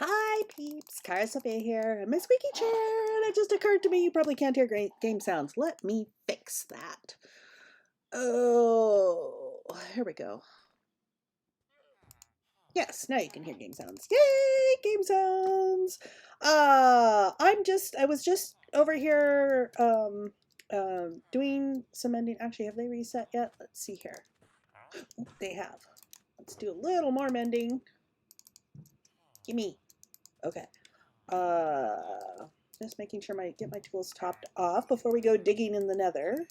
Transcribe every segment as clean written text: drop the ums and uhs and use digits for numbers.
Hi peeps, Charis here, and my squeaky chair, and it just occurred to me you probably can't hear great game sounds. Let me fix that. Oh, here we go. Yes, now you can hear game sounds. Yay, game sounds! I was just over here, doing some mending. Actually, have they reset yet? Let's see here. Oh, they have. Let's do a little more mending. Gimme. Okay. Just making sure get my tools topped off before we go digging in the nether.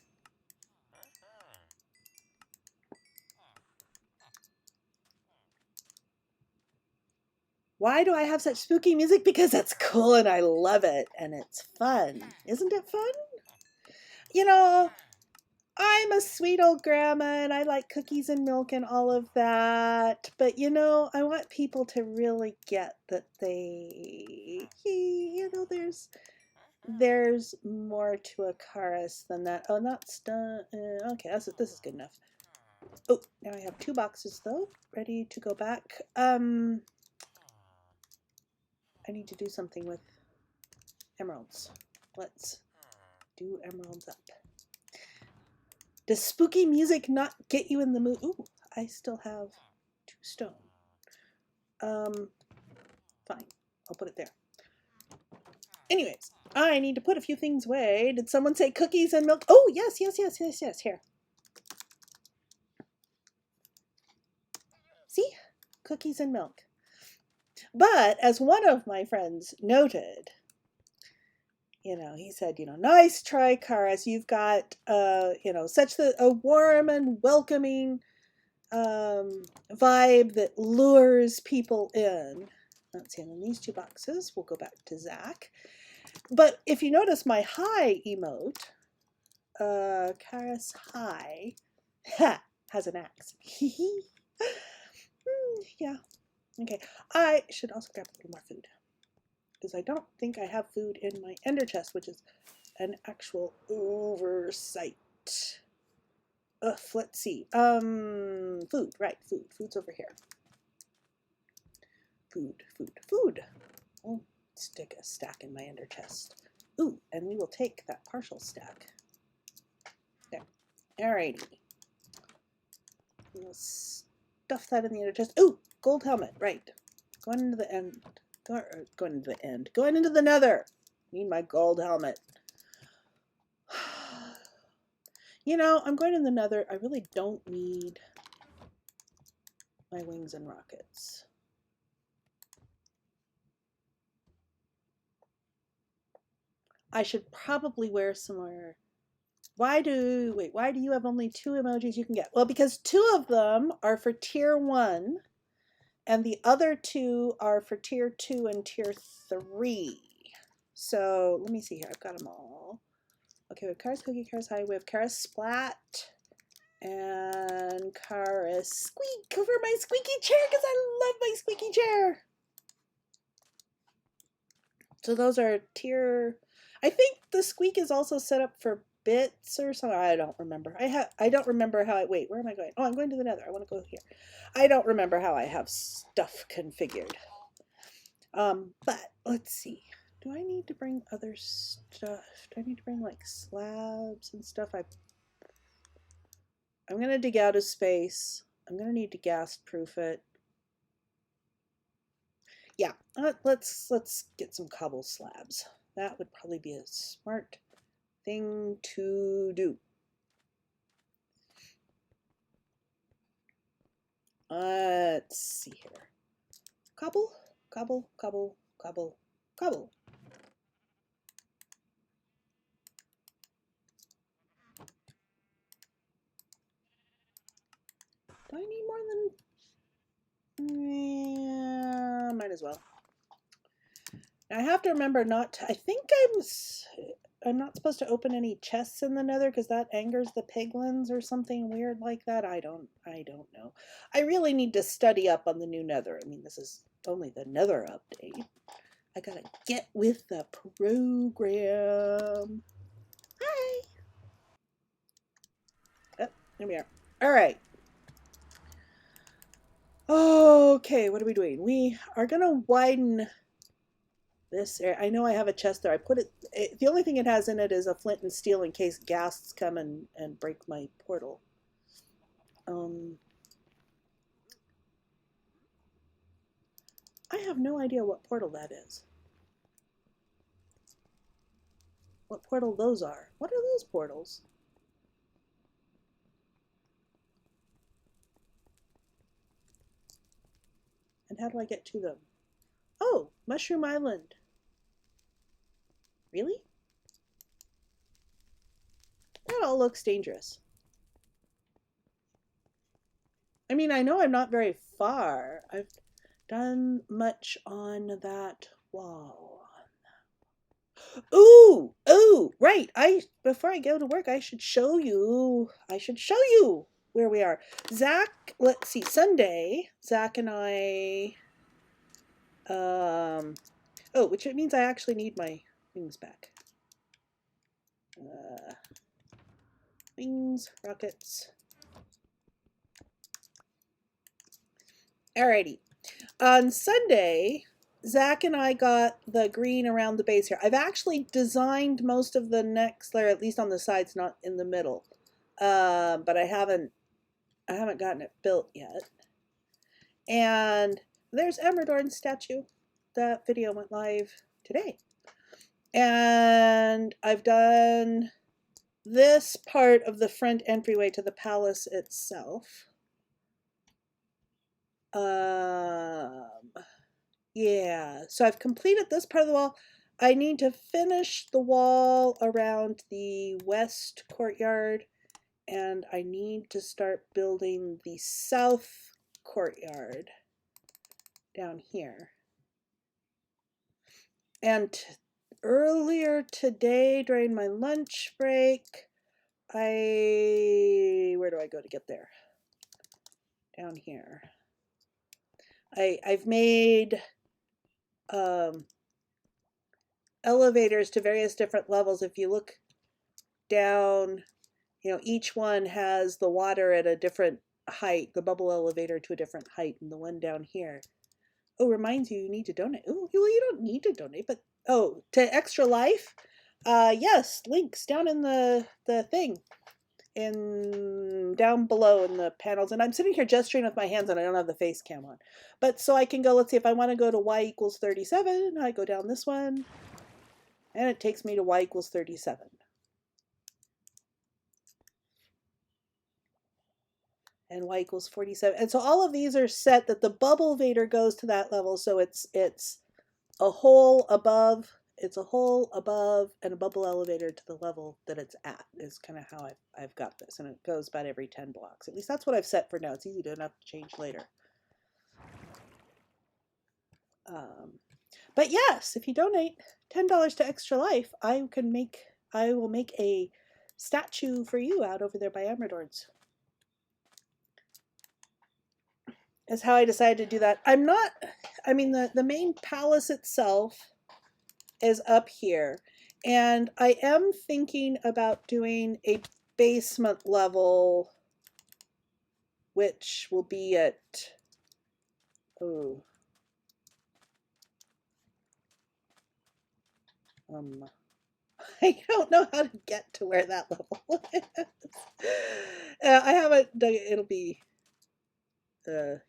Why do I have such spooky music? Because it's cool and I love it and it's fun. Isn't it fun? You know, I'm a sweet old grandma and I like cookies and milk and all of that. But you know, I want people to really get that there's more to a Charis than that. Oh, not done. Okay, this is good enough. Oh, now I have 2 boxes though, ready to go back. I need to do something with emeralds. Let's do emeralds up. Does spooky music not get you in the mood? Ooh, I still have 2 stone. Fine. I'll put it there. Anyways, I need to put a few things away. Did someone say cookies and milk? Oh, yes. Here. See? Cookies and milk. But as one of my friends noted, he said, nice try, Charis. You've got, such a warm and welcoming vibe that lures people in. Let's see, and then these 2 boxes, we'll go back to Zach. But if you notice my hi emote, Charis hi, has an axe. Yeah. Okay. I should also grab a little more food, because I don't think I have food in my ender chest, which is an actual oversight. Let's see. Food, right, food. Food's over here. Food. I'll stick a stack in my ender chest. Ooh, and we will take that partial stack. There. Alrighty. We'll stuff that in the ender chest. Ooh, gold helmet, right. Going into the end. Going into the end. Going into the nether. Need my gold helmet. I'm going in the nether. I really don't need my wings and rockets. I should probably wear some more. Why do you have only 2 emojis you can get? Well, because 2 of them are for tier 1 and the other 2 are for tier 2 and tier 3. So let me see here. I've got them all. Okay, we have Charis Cookie, Charis High. We have Charis Splat and Charis Squeak over my squeaky chair, because I love my squeaky chair. So those are tier. I think the squeak is also set up for bits or something. I don't remember. I don't remember how wait, where am I going? Oh, I'm going to the nether. I want to go here. I don't remember how I have stuff configured. But let's see. Do I need to bring other stuff? Do I need to bring like slabs and stuff? I'm gonna dig out a space. I'm gonna need to gas proof it. Yeah, let's get some cobble slabs. That would probably be a smart thing to do. Let's see here. Cobble. Do I need more than... Yeah, might as well. I have to remember not to... I think I'm not supposed to open any chests in the nether, because that angers the piglins or something weird like that. I don't know. I really need to study up on the new nether. I mean, this is only the nether update. I gotta get with the program. Hi! Oh, there we are. All right. Okay, what are we doing? We are gonna widen this area. I know I have a chest there. I put it, the only thing it has in it is a flint and steel in case ghasts come and break my portal. I have no idea what portal that is. What portal those are. What are those portals? And how do I get to them? Oh, Mushroom Island. Really? That all looks dangerous. I mean, I know I'm not very far. I've done much on that wall. Ooh, right. Before I go to work, I should show you where we are. Zach, let's see, Sunday, Zach and I, oh, which it means I actually need my wings back. Wings, rockets. Alrighty. On Sunday, Zach and I got the green around the base here. I've actually designed most of the next layer, at least on the sides, not in the middle. But I haven't gotten it built yet. And there's Emerdorn's statue. That video went live today. And I've done this part of the front entryway to the palace itself. Yeah, so I've completed this part of the wall. I need to finish the wall around the west courtyard, and I need to start building the south courtyard down here. And earlier today during my lunch break, where do I go to get there? Down here. I've made elevators to various different levels. If you look down, you know, each one has the water at a different height, the bubble elevator to a different height, and the one down here. Oh, reminds you, you need to donate. Oh, well, you don't need to donate, but oh, to Extra Life? Yes, links down in the thing, down below in the panels. And I'm sitting here gesturing with my hands and I don't have the face cam on. But so I can go, let's see, if I want to go to y equals 37, I go down this one and it takes me to y equals 37. And y equals 47. And so all of these are set that the bubble vader goes to that level. So it's a hole above, it's a hole above and a bubble elevator to the level that it's at is kind of how I've got this. And it goes about every 10 blocks. At least that's what I've set for now. It's easy to enough to change later. But yes, if you donate $10 to Extra Life, I will make a statue for you out over there by Emerdorn's. Is how I decided to do that. I mean, the main palace itself is up here. And I am thinking about doing a basement level, which will be at, oh, I don't know how to get to where that level is. I haven't done it. It'll be,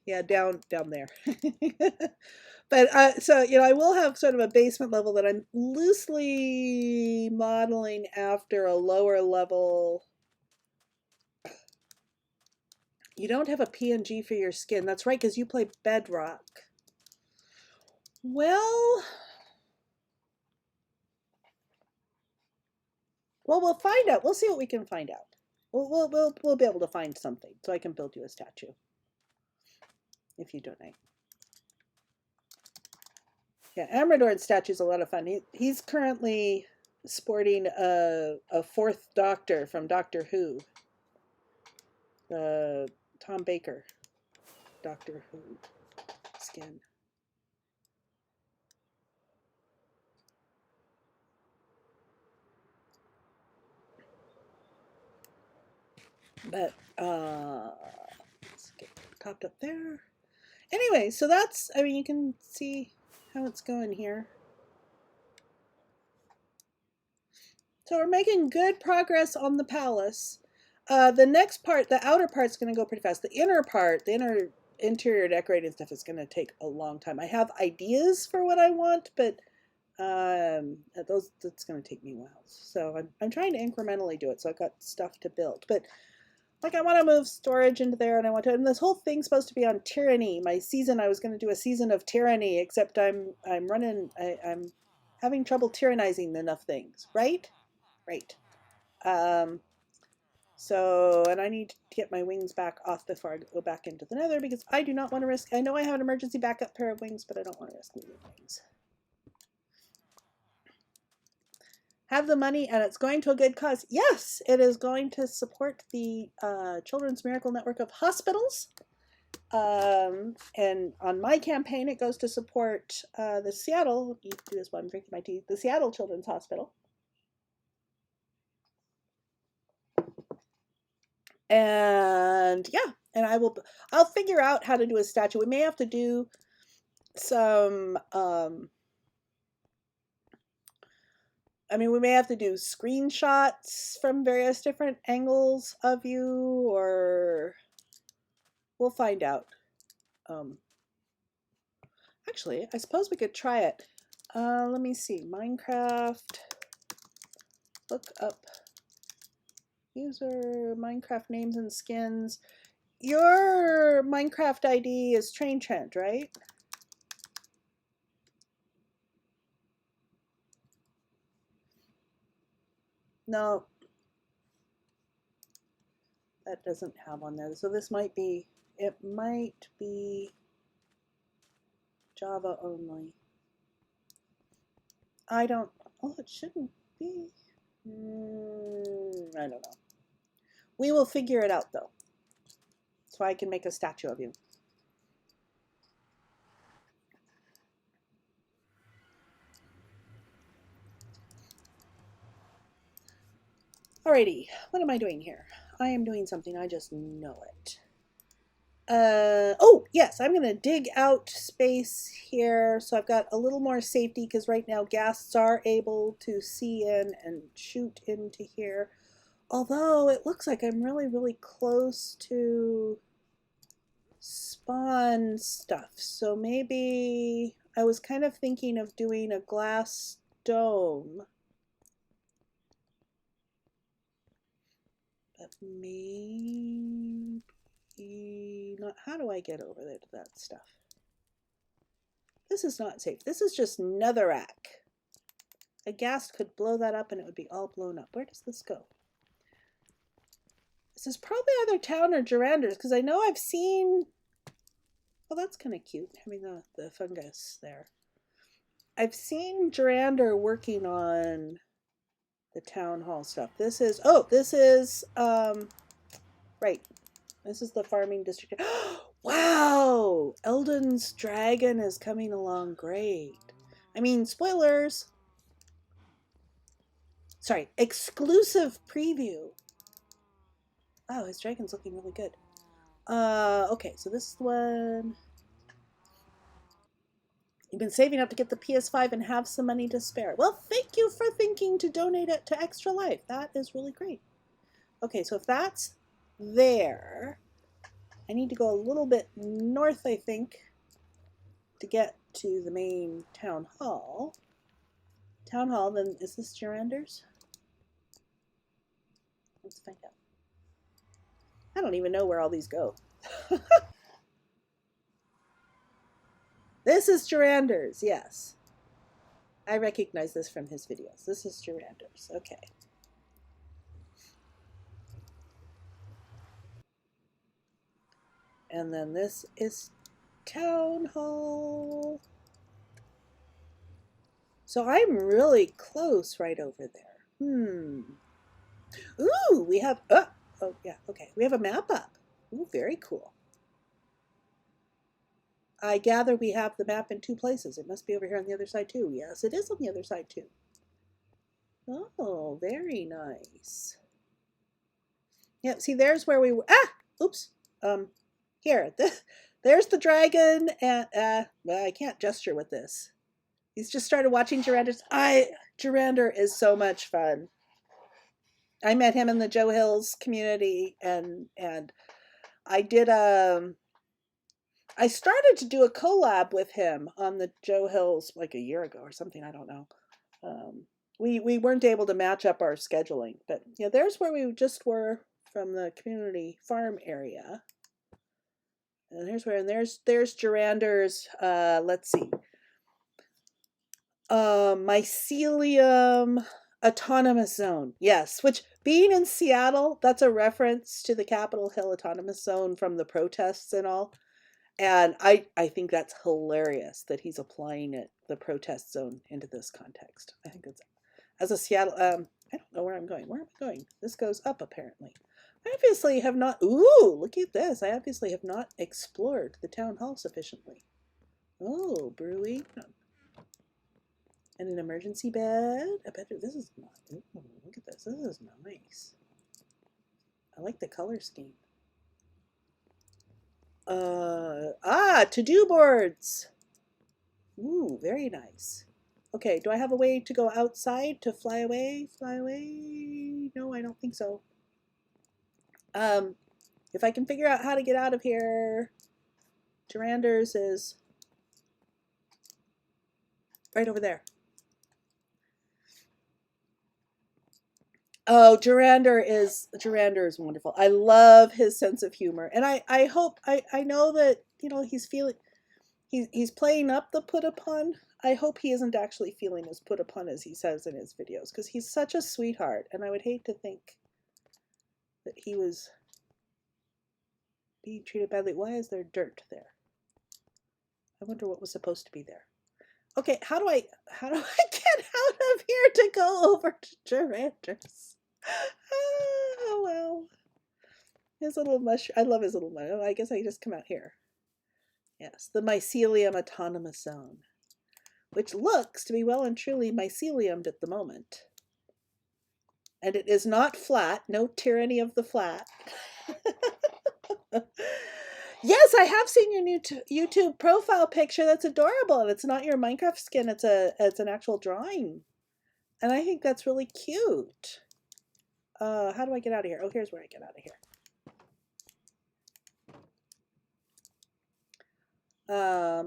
yeah, down there. But so, you know, I will have sort of a basement level that I'm loosely modeling after a lower level. You don't have a PNG for your skin. That's right, because you play Bedrock. Well, we'll find out. We'll see what we can find out. We'll be able to find something so I can build you a statue if you donate. Yeah, Amador's statue is a lot of fun. He's currently sporting a fourth Doctor from Doctor Who. Tom Baker, Doctor Who skin. But let's get topped up there. Anyway, so that's, I mean, you can see how it's going here. So we're making good progress on the palace. The next part, the outer part's going to go pretty fast. The inner part, the interior decorating stuff is going to take a long time. I have ideas for what I want, but that's going to take me a while. So I'm trying to incrementally do it. So I've got stuff to build, but like I want to move storage into there, and I want to. And this whole thing's supposed to be on tyranny. My season, I was going to do a season of tyranny, except I'm having trouble tyrannizing enough things. Right. So, and I need to get my wings back off before I go back into the Nether because I do not want to risk. I know I have an emergency backup pair of wings, but I don't want to risk losing wings. Have the money and it's going to a good cause. Yes, it is going to support the Children's Miracle Network of Hospitals. And on my campaign, it goes to support the Seattle, you do this while I'm drinking my tea, the Seattle Children's Hospital. And yeah, and I'll figure out how to do a statue. We may have to do some, I mean, we may have to do screenshots from various different angles of you, or we'll find out. Actually, I suppose we could try it. Let me see. Minecraft. Look up user Minecraft names and skins. Your Minecraft ID is Train Trent, right? No, that doesn't have one there. So this might be, it might be Java only. I don't, oh, it shouldn't be. I don't know. We will figure it out though. So I can make a statue of you. Alrighty, what am I doing here? I am doing something, I just know it. Oh, yes, I'm going to dig out space here so I've got a little more safety because right now ghasts are able to see in and shoot into here. Although it looks like I'm really, really close to spawn stuff. So maybe I was kind of thinking of doing a glass dome. But maybe not. How do I get over there to that stuff? This is not safe. This is just netherrack. A ghast could blow that up and it would be all blown up. Where does this go? This is probably either town or geranders because I know I've seen. Well, that's kind of cute having the fungus there. I've seen Gerander working on the town hall stuff. This is, oh, this is, right. This is the farming district. Wow! Eldon's dragon is coming along great. I mean, spoilers. Sorry, exclusive preview. Oh, his dragon's looking really good. Okay, so this is the one. You've been saving up to get the PS5 and have some money to spare. Well, thank you for thinking to donate it to Extra Life. That is really great. Okay, so if that's there, I need to go a little bit north, I think, to get to the main town hall. Town hall, then is this Gerander's? Let's find out. I don't even know where all these go. This is Gerander's, yes. I recognize this from his videos. This is Gerander's, okay. And then this is Town Hall. So I'm really close right over there. Ooh, we have, oh yeah, okay. We have a map up. Ooh, very cool. I gather we have the map in two places. It must be over here on the other side too. Yes, it is on the other side too. Oh, very nice. Yeah, see, there's where we were. Ah, oops. Here, there's the dragon, and well, I can't gesture with this. He's just started watching Gerander's. Gerander is so much fun. I met him in the Joe Hills community, and I did I started to do a collab with him on the Joe Hills like a year ago or something. I don't know. We weren't able to match up our scheduling, but yeah, there's where we just were from the community farm area. And here's where, and there's Gerander's, let's see, mycelium autonomous zone. Yes, which being in Seattle, that's a reference to the Capitol Hill Autonomous Zone from the protests and all. And I think that's hilarious that he's applying it, the protest zone, into this context. I think it's, as a Seattle, I don't know where I'm going. Where am I going? This goes up, apparently. I obviously have not, ooh, look at this. I obviously have not explored the town hall sufficiently. Oh, brewy. And an emergency bed. I bet this is not, ooh, look at this. This is nice. I like the color scheme. To-do boards. Ooh, very nice. Okay, do I have a way to go outside to fly away? Fly away? No, I don't think so. If I can figure out how to get out of here, Gerander's is right over there. Oh, Gerander is wonderful. I love his sense of humor, and I hope I know that he's feeling he's playing up the put upon. I hope he isn't actually feeling as put upon as he says in his videos, because he's such a sweetheart, and I would hate to think that he was being treated badly. Why is there dirt there? I wonder what was supposed to be there. Okay, how do I get out of here to go over to Gerander's? Oh well. His little mushroom. I love his little mushroom. I guess I just come out here. Yes, the mycelium autonomous zone, which looks to be well and truly myceliumed at the moment. And it is not flat. No tyranny of the flat. Yes, I have seen your new YouTube profile picture. That's adorable. And it's not your Minecraft skin. It's an actual drawing. And I think that's really cute. How do I get out of here? Oh, here's where I get out of here.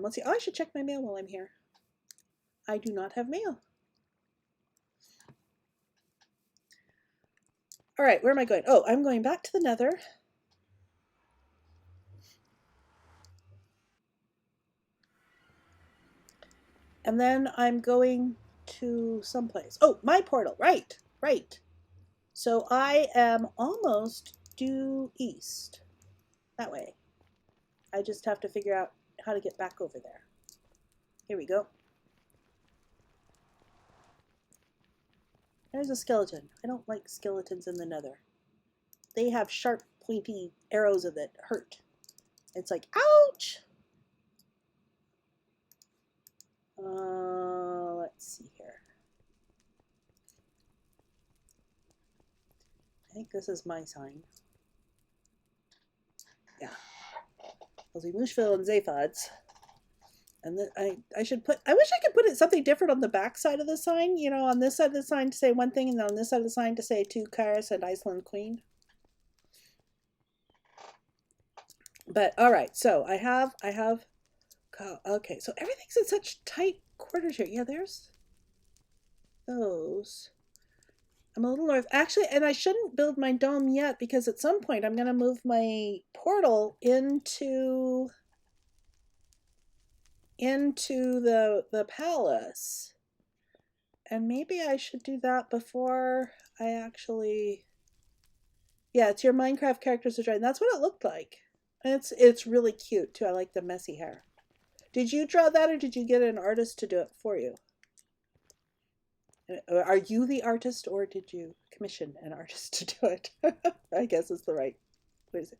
Let's see. Oh, I should check my mail while I'm here. I do not have mail. All right, where am I going? Oh, I'm going back to the Nether. And then I'm going to someplace. Oh, my portal. Right, right. So I am almost due east. That way. I just have to figure out how to get back over there. Here we go. There's a skeleton. I don't like skeletons in the Nether. They have sharp, pointy arrows that hurt. It's like, ouch! Let's see here. I think this is my sign. Yeah. Those are Mushville and Zaphods. And then I should put, I wish I could put it something different on the back side of the sign. You know, on this side of the sign to say one thing, and then on this side of the sign to say to Charis and Iceland Queen. But all right, so I have, okay, so everything's in such tight quarters here. Yeah, there's those. I'm a little north. Actually, and I shouldn't build my dome yet, because at some point I'm going to move my portal into the palace. And maybe I should do that before I actually... Yeah, it's your Minecraft characters to join. That's what it looked like. And it's really cute, too. I like the messy hair. Did you draw that, or did you get an artist to do it for you? Are you the artist, or did you commission an artist to do it? I guess is the right way to say.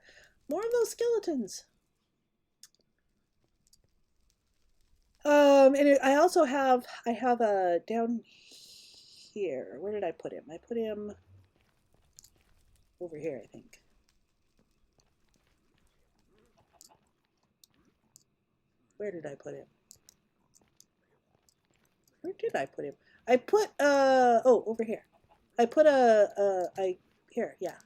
More of those skeletons. And I also have, a down here. Where did I put him? I put him over here, I think. Where did I put him? Where did I put him? I put, oh, over here. I put here, yeah.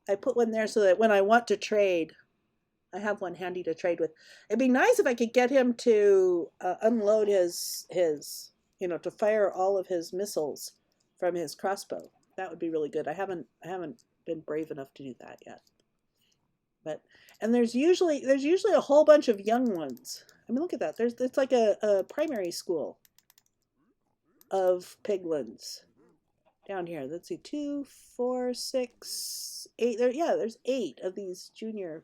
I put one there so that when I want to trade, I have one handy to trade with. It'd be nice if I could get him to unload his, to fire all of his missiles from his crossbow. That would be really good. I haven't been brave enough to do that yet. But, and there's usually a whole bunch of young ones. I mean, look at that. It's like a primary school of piglins down here. Let's see, 2, 4, 6, 8. There's 8 of these junior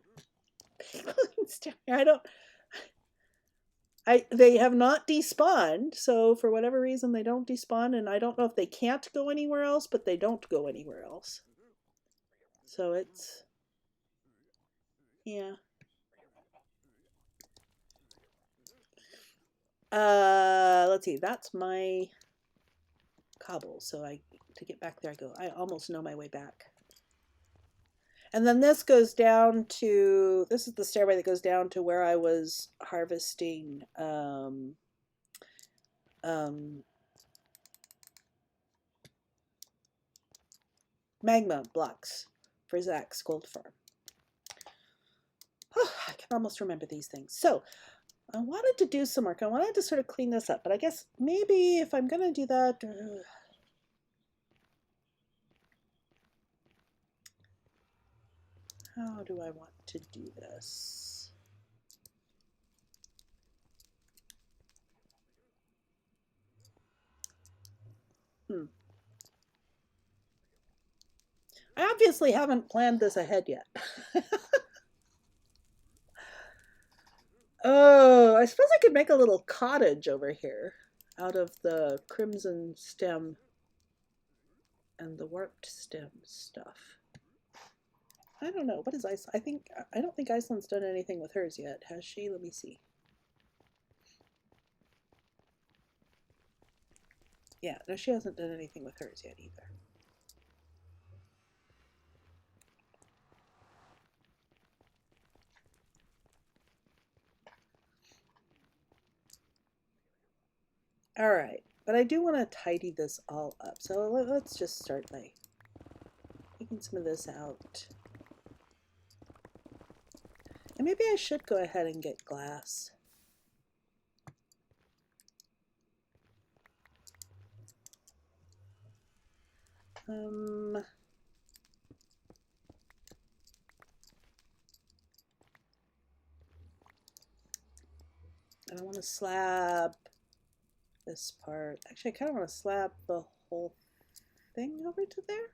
piglins down here. They have not despawned, so for whatever reason they don't despawn, and I don't know if they can't go anywhere else, but they don't go anywhere else. So it's, yeah. Let's see, that's my cobble, so to get back there I almost know my way back. And then this goes down to, this is the stairway that goes down to where I was harvesting magma blocks for Zach's gold farm. Oh, come almost remember these things. So I wanted to do some work. I wanted to sort of clean this up, but I guess maybe if I'm going to do that, how do I want to do this? I obviously haven't planned this ahead yet. Oh, I suppose I could make a little cottage over here out of the crimson stem and the warped stem stuff. I don't know. What is Iceland? I don't think Iceland's done anything with hers yet. Has she? Let me see. Yeah, no, she hasn't done anything with hers yet either. All right, but I do want to tidy this all up. So let's just start by taking some of this out. And maybe I should go ahead and get glass. I don't want to slab this part. Actually, I kind of want to slab the whole thing over to there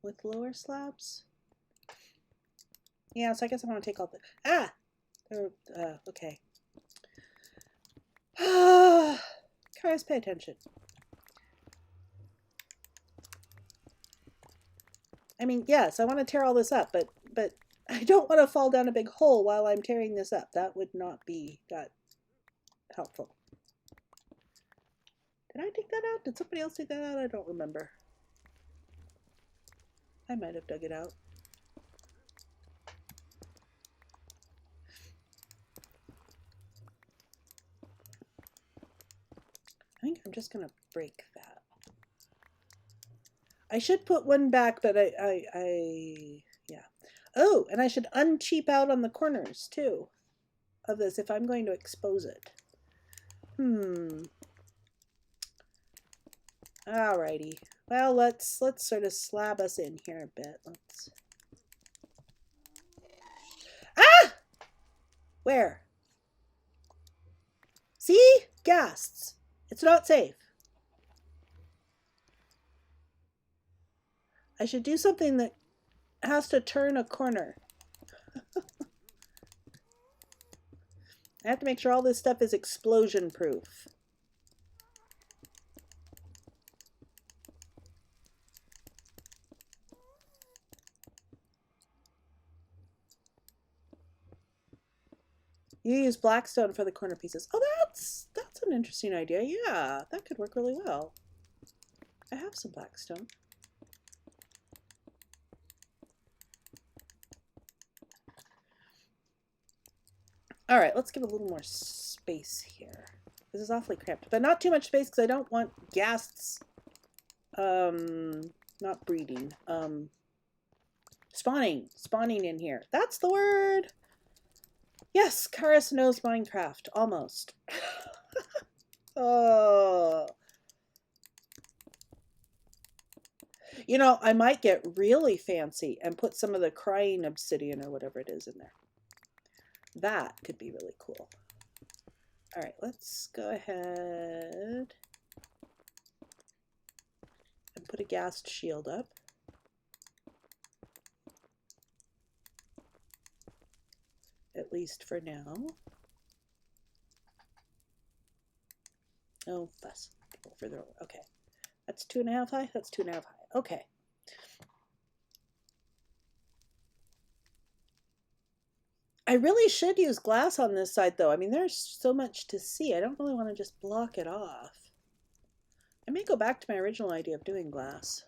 with lower slabs. Yeah, so I guess I want to take all the okay. Charis, pay attention. I mean, yes, I want to tear all this up, but I don't want to fall down a big hole while I'm tearing this up. That would not be that helpful. Did I dig that out? Did somebody else dig that out? I don't remember. I might have dug it out. I think I'm just gonna break that. I should put one back, but yeah. Oh, and I should uncheap out on the corners too of this if I'm going to expose it. Alrighty. Well, let's sort of slab us in here a bit. Let's. Ah! Where? See? Ghasts. It's not safe. I should do something that has to turn a corner. I have to make sure all this stuff is explosion proof. You use blackstone for the corner pieces. Oh, that's an interesting idea. Yeah, that could work really well. I have some blackstone. All right, let's give a little more space here. This is awfully cramped, but not too much space because I don't want ghasts, not breeding, spawning in here. That's the word. Yes, Charis knows Minecraft, almost. Oh. You know, I might get really fancy and put some of the crying obsidian or whatever it is in there. That could be really cool. All right, let's go ahead and put a ghast shield up. At least for now. Oh, fuss. Go further over. Okay. That's 2.5 high. That's 2.5 high. Okay. I really should use glass on this side, though. I mean, there's so much to see. I don't really want to just block it off. I may go back to my original idea of doing glass.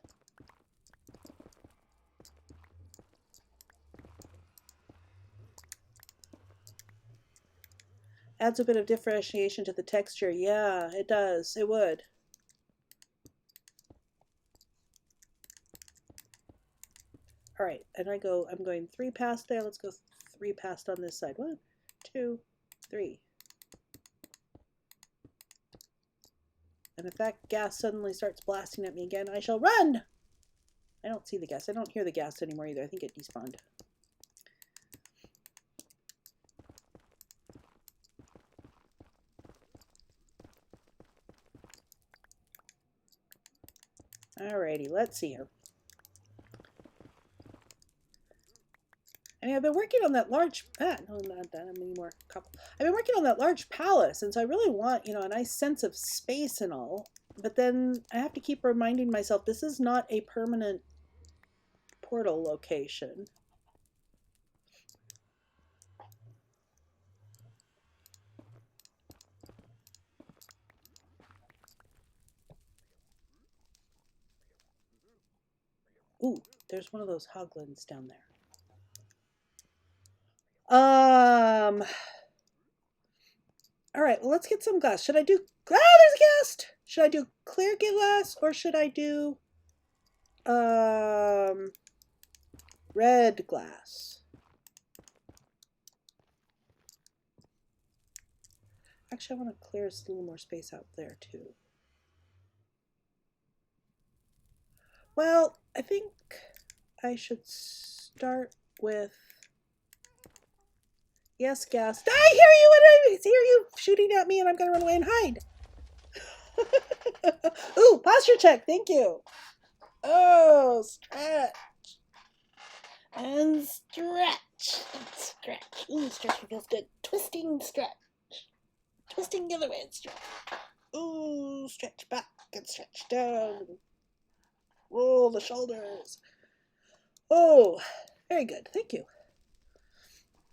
Adds a bit of differentiation to the texture. Yeah, it does. It would. All right, and I'm going 3 past there. Let's go 3 past on this side. 1, 2, 3. And if that gas suddenly starts blasting at me again, I shall run! I don't see the gas. I don't hear the gas anymore either. I think it despawned. Alrighty, let's see here. I mean, I've been working on that large, no, not that anymore. Couple. I've been working on that large palace, and so I really want, you know, a nice sense of space and all. But then I have to keep reminding myself this is not a permanent portal location. Ooh, there's one of those hoglins down there. All right, well, let's get some glass. Should I do, there's a ghast! Should I do clear glass or should I do, red glass? Actually, I want to clear a little more space out there too. Well, I think I should start with, yes, gas. I hear you and I hear you shooting at me and I'm going to run away and hide. Ooh, posture check. Thank you. Oh, stretch. And stretch. And stretch. Ooh, stretching feels good. Twisting stretch. Twisting the other way and stretch. Ooh, stretch back and stretch down. Roll the shoulders. Oh, very good. Thank you.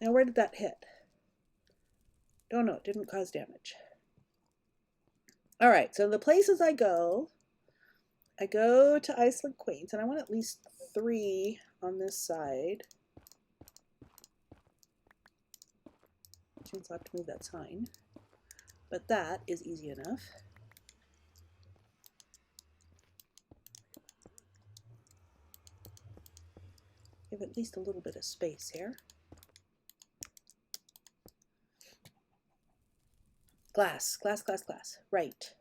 Now, where did that hit? Don't know. It didn't cause damage. All right. So the places I go to Iceland Queens, and I want at least 3 on this side. Since I have to move that sign. But that is easy enough. Give at least a little bit of space here. Glass, glass, glass, glass. Right.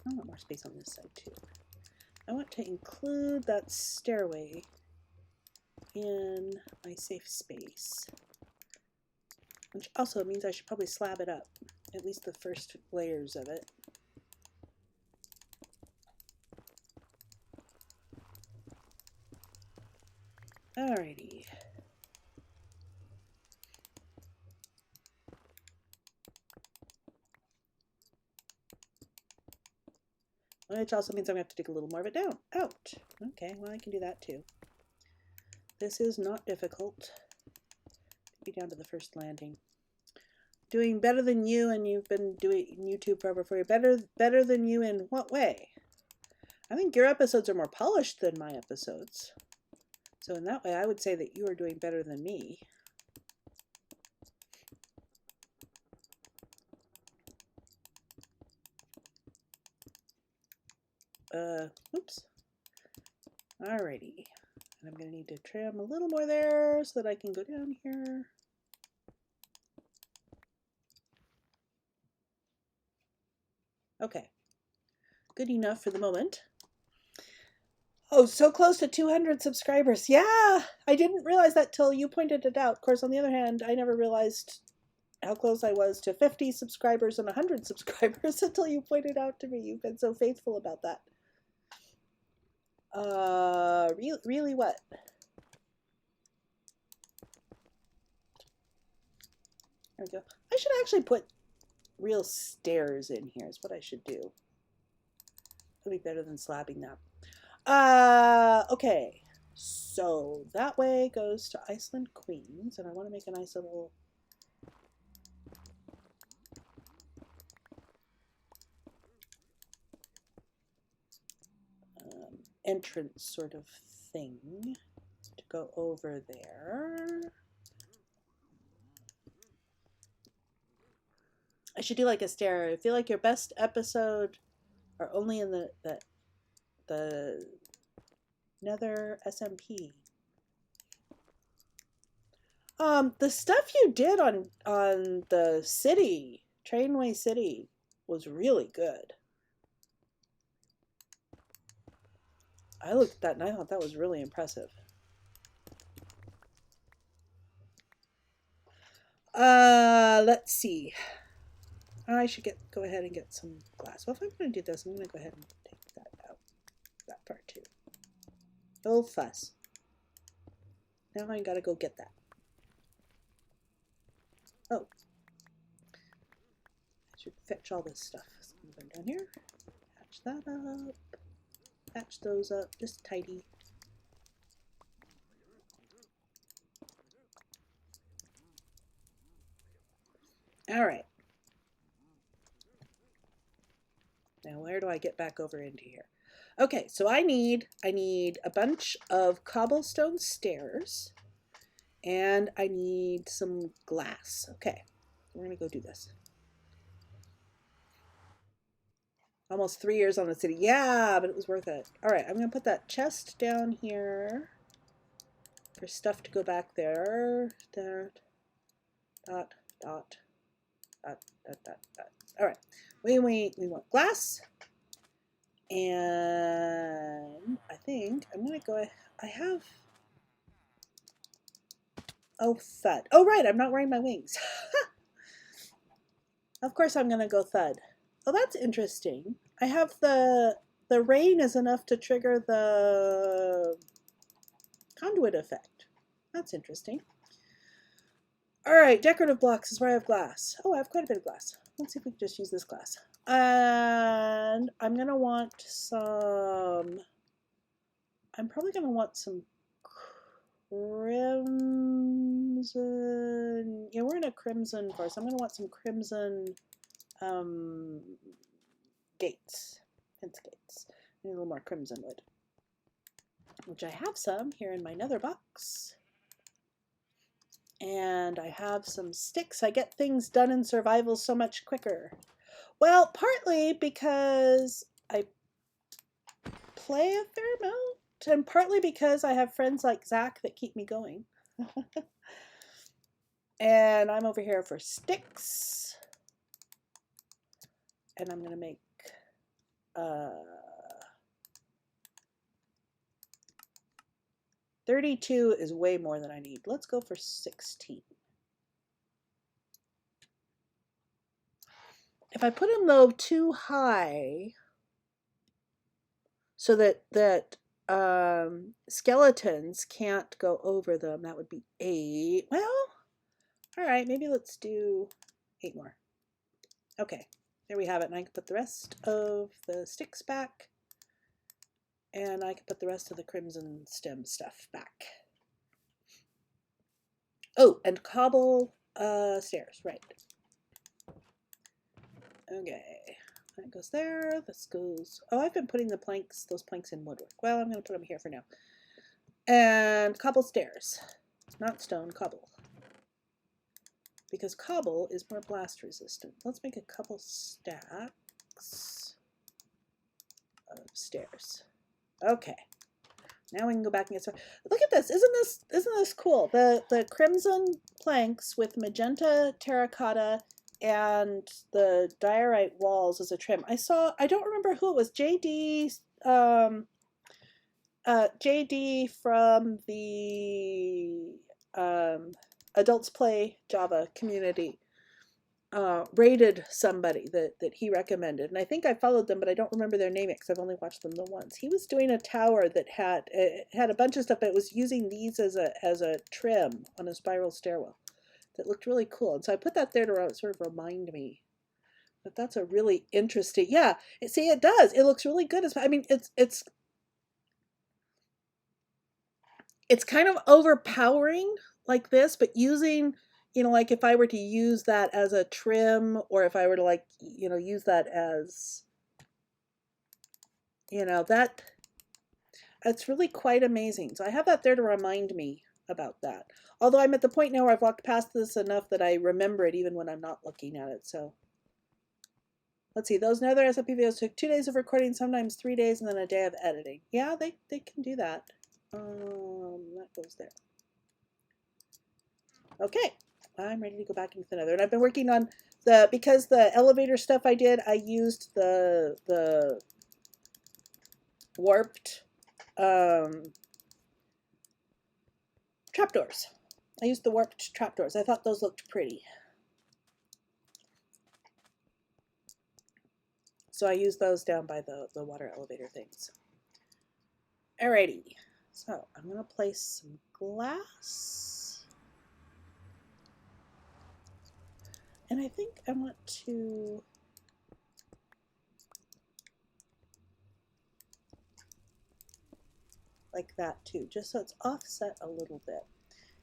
I want more space on this side too. I want to include that stairway in my safe space. Which also means I should probably slab it up. At least the first layers of it. Alrighty. Which also means I'm going to have to dig a little more of it down. Out. Okay, well I can do that too. This is not difficult. Be down to the first landing. Doing better than you, and you've been doing YouTube forever for you. Better than you in what way? I think your episodes are more polished than my episodes. So in that way, I would say that you are doing better than me. Oops. Alrighty. And I'm going to need to trim a little more there so that I can go down here. Okay. Good enough for the moment. Oh, so close to 200 subscribers. Yeah, I didn't realize that till you pointed it out. Of course, on the other hand, I never realized how close I was to 50 subscribers and 100 subscribers until you pointed out to me. You've been so faithful about that. Really what? There we go. I should actually put real stairs in here is what I should do. It'll be better than slabbing that. Okay. So that way goes to Iceland Queens, and I want to make a nice little entrance sort of thing to go over there. I should do like a stair. I feel like your best episode are only in the Nether SMP. The stuff you did on the city, Trainway City, was really good. I looked at that and I thought that was really impressive. Let's see. I should go ahead and get some glass. Well, if I'm going to do this, I'm going to go ahead and take that out. That part too. No fuss. Now I got to go get that. Oh. I should fetch all this stuff. So I'm going down here. Patch that up. Patch those up. Just tidy. All right. Now where do I get back over into here? Okay, so I need a bunch of cobblestone stairs and I need some glass. Okay, we're gonna go do this. Almost 3 years on the city. Yeah, but it was worth it. All right, I'm gonna put that chest down here for stuff to go back there. Dot, dot, dot, dot, dot, dot, dot. All right, we want glass. And I think I'm gonna go, I have, oh, thud. Oh, right, I'm not wearing my wings. Of course I'm gonna go thud. Oh, that's interesting. I have the rain is enough to trigger the conduit effect. That's interesting. All right, decorative blocks is where I have glass. Oh, I have quite a bit of glass. Let's see if we can just use this glass. And I'm gonna want some, I'm probably gonna want some crimson. Yeah, we're in a crimson forest. I'm gonna want some crimson gates, fence gates. I need a little more crimson wood, which I have some here in my nether box. And I have some sticks. I get things done in survival so much quicker. Well, partly because I play a fair amount, and partly because I have friends like Zach that keep me going. And I'm over here for sticks. And I'm going to make 32 is way more than I need. Let's go for 16. If I put them though too high, so that skeletons can't go over them, that would be 8. Well, all right, maybe let's do 8 more. Okay, there we have it. And I can put the rest of the sticks back. And I can put the rest of the crimson stem stuff back. Oh, and cobble stairs, right. Okay, that goes there. This goes, oh, I've been putting the planks, those planks in woodwork. Well, I'm going to put them here for now. And cobble stairs, not stone, cobble. Because cobble is more blast resistant. Let's make a couple stacks of stairs. Okay, now we can go back and get started. Look at this! Isn't this cool? The crimson planks with magenta terracotta and the diorite walls as a trim. I don't remember who it was. JD from the Adults Play Java community rated somebody that he recommended, and I think I followed them, but I don't remember their name because I've only watched them the once. He was doing a tower that had a bunch of stuff, but it was using these as a trim on a spiral stairwell that looked really cool, and so I put that there to sort of remind me that that's a really interesting. Yeah, see, it does. It looks really good. I mean, it's kind of overpowering like this, but using, you know, like if I were to use that as a trim, or if I were to, like, you know, use that as, you know, that's really quite amazing. So I have that there to remind me about that. Although I'm at the point now where I've walked past this enough that I remember it even when I'm not looking at it. So Let's see, those Nether SMP videos took 2 days of recording, sometimes 3 days, and then a day of editing. Yeah, they can do that. That goes there. Okay, I'm ready to go back into the Nether. And I've been working on because the elevator stuff I did, I used the warped trapdoors. I used the warped trapdoors. I thought those looked pretty. So I used those down by the water elevator things. Alrighty. So I'm going to place some glass. And I think I want to... like that too, just so it's offset a little bit.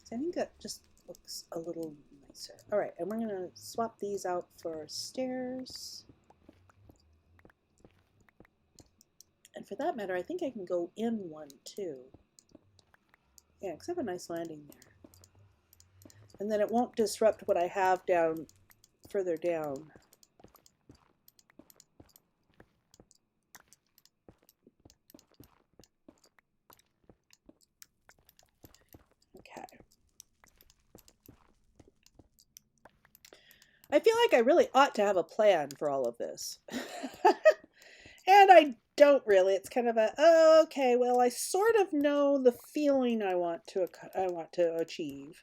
So I think that just looks a little nicer. All right, and we're going to swap these out for stairs. And for that matter, I think I can go in one too. Yeah, because I have a nice landing there. And then it won't disrupt what I have down further down. Okay. I feel like I really ought to have a plan for all of this. And I don't really. It's kind of a, oh, okay, well, I sort of know the feeling I want to achieve.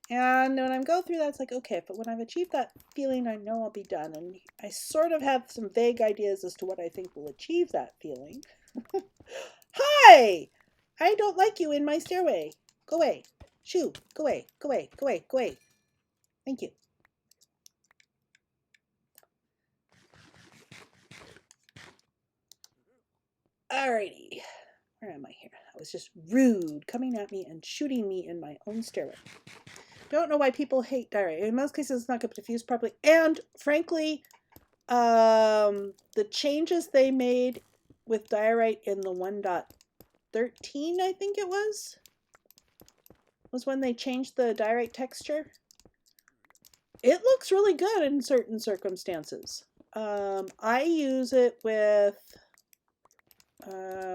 And when I go through that, it's like, okay, but when I've achieved that feeling, I know I'll be done. And I sort of have some vague ideas as to what I think will achieve that feeling. Hi! I don't like you in my stairway. Go away. Shoo. Go away. Go away. Go away. Go away. Thank you. Alrighty. Where am I here? I was just rude, coming at me and shooting me in my own stairway. Don't know why people hate diorite. In most cases, it's not going to diffuse properly. And frankly, the changes they made with diorite in the 1.13, I think it was when they changed the diorite texture. It looks really good in certain circumstances. I use it with...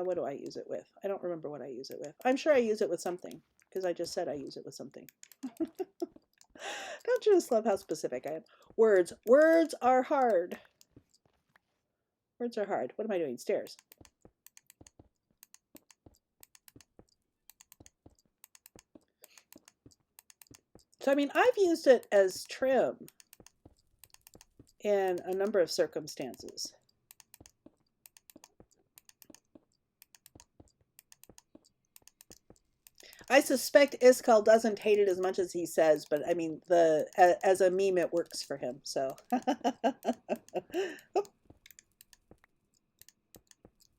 what do I use it with? I don't remember what I use it with. I'm sure I use it with something, because I just said I use it with something. Don't you just love how specific I am? Words. Words are hard. Words are hard. What am I doing? Stairs. So, I mean, I've used it as trim in a number of circumstances. I suspect Iskal doesn't hate it as much as he says, but I mean, as a meme, it works for him, so.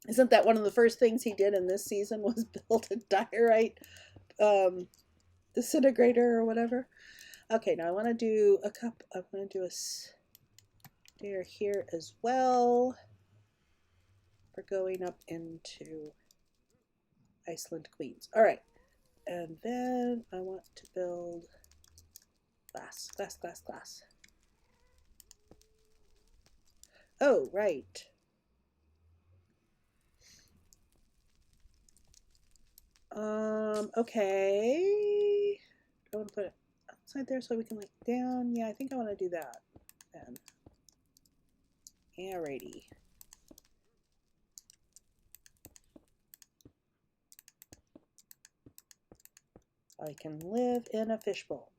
Isn't that one of the first things he did in this season was build a diorite disintegrator or whatever? Okay, now I want to do I'm going to do a stair here as well. We're going up into Iceland Queens. All right. And then I want to build glass, glass, glass, glass. Oh, right. Okay. I want to put it outside there so we can look down. Yeah, I think I want to do that then. Alrighty. I can live in a fishbowl.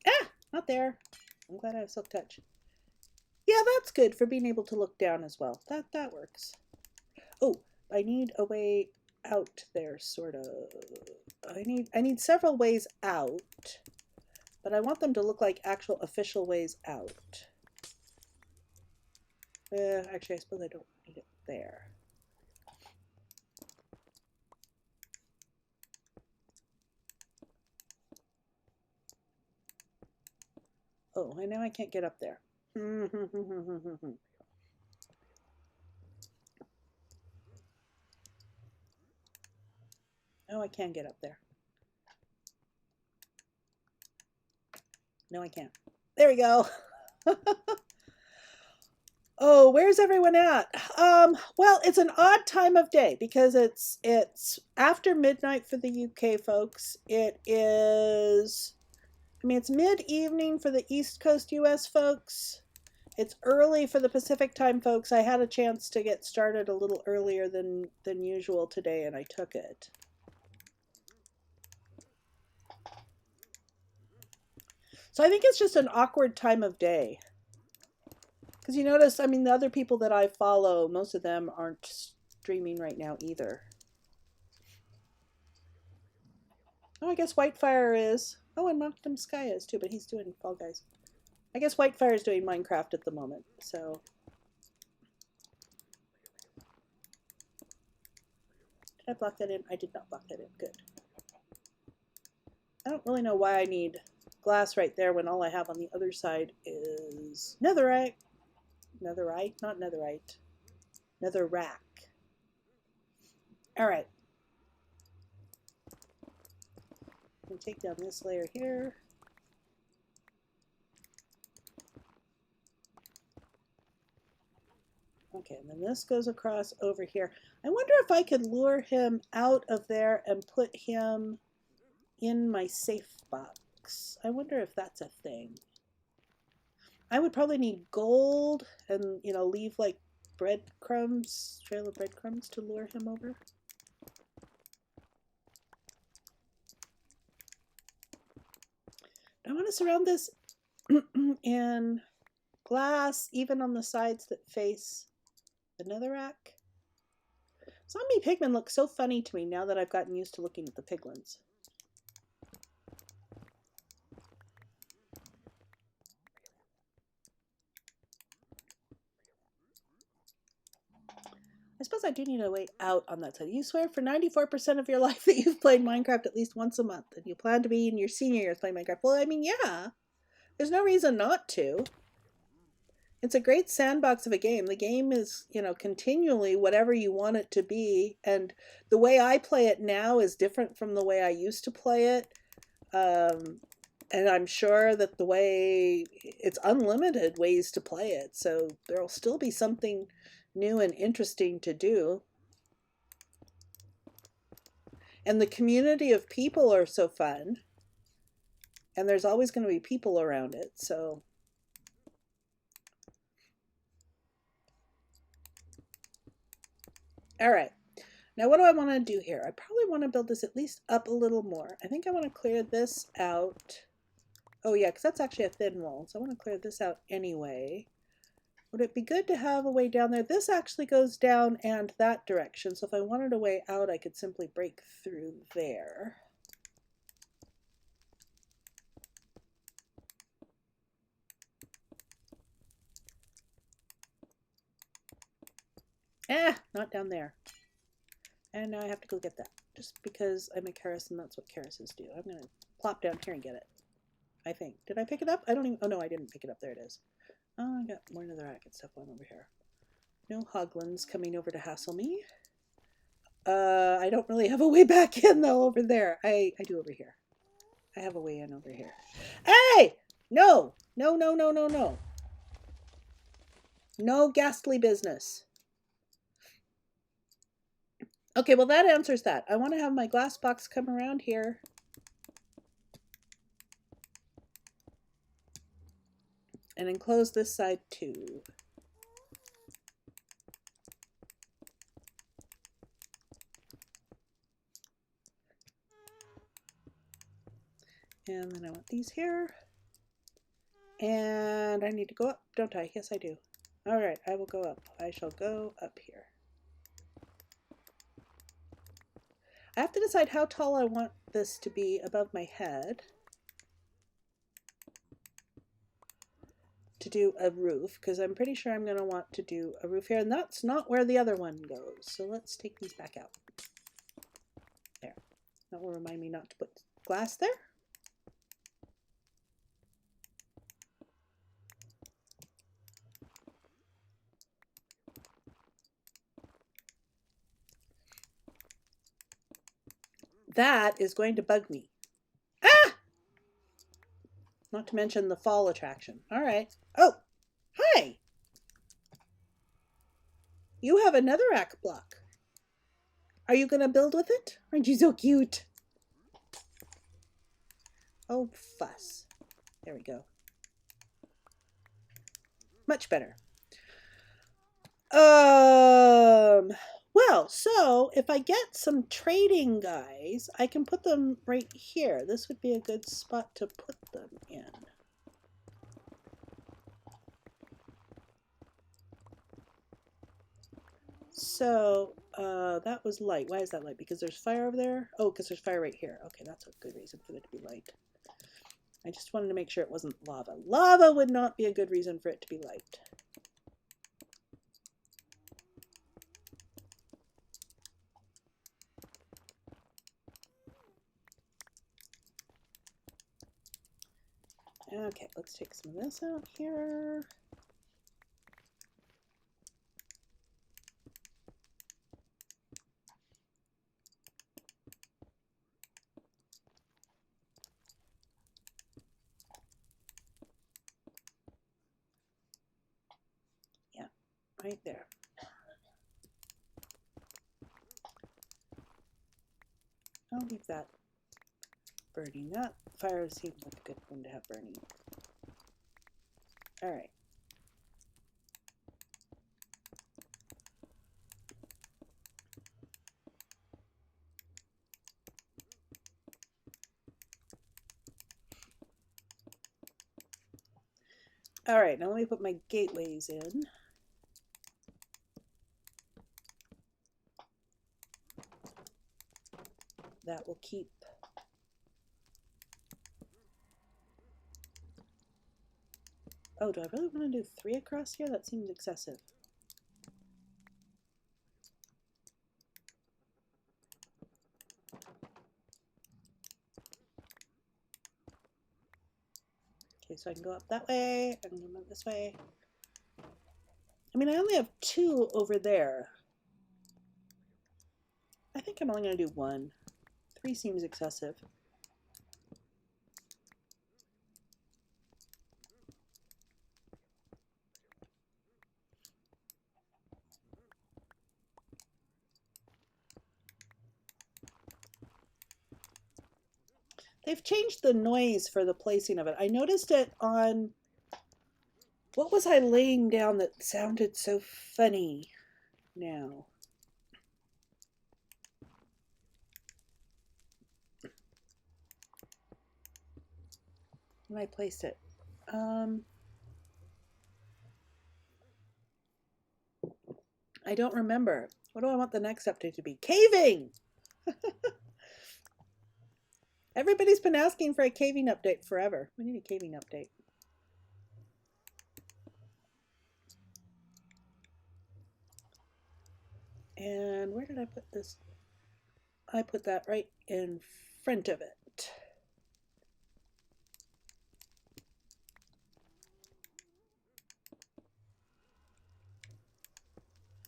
Ah, not there. I'm glad I have silk touch. Yeah, that's good for being able to look down as well. That works. Oh, I need a way out there, sort of. I need several ways out, but I want them to look like actual official ways out. Actually, I suppose I don't need it there. Oh, I know I can't get up there. Oh, I can get up there. No, I can't. There we go. Oh, where's everyone at? Well, it's an odd time of day because it's after midnight for the UK folks. It is, I mean, it's mid-evening for the East Coast US folks. It's early for the Pacific time folks. I had a chance to get started a little earlier than usual today, and I took it. So I think it's just an awkward time of day. Because you notice, I mean, the other people that I follow, most of them aren't streaming right now either. Oh, I guess Whitefire is. Oh, and Noctum Sky is too, but he's doing Fall Guys. I guess Whitefire is doing Minecraft at the moment, so. Did I block that in? I did not block that in. Good. I don't really know why I need glass right there when all I have on the other side is netherite. Netherite? Not netherite. Netherrack. All right. I'm going to take down this layer here. Okay, and then this goes across over here. I wonder if I could lure him out of there and put him in my safe box. I wonder if that's a thing. I would probably need gold and, you know, leave like breadcrumbs, trail of breadcrumbs to lure him over. I want to surround this in glass, even on the sides that face the netherrack. Zombie pigmen look so funny to me now that I've gotten used to looking at the piglins. I suppose I do need a way out on that side. You swear for 94% of your life that you've played Minecraft at least once a month, and you plan to be in your senior years playing Minecraft. Well, I mean, yeah. There's no reason not to. It's a great sandbox of a game. The game is, you know, continually whatever you want it to be. And the way I play it now is different from the way I used to play it. And I'm sure that the way, it's unlimited ways to play it. So there'll still be something new and interesting to do. And the community of people are so fun. And there's always going to be people around it. So all right. Now what do I want to do here? I probably want to build this at least up a little more. I think I want to clear this out. Oh yeah, because that's actually a thin wall. So I want to clear this out anyway. Would it be good to have a way down there? This actually goes down and that direction. So if I wanted a way out, I could simply break through there. Not down there. And now I have to go get that. Just because I'm a Charis and that's what Charises do. I'm going to plop down here and get it. I think. Did I pick it up? I don't even... Oh no, I didn't pick it up. There it is. Oh, I got more netherrack and stuff on over here. No hoglins coming over to hassle me. I don't really have a way back in though over there. I do over here. I have a way in over here. Hey! No! No, no, no, no, no. No ghastly business. Okay, well that answers that. I want to have my glass box come around here. And enclose this side too. And then I want these here. And I need to go up, don't I? Yes, I do. All right, I will go up. I shall go up here. I have to decide how tall I want this to be above my head to do a roof, because I'm pretty sure I'm going to want to do a roof here, and that's not where the other one goes. So let's take these back out. There. That will remind me not to put glass there. That is going to bug me. Ah! Not to mention the fall attraction. All right. Oh, hi. You have a netherrack block. Are you going to build with it? Aren't you so cute? Oh, fuss. There we go. Much better. Well, so if I get some trading guys, I can put them right here. This would be a good spot to put them in. So, that was light. Why is that light? Because there's fire over there? Oh, because there's fire right here. Okay, that's a good reason for it to be light. I just wanted to make sure it wasn't lava. Lava would not be a good reason for it to be light. Okay, let's take some of this out here. Yeah, right there. I'll leave that burning. That fire seems like a good one to have burning. All right. All right, now let me put my gateways in. That will keep. Oh, do I really want to do 3 across here? That seems excessive. Okay, so I can go up that way, I can go up this way. I mean, I only have 2 over there. I think I'm only going to do 1. 3 seems excessive. They've changed the noise for the placing of it. I noticed it on, what was I laying down that sounded so funny now? When I placed it. I don't remember. What do I want the next update to be? Caving! Everybody's been asking for a caving update forever. We need a caving update. And where did I put this? I put that right in front of it.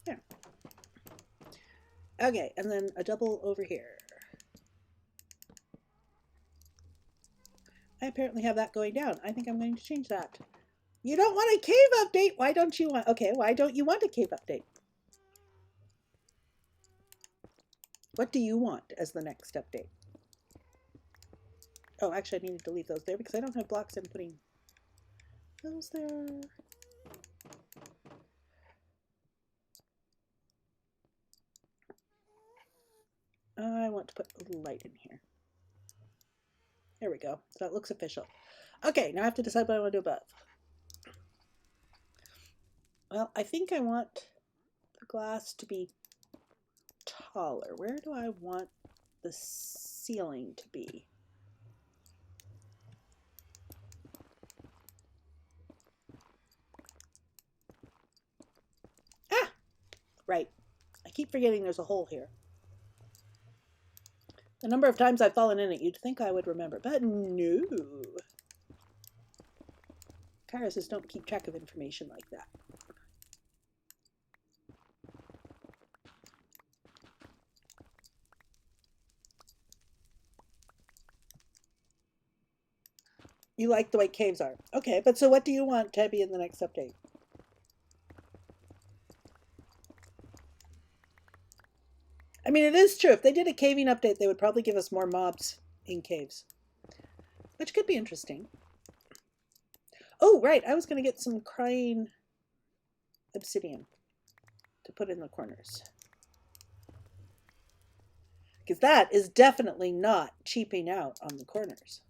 Yeah. Okay, and then a double over here. I apparently have that going down. I think I'm going to change that. You don't want a cave update? Why don't you want? Okay, why don't you want a cave update? What do you want as the next update? Oh, actually, I needed to leave those there because I don't have blocks I'm putting those there. I want to put a little light in here. There we go. So it looks official. Okay, now I have to decide what I want to do above. Well, I think I want the glass to be taller. Where do I want the ceiling to be? Ah! Right. I keep forgetting there's a hole here. The number of times I've fallen in it, you'd think I would remember, but no. Charis don't keep track of information like that. You like the way caves are. Okay, but so what do you want to be in the next update? I mean, it is true. If they did a caving update, they would probably give us more mobs in caves, which could be interesting. Oh, right. I was going to get some crying obsidian to put in the corners. Because that is definitely not cheaping out on the corners.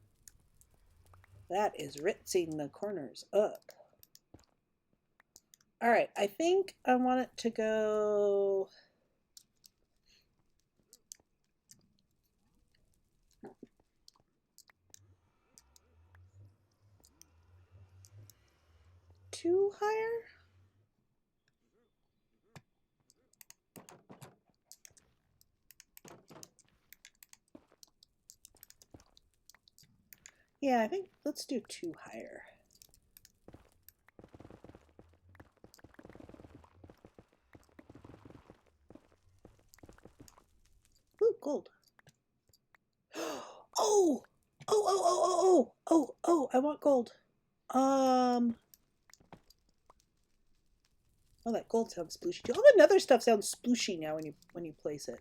That is ritzing the corners up. All right, I think I want it to go... two higher? Yeah, I think let's do two higher. Ooh, gold. Oh! Oh, I want gold. Oh, that gold sounds splooshy too. All the nether stuff sounds splooshy now when you place it.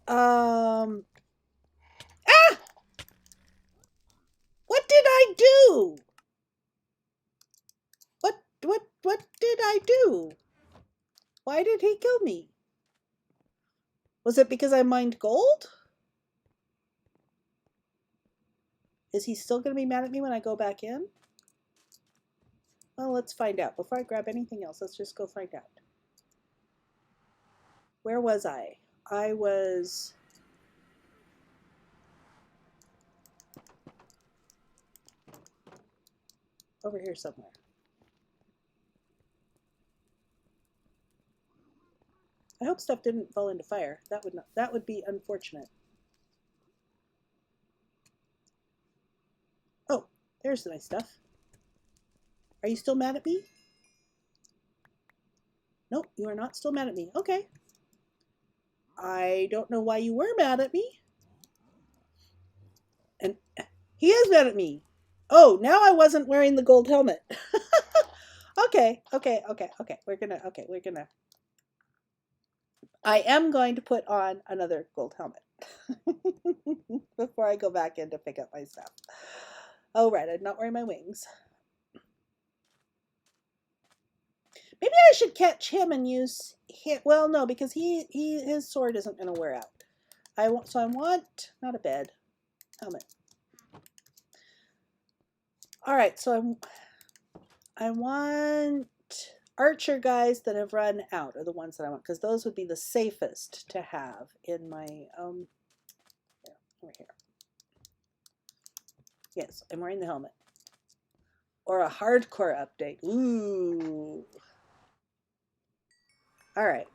Ah! What did I do? What did I do? Why did he kill me? Was it because I mined gold? Is he still going to be mad at me when I go back in? Well, let's find out. Before I grab anything else, let's just go find out. Where was I? I was... over here somewhere. I hope stuff didn't fall into fire. That would be unfortunate. Oh, there's the nice stuff. Are you still mad at me? Nope, you are not still mad at me. Okay. I don't know why you were mad at me. And he is mad at me. Oh, now I wasn't wearing the gold helmet. Okay. We're gonna. I am going to put on another gold helmet before I go back in to pick up my stuff. Oh, right, I'm not wearing my wings. Maybe I should catch him and use him. Well, no, because his sword isn't going to wear out. I want not a bed, helmet. All right, so I want archer guys that have run out are the ones that I want, because those would be the safest to have in my over here. Yes, I'm wearing the helmet. Or a hardcore update. Ooh. All right,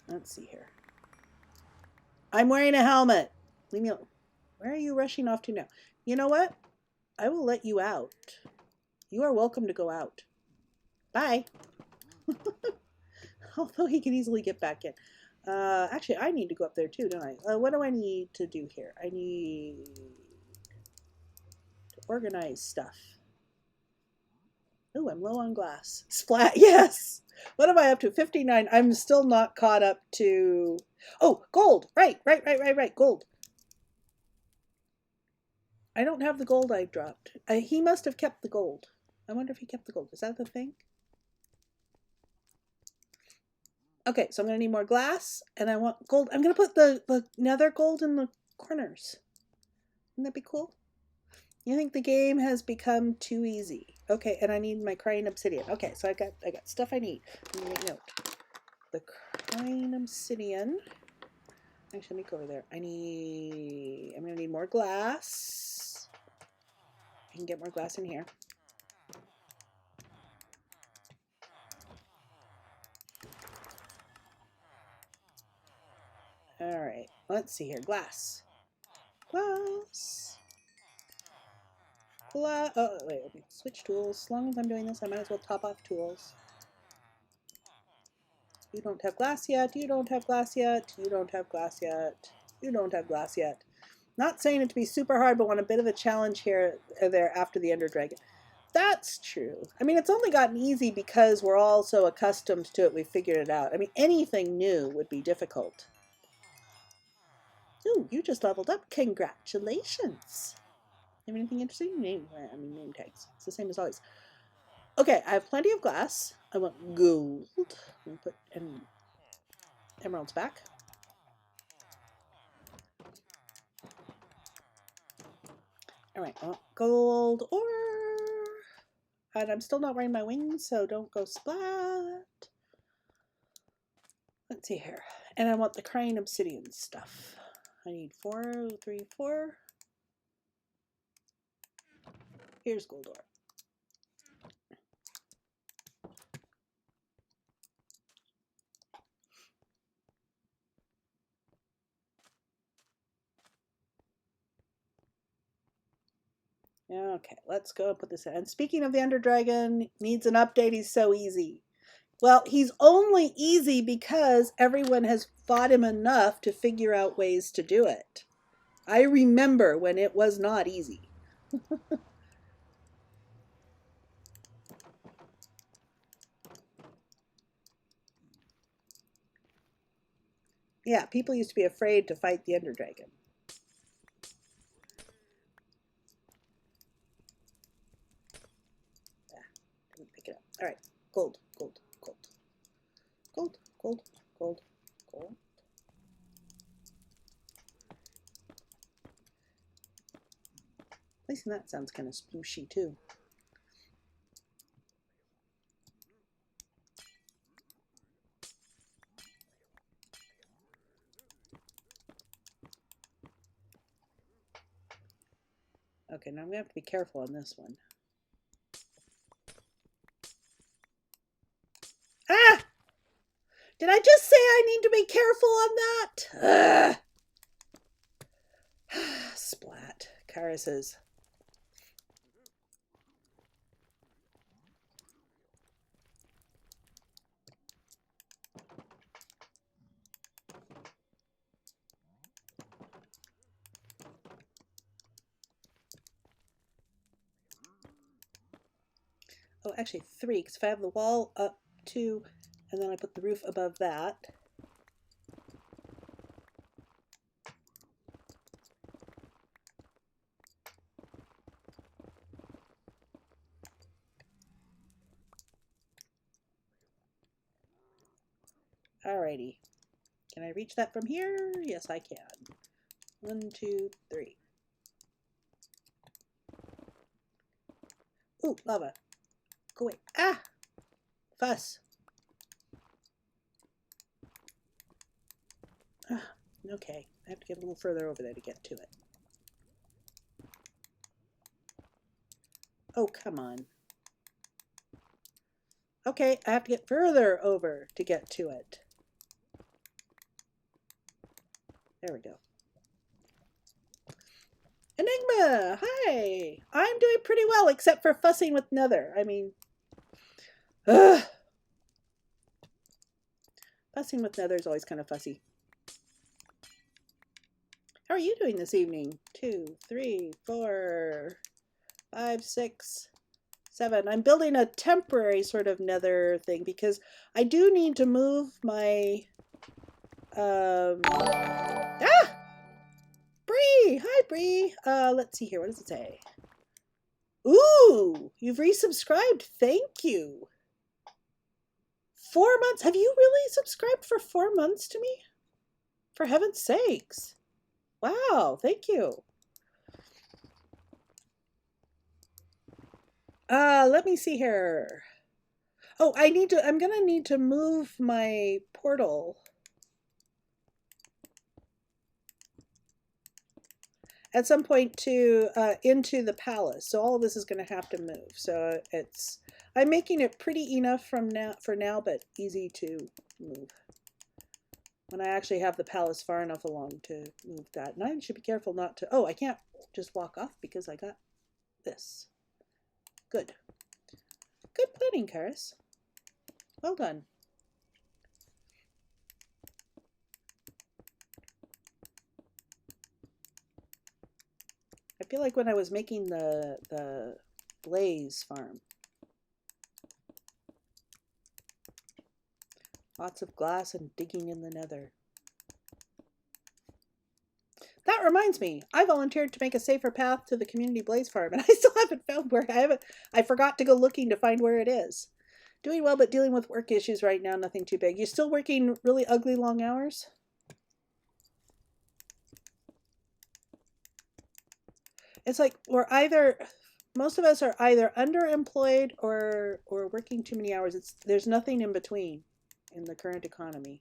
let's see here. I'm wearing a helmet. Leave me alone. Where are you rushing off to now? You know what? I will let you out. You are welcome to go out. Bye. Although he can easily get back in. Actually, I need to go up there too, don't I? What do I need to do here? I need to organize stuff. Oh, I'm low on glass. Splat, yes! What am I up to? 59. I'm still not caught up to... Oh, gold! Right, gold. I don't have the gold I dropped. He must have kept the gold. I wonder if he kept the gold. Is that the thing? Okay, so I'm going to need more glass, and I want gold. I'm going to put the nether gold in the corners. Wouldn't that be cool? You think the game has become too easy? Okay, and I need my crying obsidian. Okay, so I got stuff I need. Let me make note. The crying obsidian. Actually, let me go over there. I'm going to need more glass. I can get more glass in here. All right, let's see here. Glass. Glass. Oh, wait, let me switch tools. As long as I'm doing this, I might as well top off tools. You don't have glass yet. You don't have glass yet. You don't have glass yet. You don't have glass yet. Not saying it to be super hard, but want a bit of a challenge here or there after the Ender Dragon. That's true. I mean, it's only gotten easy because we're all so accustomed to it, we figured it out. I mean, anything new would be difficult. Ooh, you just leveled up. Congratulations. Have anything interesting? Name tags. It's the same as always. Okay, I have plenty of glass. I want gold. I'm gonna put emeralds back. All right, I want gold ore. And I'm still not wearing my wings, so don't go splat. Let's see here. And I want the crane obsidian stuff. I need 4, 3, 4. Here's gold ore. Okay, let's go and put this in. And speaking of the Ender Dragon, needs an update. He's so easy. Well, he's only easy because everyone has fought him enough to figure out ways to do it. I remember when it was not easy. Yeah, people used to be afraid to fight the Ender Dragon. Didn't pick it up. All right, gold, gold, gold, gold, gold, gold, gold. Placing that sounds kind of splooshy too. Okay, now I'm gonna have to be careful on this one. Ah! Did I just say I need to be careful on that? Splat. Charis says. Oh, actually 3, because if I have the wall up 2, and then I put the roof above that. Alrighty. Can I reach that from here? Yes, I can. 1, 2, 3. Ooh, lava. Go away. Ah! Fuss. Ah, okay. I have to get a little further over there to get to it. Oh, come on. Okay, I have to get further over to get to it. There we go. Enigma! Hi! I'm doing pretty well, except for fussing with Nether. I mean... Ugh! Fussing with Nether is always kind of fussy. How are you doing this evening? 2, 3, 4, 5, 6, 7. I'm building a temporary sort of Nether thing because I do need to move my... Ah! Bree! Hi, Bree! Let's see here. What does it say? Ooh! You've resubscribed. Thank you. 4 months? Have you really subscribed for 4 months to me? For heaven's sakes. Wow, thank you. Let me see here. Oh, I'm gonna need to move my portal. At some point to into the palace. So all of this is going to have to move. So I'm making it pretty enough for now, but easy to move. When I actually have the palace far enough along to move that. And I should be careful not to, oh, I can't just walk off because I got this. Good. Good planning, Charis. Well done. feel like when I was making the blaze farm. Lots of glass and digging in the nether. That reminds me, I volunteered to make a safer path to the community blaze farm, and I still haven't found where I forgot to go looking to find where it is. Doing well, but dealing with work issues right now, nothing too big. You're still working really ugly long hours? It's like most of us are either underemployed or working too many hours. There's nothing in between in the current economy.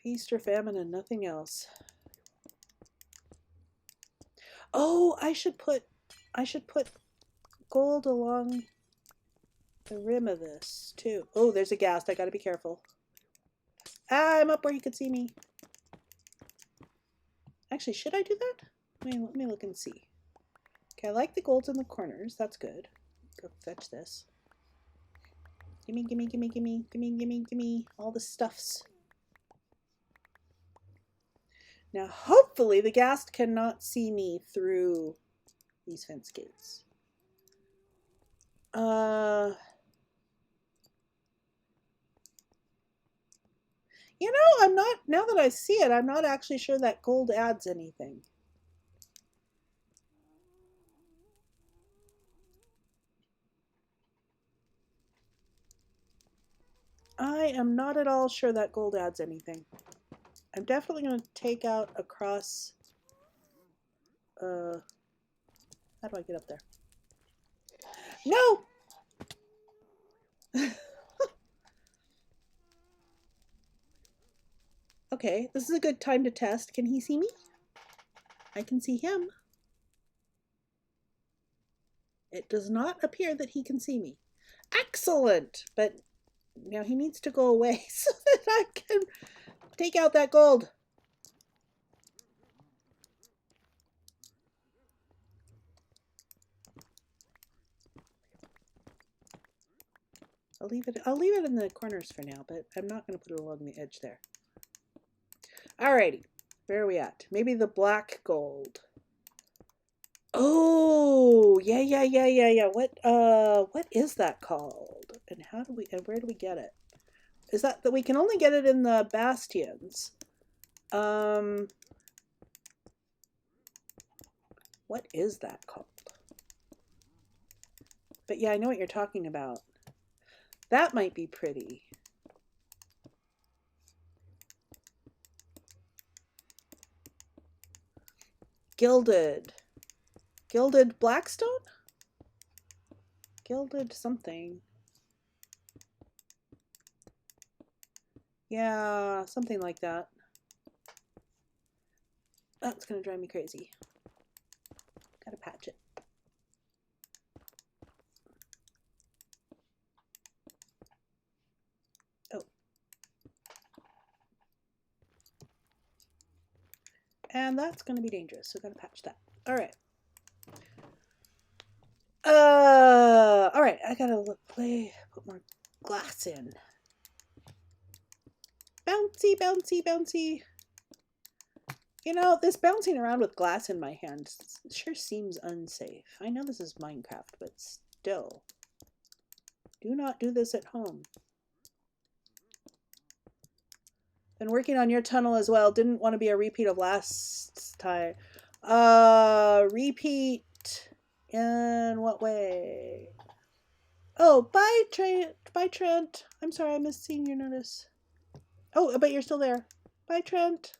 Feast or famine and nothing else. Oh, I should put gold along the rim of this too. Oh, there's a ghast. I gotta be careful. Ah, I'm up where you could see me. Actually, should I do that? Let me look and see. Okay, I like the golds in the corners. That's good. Go fetch this. Gimme, gimme, gimme, gimme, gimme, gimme, gimme. All the stuffs. Now, hopefully the ghast cannot see me through these fence gates. You know, now that I see it, I'm not actually sure that gold adds anything. I am not at all sure that gold adds anything. I'm definitely going to take out across, how do I get up there? No! Okay, this is a good time to test. Can he see me? I can see him. It does not appear that he can see me. Excellent! But now he needs to go away so that I can take out that gold. I'll leave it in the corners for now, but I'm not going to put it along the edge there. Alrighty, where are we at? Maybe the black gold. Oh, yeah. What is that called? And where do we get it? Is that we can only get it in the bastions? What is that called? But yeah, I know what you're talking about. That might be pretty. Gilded blackstone? Gilded something. Yeah, something like that. That's gonna drive me crazy. Gotta patch it. Oh. And that's gonna be dangerous, so gotta patch that. Alright. Alright, I gotta put more glass in. Bouncy, bouncy, bouncy. You know, this bouncing around with glass in my hand sure seems unsafe. I know this is Minecraft, but still. Do not do this at home. Been working on your tunnel as well. Didn't want to be a repeat of last time. Repeat in what way? Oh, bye, Trent. I'm sorry, I missed seeing your notice. Oh, but you're still there. Bye, Trent.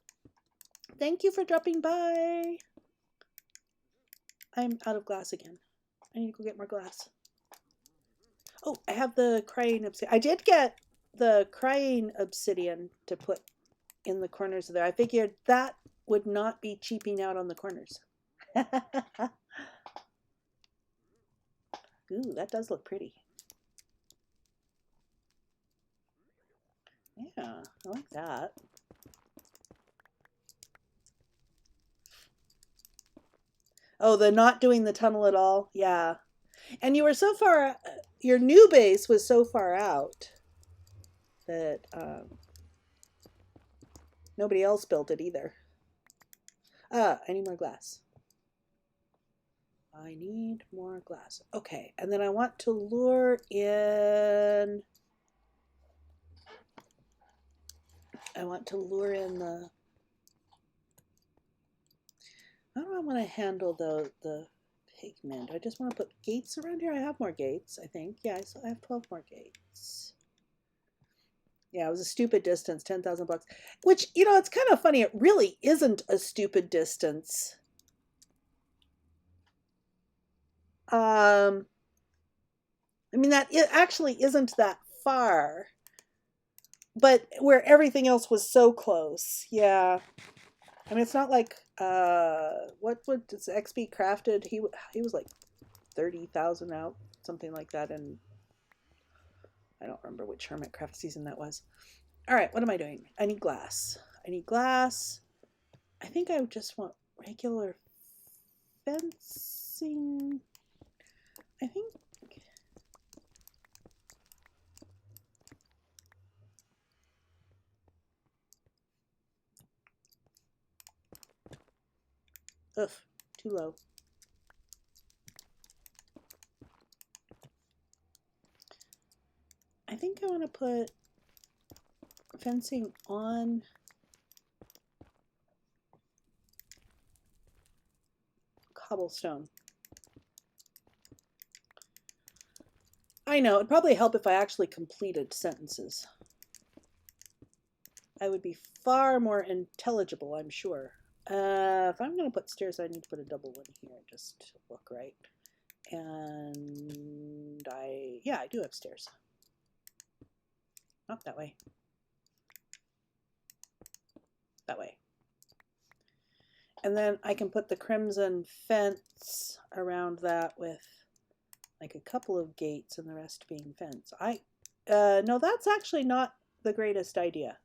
Thank you for dropping by. I'm out of glass again. I need to go get more glass. Oh, I have the crying obsidian. I did get the crying obsidian to put in the corners of there. I figured that would not be cheaping out on the corners. Ooh, that does look pretty. Yeah, I like that. Oh, the not doing the tunnel at all? Yeah. And you were so far, your new base was so far out that nobody else built it either. I need more glass. I need more glass. Okay, and then I want to lure in... the... How do I want to handle the pigment? I just want to put gates around here. I have more gates, I think. Yeah, I have 12 more gates. Yeah, it was a stupid distance, 10,000 bucks. Which, you know, it's kind of funny. It really isn't a stupid distance. I mean, it actually isn't that far. But where everything else was so close. Yeah. I mean, it's not like, what would XP crafted? He was like 30,000 out, something like that. And I don't remember which Hermitcraft season that was. All right, what am I doing? I need glass. I need glass. I think I just want regular fencing. I think. Ugh, too low. I think I want to put fencing on cobblestone. I know, it'd probably help if I actually completed sentences. I would be far more intelligible, I'm sure. If I'm going to put stairs, I need to put a double one here just to look right. And yeah, I do have stairs. Not that way. That way. And then I can put the crimson fence around that with like a couple of gates and the rest being fence. No, that's actually not the greatest idea.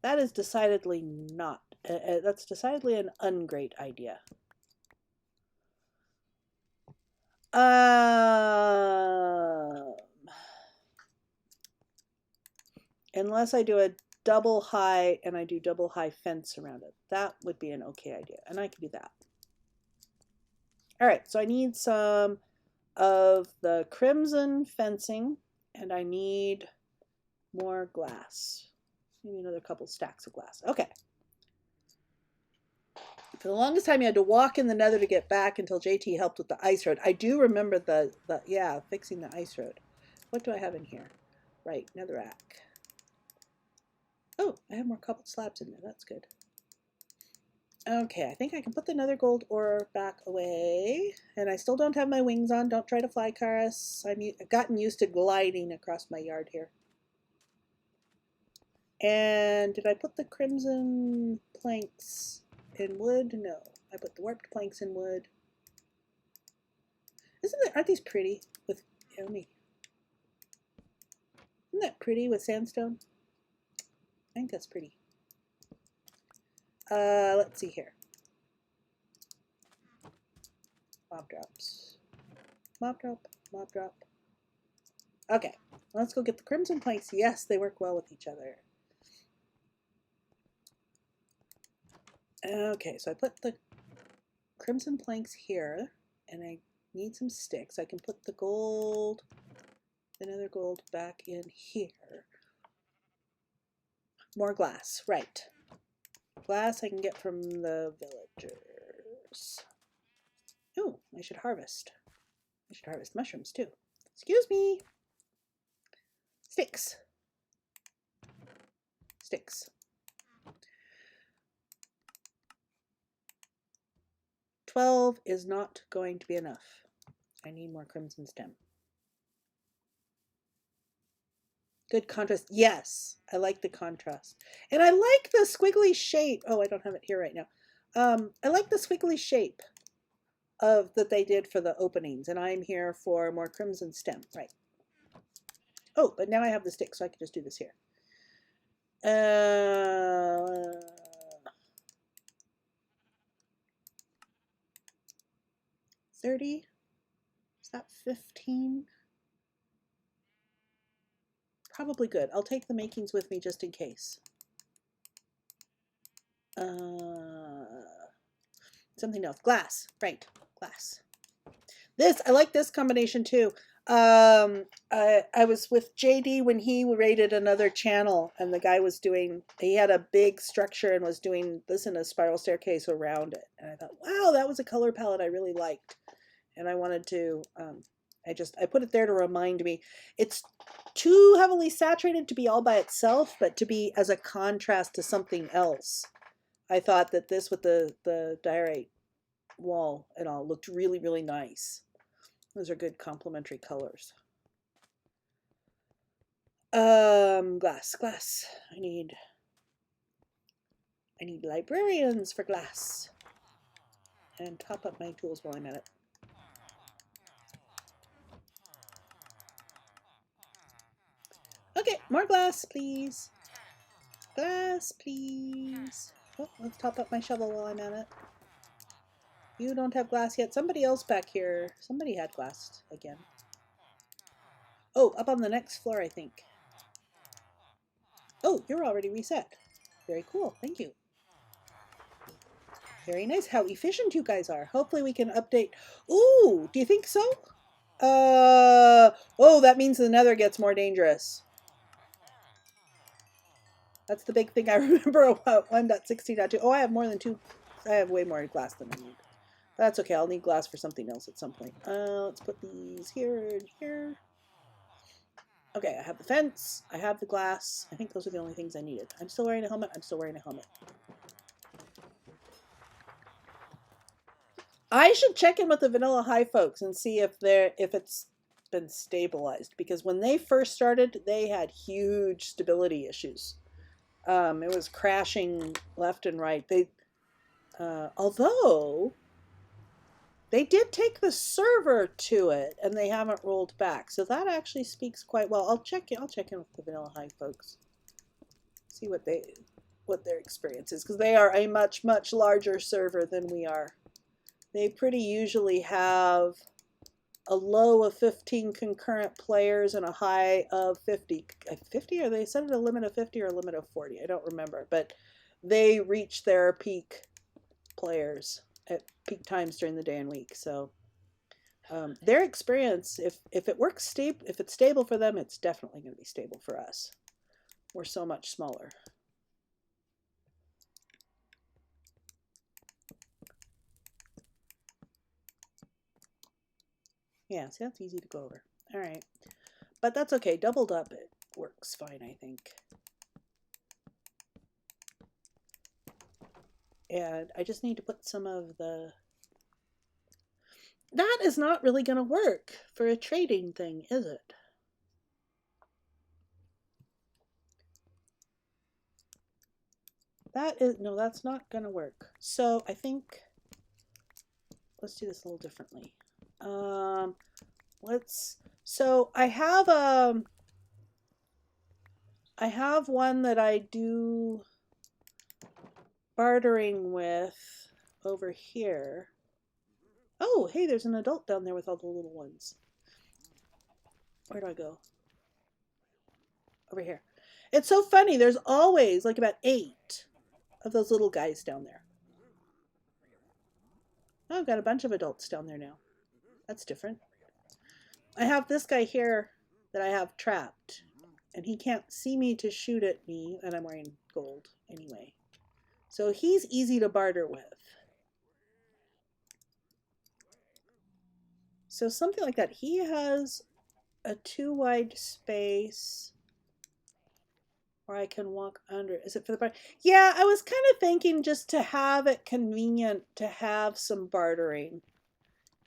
That is decidedly not. That's decidedly an ungreat idea. Unless I do a double high and I do double high fence around it. That would be an okay idea. And I can do that. All right, so I need some of the crimson fencing and I need more glass. Maybe another couple stacks of glass. Okay. For the longest time, you had to walk in the Nether to get back until JT helped with the ice road. I do remember yeah, fixing the ice road. What do I have in here? Right, netherrack. Oh, I have more cobbled slabs in there. That's good. Okay, I think I can put the nether gold ore back away. And I still don't have my wings on. Don't try to fly, Charis. I've gotten used to gliding across my yard here. And did I put the crimson planks in wood? No. I put the warped planks in wood. Aren't these pretty with, me? Isn't that pretty with sandstone? I think that's pretty. Let's see here. Mob drops. Mob drop, mob drop. Okay, let's go get the crimson planks. Yes, they work well with each other. Okay, so I put the crimson planks here, and I need some sticks. I can put the gold, another gold back in here. More glass, right. Glass I can get from the villagers. Oh, I should harvest. I should harvest mushrooms too. Excuse me. Sticks. Sticks. 12 is not going to be enough. I need more crimson stem. Good contrast. Yes, I like the contrast. And I like the squiggly shape. Oh, I don't have it here right now. I like the squiggly shape that they did for the openings. And I'm here for more crimson stem. Right. Oh, but now I have the stick, so I can just do this here. 30? Is that 15? Probably good. I'll take the makings with me just in case. something else. Glass, right, glass. This, I like this combination too. I was with JD when he raided another channel, and the guy was doing, he had a big structure and was doing this in a spiral staircase around it. And I thought, wow, that was a color palette I really liked. And I wanted to, I put it there to remind me. It's too heavily saturated to be all by itself, but to be as a contrast to something else. I thought that this with the diorite wall and all looked really, really nice. Those are good complementary colors. Glass. I need librarians for glass. And top up my tools while I'm at it. Okay, more glass, please. Glass, please. Oh, let's top up my shovel while I'm at it. You don't have glass yet. Somebody else back here. Somebody had glass again. Oh, up on the next floor, I think. Oh, you're already reset. Very cool. Thank you. Very nice. How efficient you guys are. Hopefully we can update. Ooh, do you think so? Oh, that means the Nether gets more dangerous. That's the big thing I remember about 1.16.2. Oh, I have more than two. I have way more glass than I need. That's okay. I'll need glass for something else at some point. Let's put these here and here. Okay, I have the fence. I have the glass. I think those are the only things I needed. I'm still wearing a helmet. I'm still wearing a helmet. I should check in with the Vanilla High folks and see if it's been stabilized, because when they first started, they had huge stability issues. It was crashing left and right. Although they did take the server to it, and they haven't rolled back, so that actually speaks quite well. I'll check in with the Vanilla High folks, see what their experience is, because they are a much larger server than we are. They pretty usually have a low of 15 concurrent players and a high of 50. 50? Are they set at a limit of 50 or a limit of 40? I don't remember, but they reach their peak players at peak times during the day and week. So their experience, if it works if it's stable for them, it's definitely going to be stable for us. We're so much smaller. Yeah, see, that's easy to go over. All right. But that's okay. Doubled up, it works fine, I think. And I just need to put some of the... That is not really going to work for a trading thing, is it? No, that's not going to work. So I think... Let's do this a little differently. So I have one that I do bartering with over here. Oh, hey, there's an adult down there with all the little ones. Where do I go? Over here. It's so funny. There's always like about 8 of those little guys down there. Oh, I've got a bunch of adults down there now. That's different. I have this guy here that I have trapped, and he can't see me to shoot at me, and I'm wearing gold anyway. So he's easy to barter with. So something like that. He has a 2 wide space where I can walk under. Is it for the barter? Yeah, I was kind of thinking just to have it convenient to have some bartering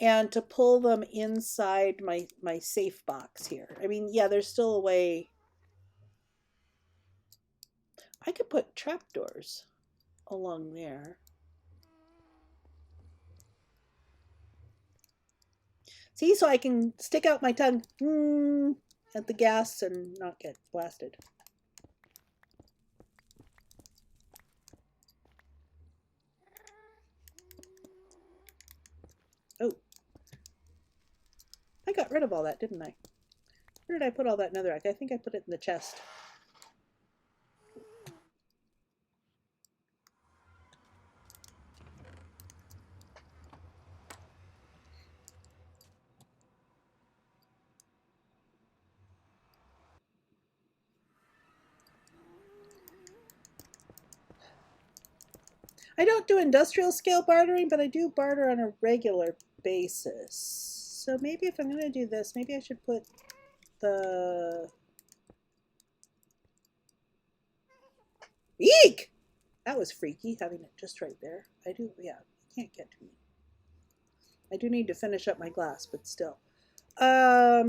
and to pull them inside my safe box here. I mean, yeah, there's still a way. I could put trapdoors along there. See, so I can stick out my tongue at the gas and not get blasted. Oh. I got rid of all that, didn't I? Where did I put all that netherrack? I think I put it in the chest. I don't do industrial scale bartering, but I do barter on a regular basis. So maybe if I'm going to do this, maybe I should put the... Eek! That was freaky, having it just right there. I do, yeah, you can't get to me. I do need to finish up my glass, but still. Let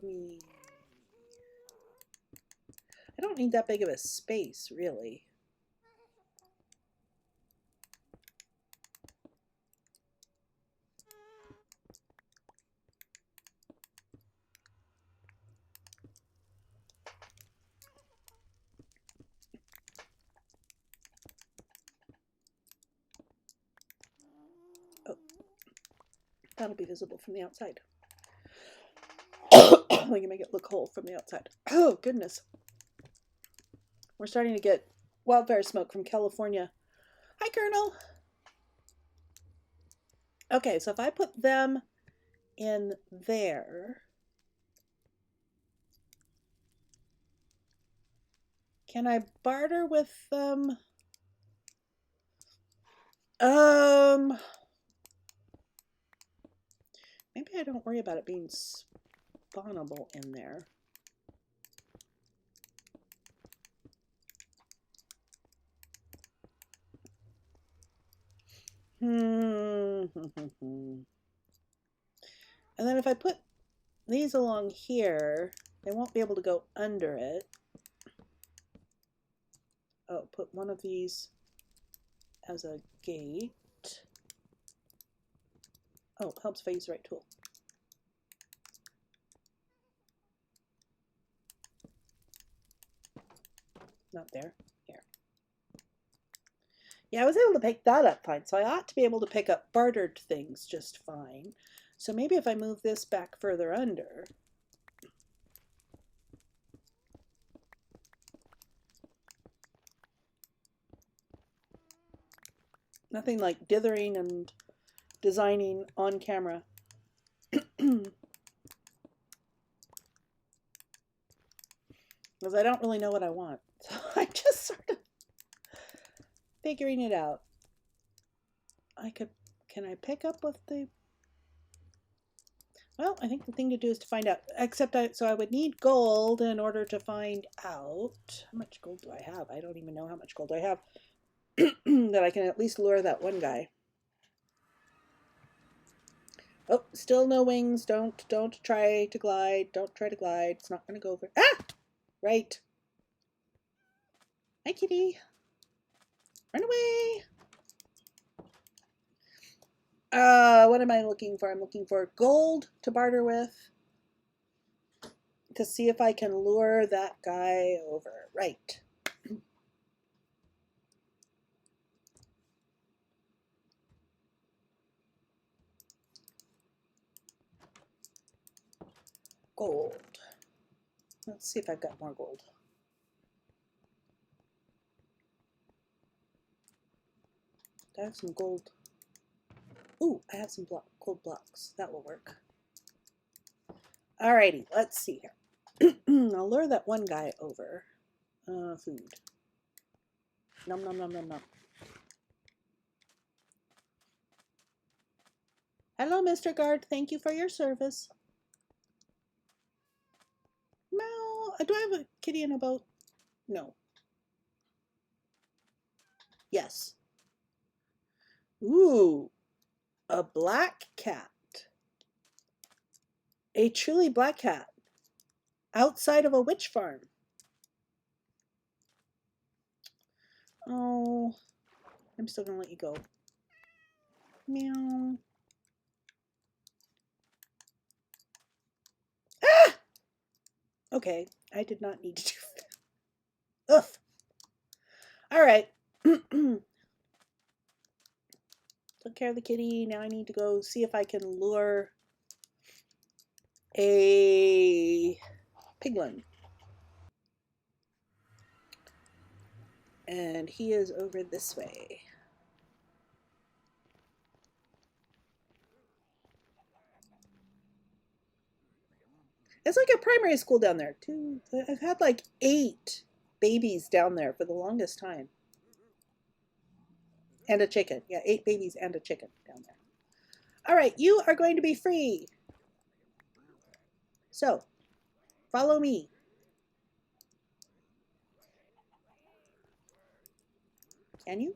me... I don't need that big of a space, really. Oh, that'll be visible from the outside. We can make it look whole from the outside. Oh, goodness. We're starting to get wildfire smoke from California. Hi, Colonel. Okay, so if I put them in there, can I barter with them? Maybe I don't worry about it being spawnable in there. And then if I put these along here, they won't be able to go under it. Oh, put one of these as a gate. Oh, helps if I use the right tool. Not there. Here. Yeah, I was able to pick that up fine, so I ought to be able to pick up bartered things just fine. So maybe if I move this back further under. Nothing like dithering and designing on camera. Because I don't really know what I want. So I'm just sort of figuring it out. Can I pick up with the... Well, I think the thing to do is to find out, so I would need gold in order to find out. How much gold do I have? I don't even know how much gold I have. That I can at least lure that one guy. Oh, still no wings. Don't try to glide. Don't try to glide. It's not going to go over. Ah! Right. Hi, kitty. Run away. What am I looking for? I'm looking for gold to barter with. To see if I can lure that guy over. Right. Gold. Let's see if I've got more gold. Do I have some gold? Ooh, I have some gold blocks. That will work. Alrighty, let's see here. I'll lure that one guy over. Food. Nom nom nom nom nom. Hello, Mr. Guard. Thank you for your service. No, do I have a kitty in a boat? No. Yes. Ooh, a black cat. A truly black cat. Outside of a witch farm. Oh, I'm still gonna let you go. Meow. Ah! Okay, I did not need to do that. Ugh. All right. Took care of the kitty. Now I need to go see if I can lure a piglin. And he is over this way. It's like a primary school down there. I've had like 8 babies down there for the longest time. And a chicken. Yeah, 8 babies and a chicken down there. All right, you are going to be free. So, follow me. Can you?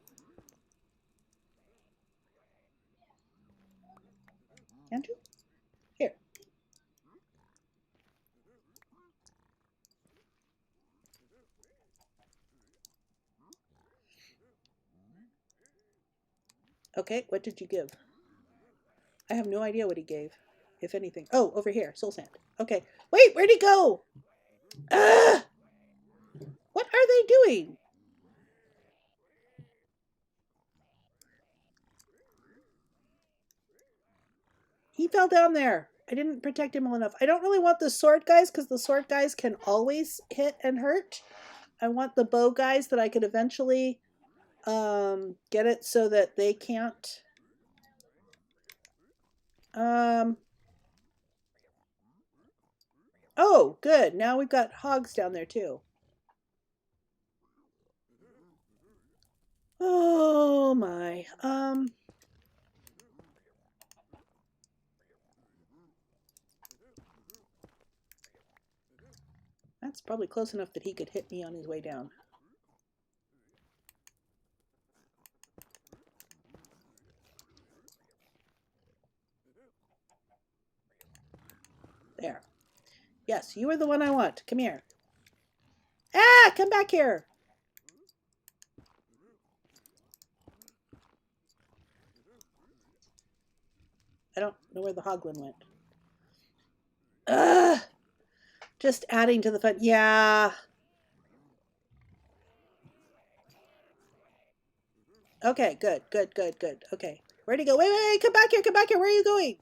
Can't you? Here. Okay, what did you give? I have no idea what he gave, if anything. Oh, over here, soul sand. Okay, wait, where'd he go? What are they doing? He fell down there. I didn't protect him well enough. I don't really want the sword guys because the sword guys can always hit and hurt. I want the bow guys that I could eventually get it so that they can't. Oh, good. Now we've got hogs down there too. Oh my. That's probably close enough that he could hit me on his way down. There. Yes, you are the one I want. Come here. Ah, come back here. I don't know where the hoglin went. Ugh. Just adding to the fun. Yeah. Okay, good, good, good, good. Okay. Where'd he go? Wait, wait, wait, come back here, come back here. Where are you going?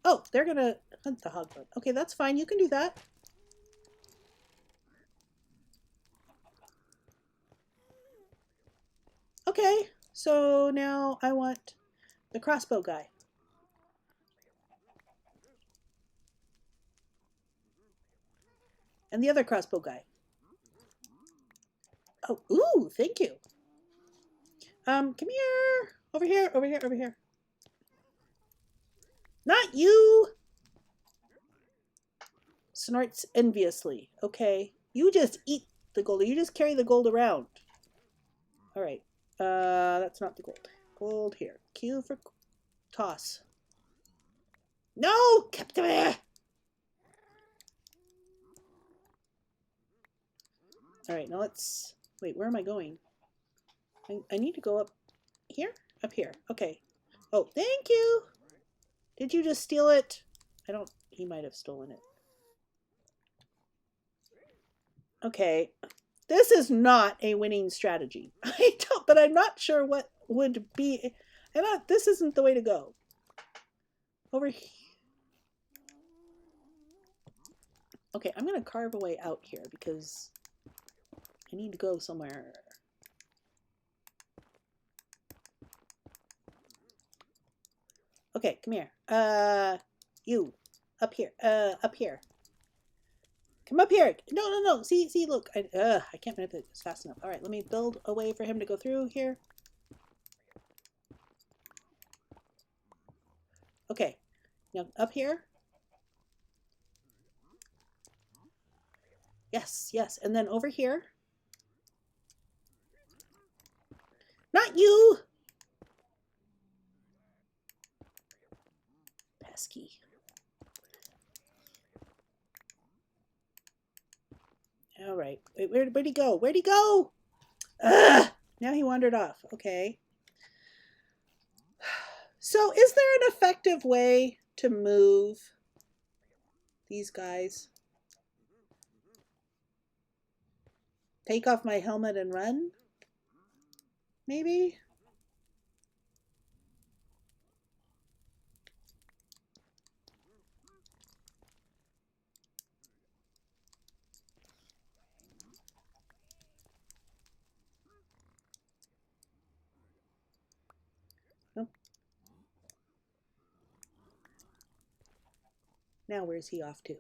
Oh, they're gonna hunt the hoglin. Okay, that's fine. You can do that. Okay, so now I want the crossbow guy. And the other crossbow guy. Oh, ooh, thank you. Come here. Over here, over here, over here. Not you! Snorts enviously. Okay. You just eat the gold. You just carry the gold around. Alright. That's not the gold. Gold here. Q for toss. No! Kept there! Alright, now let's... Wait, where am I going? I need to go up here? Up here. Okay. Oh, thank you! Did you just steal it? I don't... He might have stolen it. Okay. This is not a winning strategy. But I'm not sure what would be... this isn't the way to go. Over here. Okay, I'm going to carve a way out here because I need to go somewhere. Okay, come here. You. Up here. Up here. Come up here. No, no, no. See, look. I can't manipulate this fast enough. All right, let me build a way for him to go through here. Okay. Now, up here. Yes, yes. And then over here. Not you! Pesky. All right. Wait, where'd he go? Where'd he go? Ugh! Now he wandered off. Okay. So is there an effective way to move these guys? Take off my helmet and run? Maybe? Now where's he off to?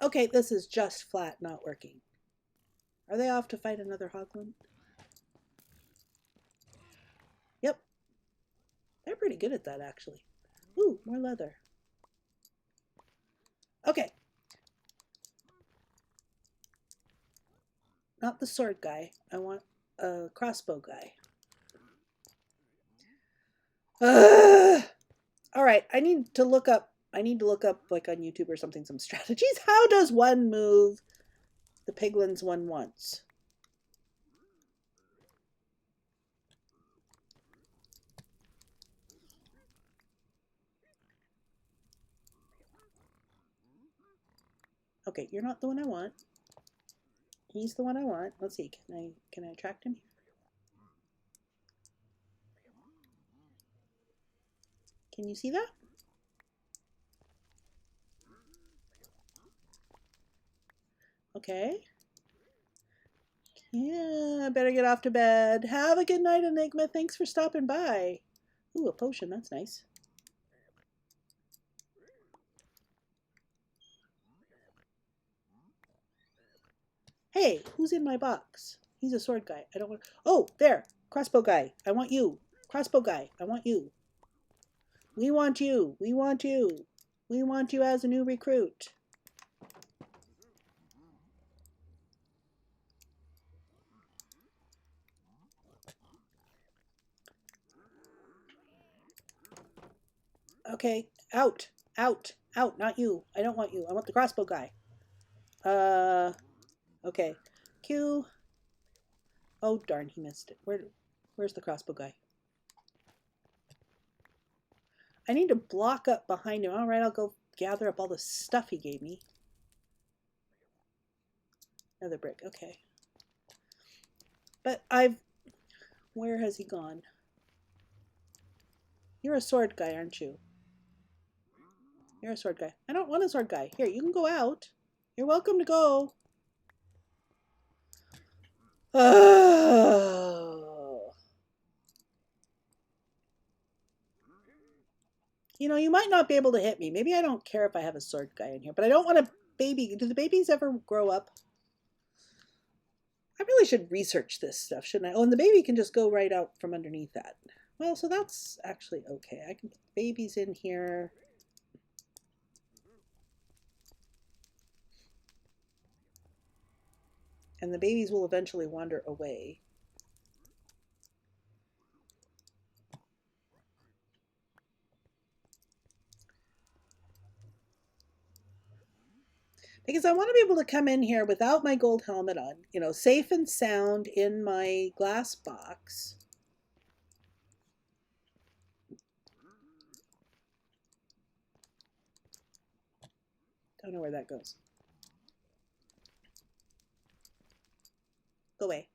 Okay, this is just flat not working. Are they off to fight another hoglin? Yep. They're pretty good at that, actually. Ooh, more leather. Okay. Not the sword guy. I want a crossbow guy. All right, I need to look up like on YouTube or something some strategies. How does one move the piglins one wants? Okay, you're not the one I want. He's the one I want. Let's see. Can I attract him? Can you see that? Okay. Yeah, I better get off to bed. Have a good night, Enigma. Thanks for stopping by. Ooh, a potion. That's nice. Hey, who's in my box? He's a sword guy. I don't want... Oh, there. Crossbow guy. I want you. Crossbow guy. I want you. We want you. We want you. We want you as a new recruit. Okay. Out. Out. Out. Not you. I don't want you. I want the crossbow guy. Okay. Q. Oh, darn. He missed it. Where's the crossbow guy? I need to block up behind him. All right, I'll go gather up all the stuff he gave me. Another brick. Okay. But where has he gone? You're a sword guy, aren't you? You're a sword guy. I don't want a sword guy. Here, you can go out. You're welcome to go. Oh. You know, you might not be able to hit me. Maybe I don't care if I have a sword guy in here, but I don't want a baby. Do the babies ever grow up? I really should research this stuff, shouldn't I? Oh, and the baby can just go right out from underneath that. Well, so that's actually okay. I can put the babies in here. And the babies will eventually wander away. Because I want to be able to come in here without my gold helmet on, you know, safe and sound in my glass box. Don't know where that goes. Go away.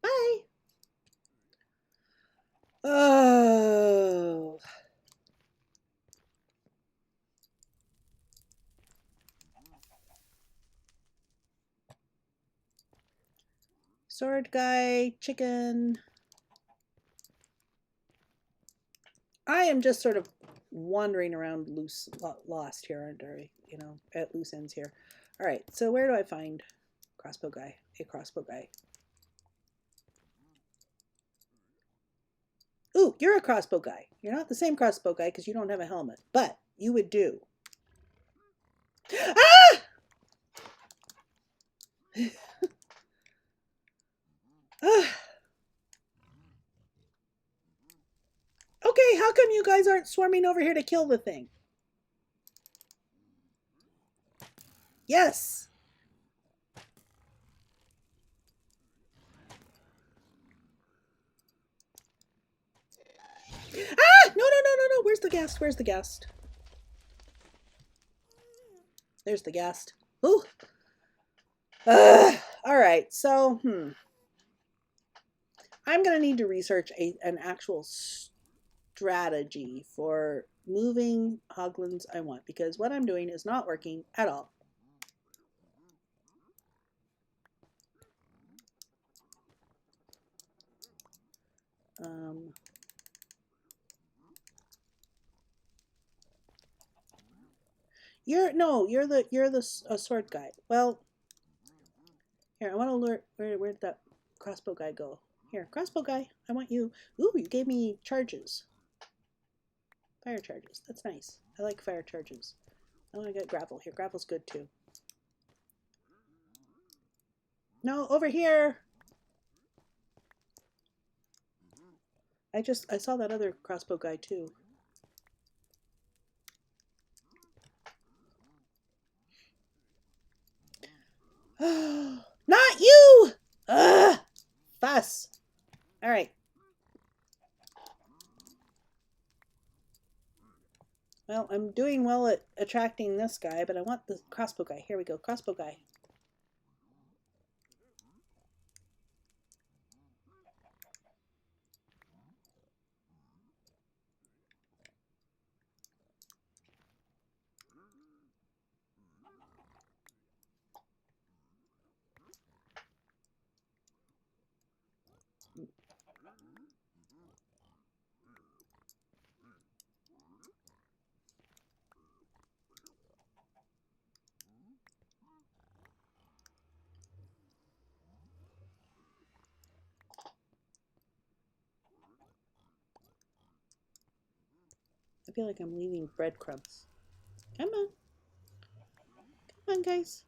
Bye. Oh. Sword guy, chicken. I am just sort of wandering around lost here, aren't I? You know, at loose ends here. All right, so where do I find crossbow guy? A crossbow guy. Ooh, you're a crossbow guy. You're not the same crossbow guy because you don't have a helmet, but you would do. Ah! Okay, how come you guys aren't swarming over here to kill the thing? Yes. Ah! No, no, no, no, no. Where's the guest? Where's the guest? There's the guest. Ooh. All right, so, I'm going to need to research an actual strategy for moving hoglins I want, because what I'm doing is not working at all. You're the sword guy. Well, here, I want to learn where did that crossbow guy go? Here, crossbow guy, I want you. Ooh, you gave me charges. Fire charges. That's nice. I like fire charges. I want to get gravel. Here, gravel's good too. No, over here. I saw that other crossbow guy too. Not you! Ugh! Fuss. All right. Well, I'm doing well at attracting this guy, but I want the crossbow guy. Here we go, crossbow guy. I feel like I'm leaving breadcrumbs. Come on. Come on, guys.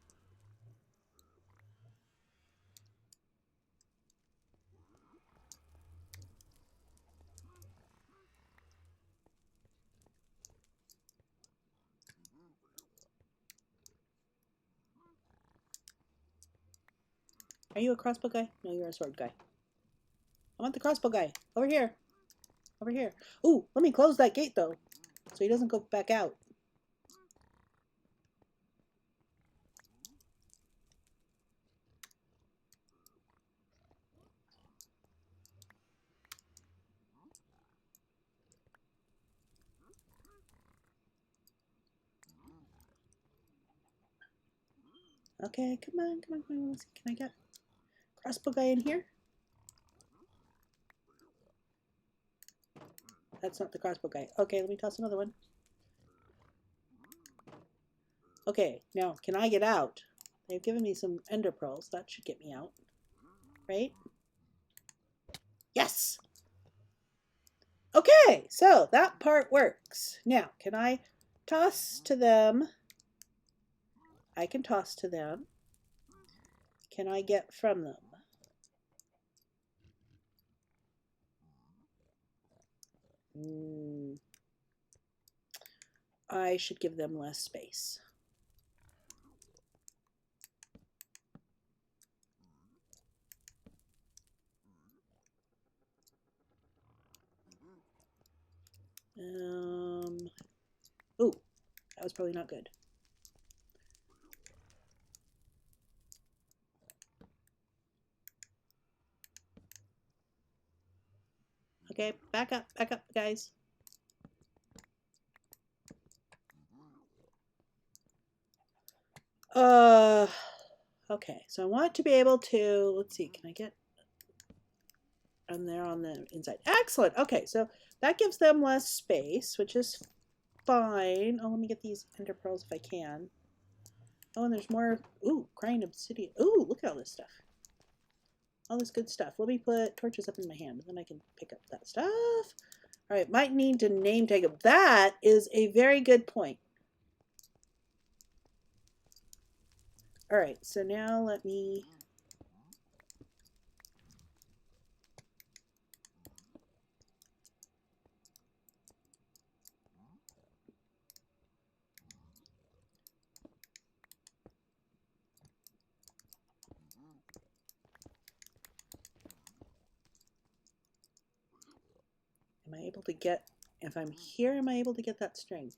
Are you a crossbow guy? No, you're a sword guy. I want the crossbow guy. Over here. Over here. Ooh, let me close that gate, though, so he doesn't go back out. Okay, come on, come on, come on. Let's see. Can I get crossbow guy in here? That's not the crossbow guy. Okay, let me toss another one. Okay, now, can I get out? They've given me some ender pearls. That should get me out. Right? Yes! Okay, so that part works. Now, can I toss to them? I can toss to them. Can I get from them? I should give them less space. Ooh, that was probably not good. Okay, back up, guys. Okay, so I want to be able to, let's see, can I get, and they're on the inside. Excellent. Okay, so that gives them less space, which is fine. Oh, let me get these ender pearls if I can. Oh, and there's more. Ooh, crying obsidian. Ooh, look at all this stuff. All this good stuff. Let me put torches up in my hand, and then I can pick up that stuff. All right, might need to name tag them. That is a very good point. All right, so now let me... Am I able to get... If I'm here, am I able to get that string?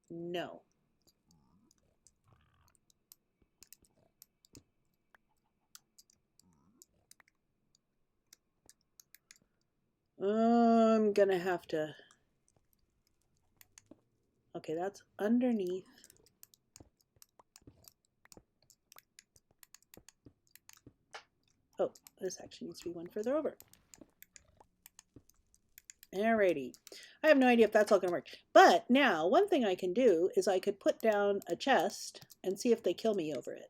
No. I'm gonna have to... Okay, that's underneath. Oh, this actually needs to be one further over. Alrighty. I have no idea if that's all gonna work. But now, one thing I can do is I could put down a chest and see if they kill me over it.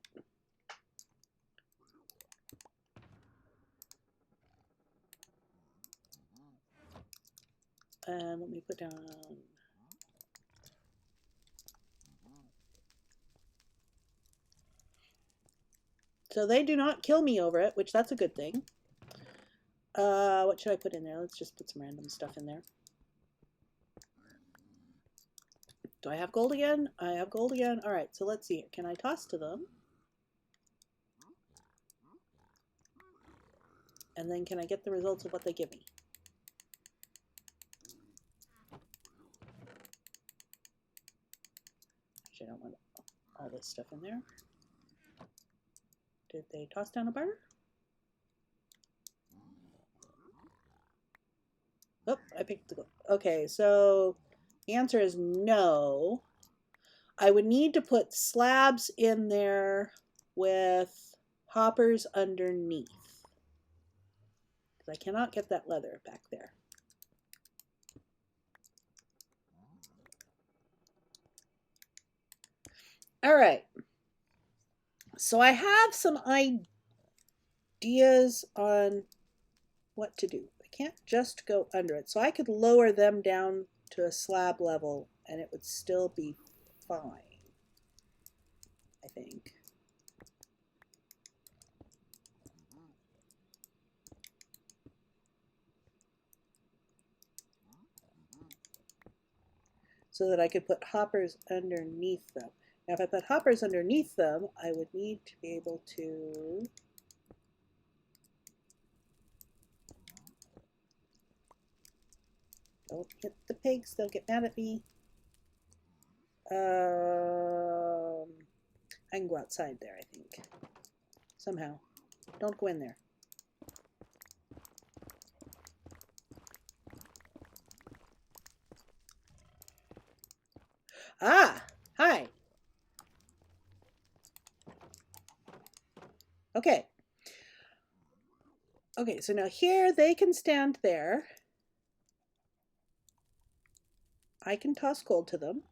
And let me put down... So they do not kill me over it, which that's a good thing. What should I put in there? Let's just put some random stuff in there. Do I have gold again? I have gold again. All right, so let's see here. Can I toss to them? And then can I get the results of what they give me? Actually, I don't want all this stuff in there. Did they toss down a bar? Oh, I picked the gold. Okay, so the answer is no. I would need to put slabs in there with hoppers underneath. Because I cannot get that leather back there. All right. So I have some ideas on what to do. I can't just go under it. So I could lower them down to a slab level and it would still be fine, I think. So that I could put hoppers underneath them. Now, if I put hoppers underneath them, I would need to be able to... Don't hit the pigs, they'll get mad at me. I can go outside there, I think. Somehow. Don't go in there. Ah! Hi! Okay. Okay, so now here they can stand there. I can toss gold to them.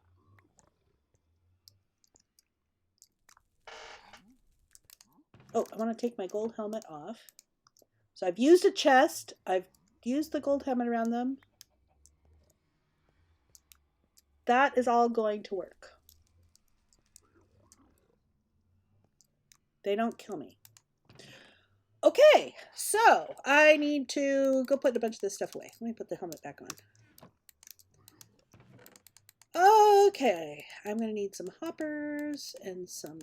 Oh, I want to take my gold helmet off. So I've used a chest. I've used the gold helmet around them. That is all going to work. They don't kill me. Okay, so I need to go put a bunch of this stuff away. Let me put the helmet back on. Okay, I'm going to need some hoppers and some...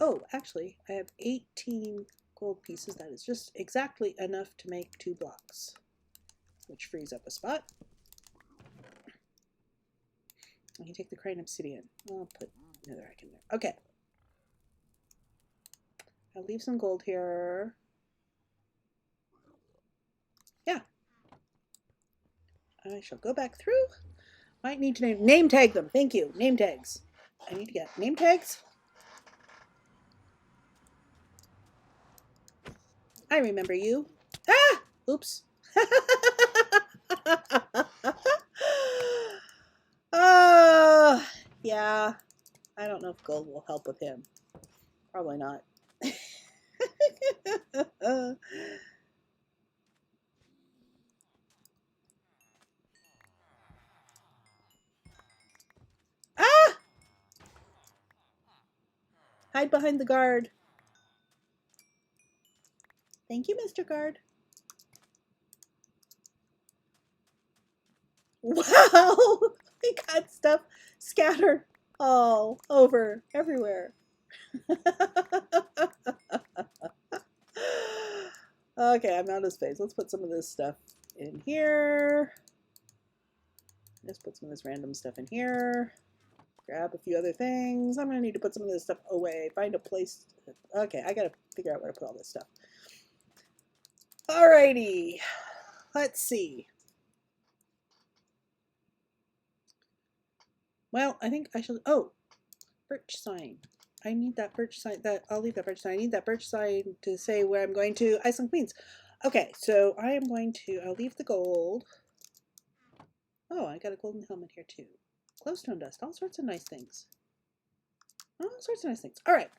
oh, actually, I have 18 gold pieces. That is just exactly enough to make 2 blocks, which frees up a spot. I can take the crane obsidian. I'll put netherrack in there. Okay. I'll leave some gold here. Yeah. I shall go back through. Might need to name tag them. Thank you. Name tags. I need to get name tags. I remember you. Ah! Oops. Yeah. I don't know if gold will help with him. Probably not. Ah! Hide behind the guard. Thank you, Mr. Guard. Wow! We got stuff scattered all over, everywhere. Okay, I'm out of space. Let's put some of this stuff in here. Let's put some of this random stuff in here. Grab a few other things. I'm gonna need to put some of this stuff away. Find a place. Okay, I gotta figure out where to put all this stuff. Alrighty, let's see. Well, I think I shall. Oh, birch sign. I need that birch sign. I'll leave that birch sign. I need that birch sign to say where I'm going to Iceland Queens. Okay, so I am going to, I'll leave the gold. Oh, I got a golden helmet here too. Glowstone dust, all sorts of nice things. All sorts of nice things. All right.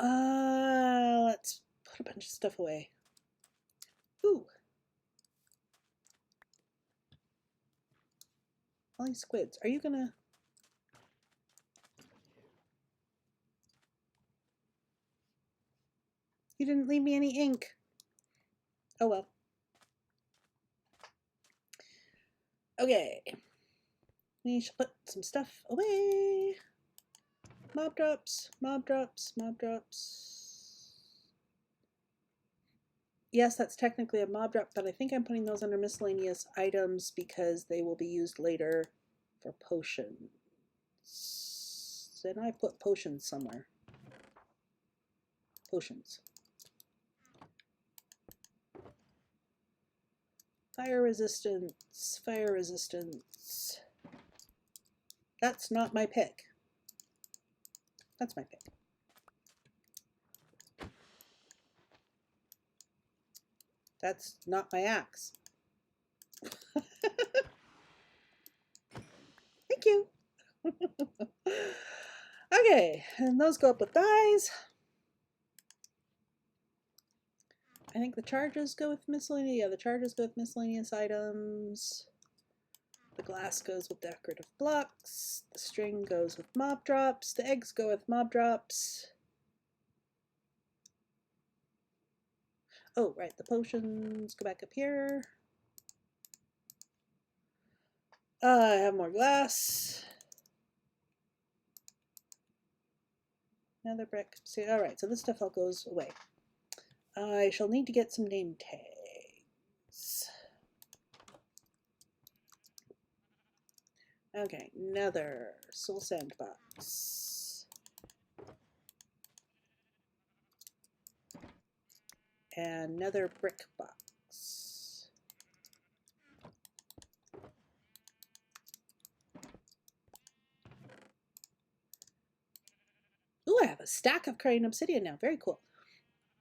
Let's put a bunch of stuff away. Ooh. All these squids. Are you gonna... You didn't leave me any ink. Oh well. Okay. We should put some stuff away. Mob drops, mob drops, mob drops. Yes, that's technically a mob drop, but I think I'm putting those under miscellaneous items because they will be used later for potions. Then I put potions somewhere. Potions. Fire resistance, fire resistance. That's not my pick. That's my pick. That's not my axe. Thank you. Okay, and those go up with dyes. I think the charges go with miscellaneous. Yeah, the charges go with miscellaneous items. The glass goes with decorative blocks. The string goes with mob drops. The eggs go with mob drops. Oh, right, the potions go back up here. I have more glass. Another brick. See, all right, so this stuff all goes away. I shall need to get some name tags. Okay, Nether, soul sandbox. And Nether brick box. Ooh, I have a stack of Crane obsidian now. Very cool.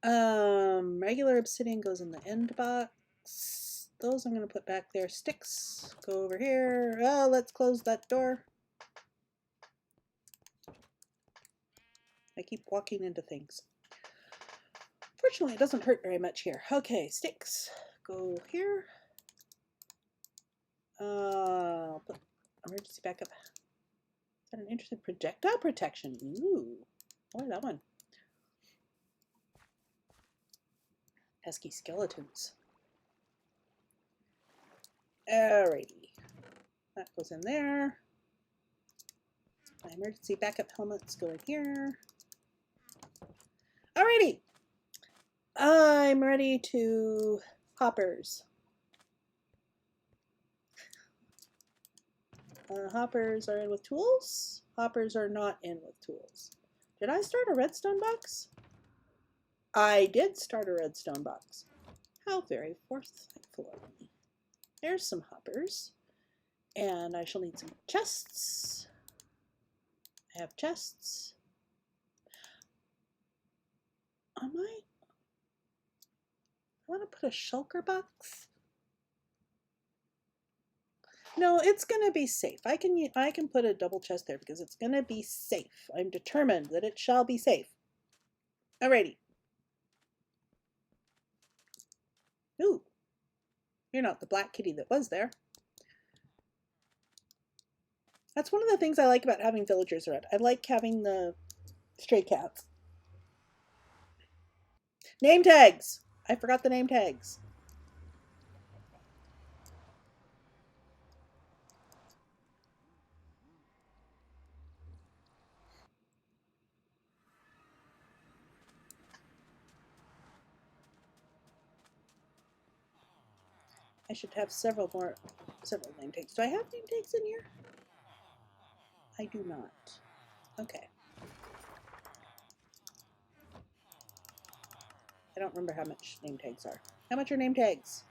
Regular obsidian goes in the end box. Those I'm going to put back there. Sticks go over here. Oh, let's close that door. I keep walking into things. Fortunately, it doesn't hurt very much here. Okay, sticks go here. I'll put emergency backup. Is that an interesting projectile protection? Ooh, I like that one. Pesky skeletons. Alrighty, that goes in there. My emergency backup helmets go in here. Alrighty, I'm ready to hoppers. Hoppers are in with tools. Hoppers are not in with tools. Did I start a redstone box? I did start a redstone box. How very forthful of me. There's some hoppers. And I shall need some chests. I have chests. I want to put a shulker box. No, it's gonna be safe. I can put a double chest there because it's gonna be safe. I'm determined that it shall be safe. Alrighty. Ooh, you're not the black kitty that was there. That's one of the things I like about having villagers around. I like having the stray cats. Name tags. I forgot the name tags. I should have several name tags. Do I have name tags in here? I do not. Okay. I don't remember how much name tags are. How much are name tags?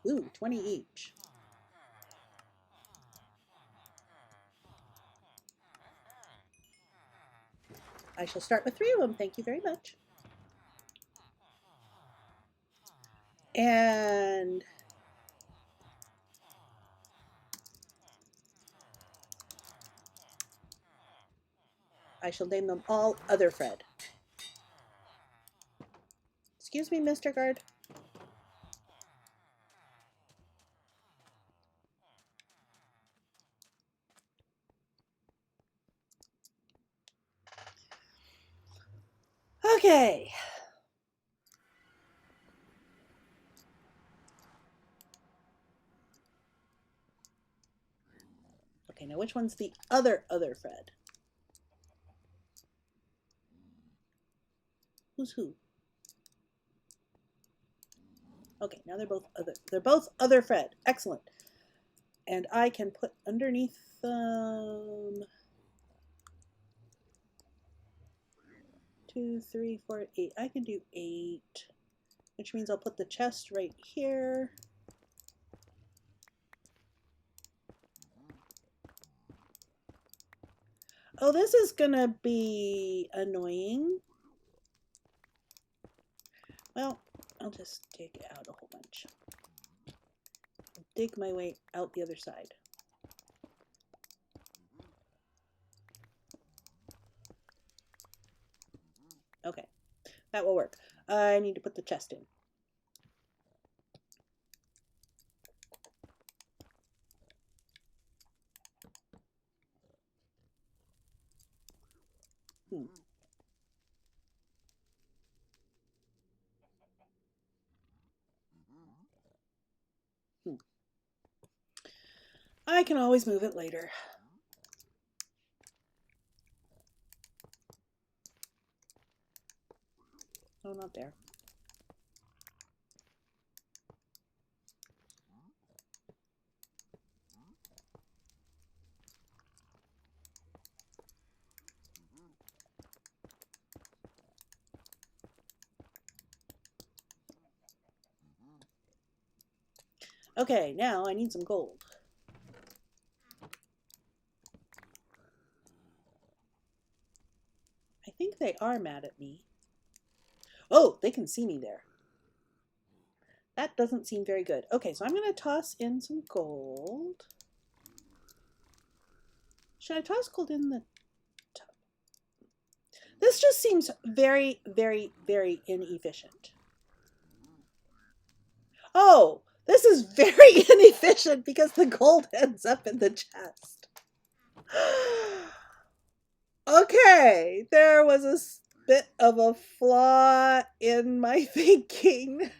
Ooh, 20 each. I shall start with 3 of them. Thank you very much. And I shall name them all Other Fred. Excuse me, Mr. Guard. Okay. Okay, now which one's the other Fred? Who's who? Okay, now they're both other Fred. Excellent. And I can put underneath them 2, 3, 4, 8. I can do 8, which means I'll put the chest right here. Oh, this is gonna be annoying. Well, I'll just dig out a whole bunch. Dig my way out the other side. Okay, that will work. I need to put the chest in. I can always move it later. Oh, not there. Okay, now I need some gold. I think they are mad at me. Oh, they can see me there. That doesn't seem very good. Okay, so I'm going to toss in some gold. Should I toss gold in the top? This just seems very, very, very inefficient. Oh, this is very inefficient because the gold ends up in the chest. Okay, there was a bit of a flaw in my thinking.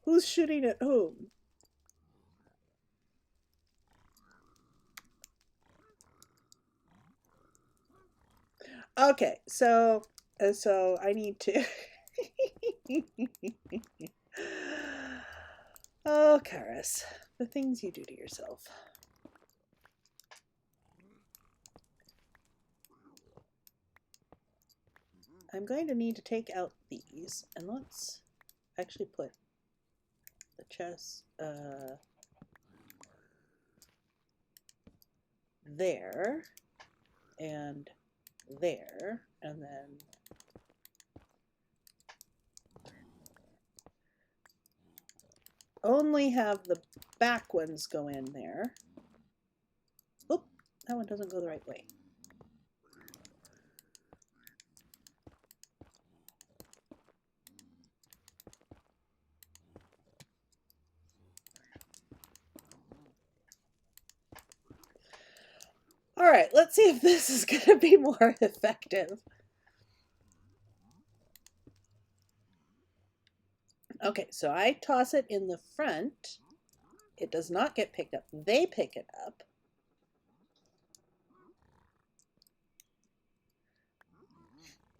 Who's shooting at whom? Okay, so I need to. Oh, Charis, the things you do to yourself. I'm going to need to take out these, and let's actually put the chest there, and there, and then only have the back ones go in there. Oop, that one doesn't go the right way. All right, let's see if this is going to be more effective. Okay, so I toss it in the front. It does not get picked up. They pick it up.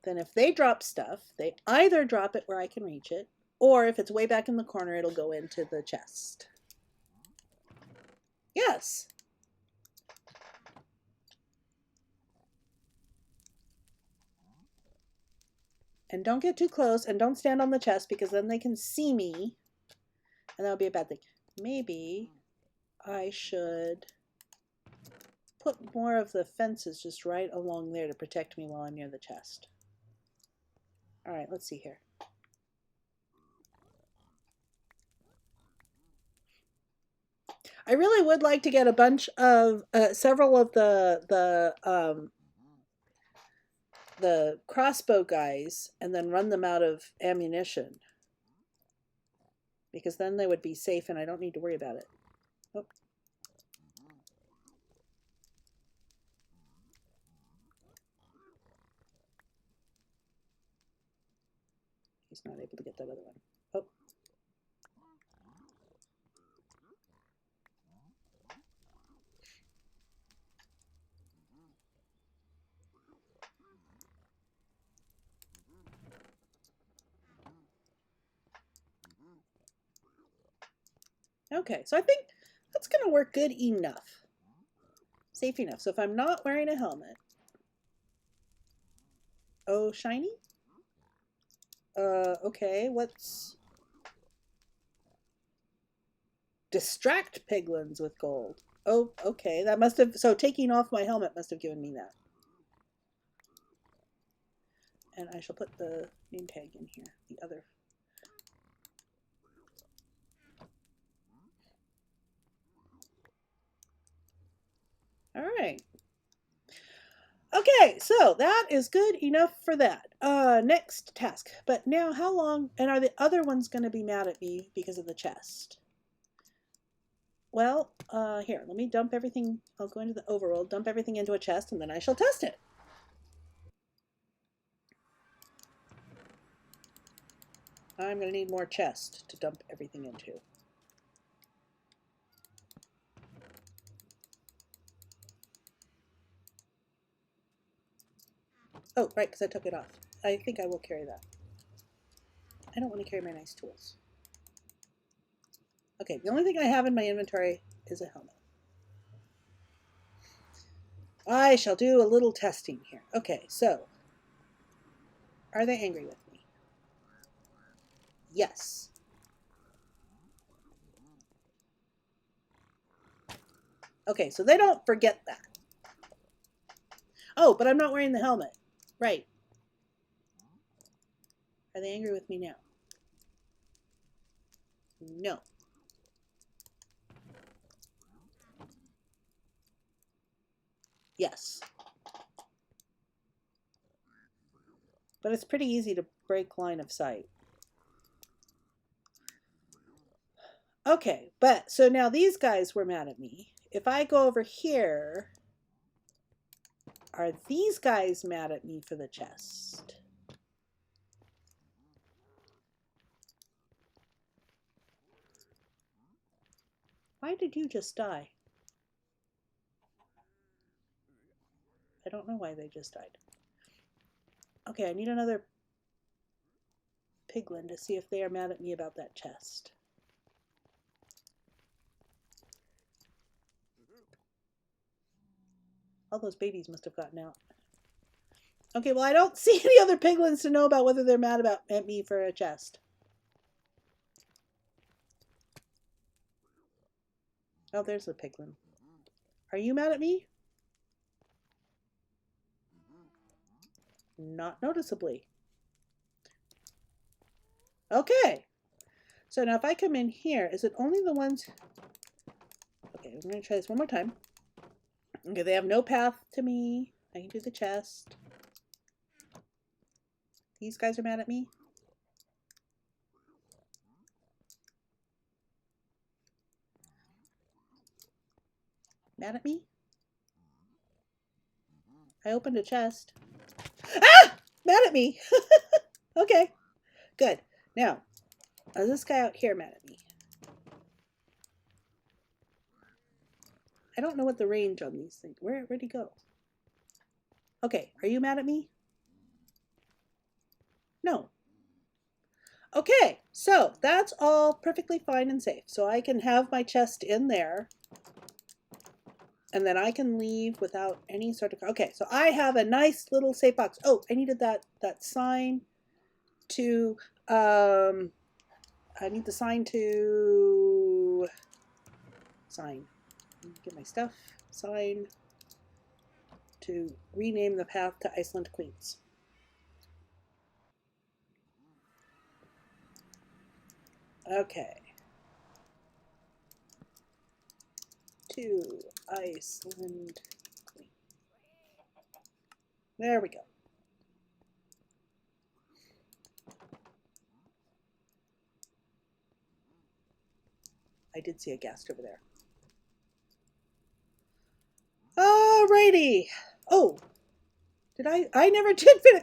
Then if they drop stuff, they either drop it where I can reach it, or if it's way back in the corner, it'll go into the chest. Yes. And don't get too close, and don't stand on the chest, because then they can see me, and that would be a bad thing. Maybe I should put more of the fences just right along there to protect me while I'm near the chest. All right, let's see here. I really would like to get a bunch of several of the crossbow guys and then run them out of ammunition, because then they would be safe and I don't need to worry about it. Oh. He's not able to get that other one. Oh. Okay, so I think that's going to work good enough. Safe enough. So if I'm not wearing a helmet. Oh, shiny? Okay, what's... Distract piglins with gold. Oh, okay, that must have... So taking off my helmet must have given me that. And I shall put the name tag in here, the other. All right. Okay, so that is good enough for that. Next task. But now how long, and are the other ones going to be mad at me because of the chest? Well, here, let me dump everything. I'll go into the overworld, dump everything into a chest, and then I shall test it. I'm going to need more chest to dump everything into. Oh, right, because I took it off. I think I will carry that. I don't want to carry my nice tools. Okay, the only thing I have in my inventory is a helmet. I shall do a little testing here. Okay, so are they angry with me? Yes. Okay, so they don't forget that. Oh, but I'm not wearing the helmet. Right. Are they angry with me now? No. Yes. But it's pretty easy to break line of sight. Okay, but so now these guys were mad at me. If I go over here, are these guys mad at me for the chest? Why did you just die? I don't know why they just died. Okay, I need another piglin to see if they are mad at me about that chest. All those babies must have gotten out. Okay, well, I don't see any other piglins to know about whether they're mad at me for a chest. Oh, there's a piglin. Are you mad at me? Not noticeably. Okay. So now if I come in here, is it only the ones... Okay, I'm going to try this one more time. Okay, they have no path to me. I can do the chest. These guys are mad at me. Mad at me? I opened a chest. Ah! Mad at me. Okay, good. Now, is this guy out here mad at me? I don't know what the range on these things. Where'd he go? Okay, are you mad at me? No. Okay, so that's all perfectly fine and safe. So I can have my chest in there. And then I can leave without any sort of... Okay, so I have a nice little safe box. Oh, I needed that sign to... I need the sign to... Sign. Get my stuff. Sign. to rename the path to Iceland Queens. Okay. To Iceland Queen. There we go. I did see a ghast over there. Alrighty. Oh, did I never did finish.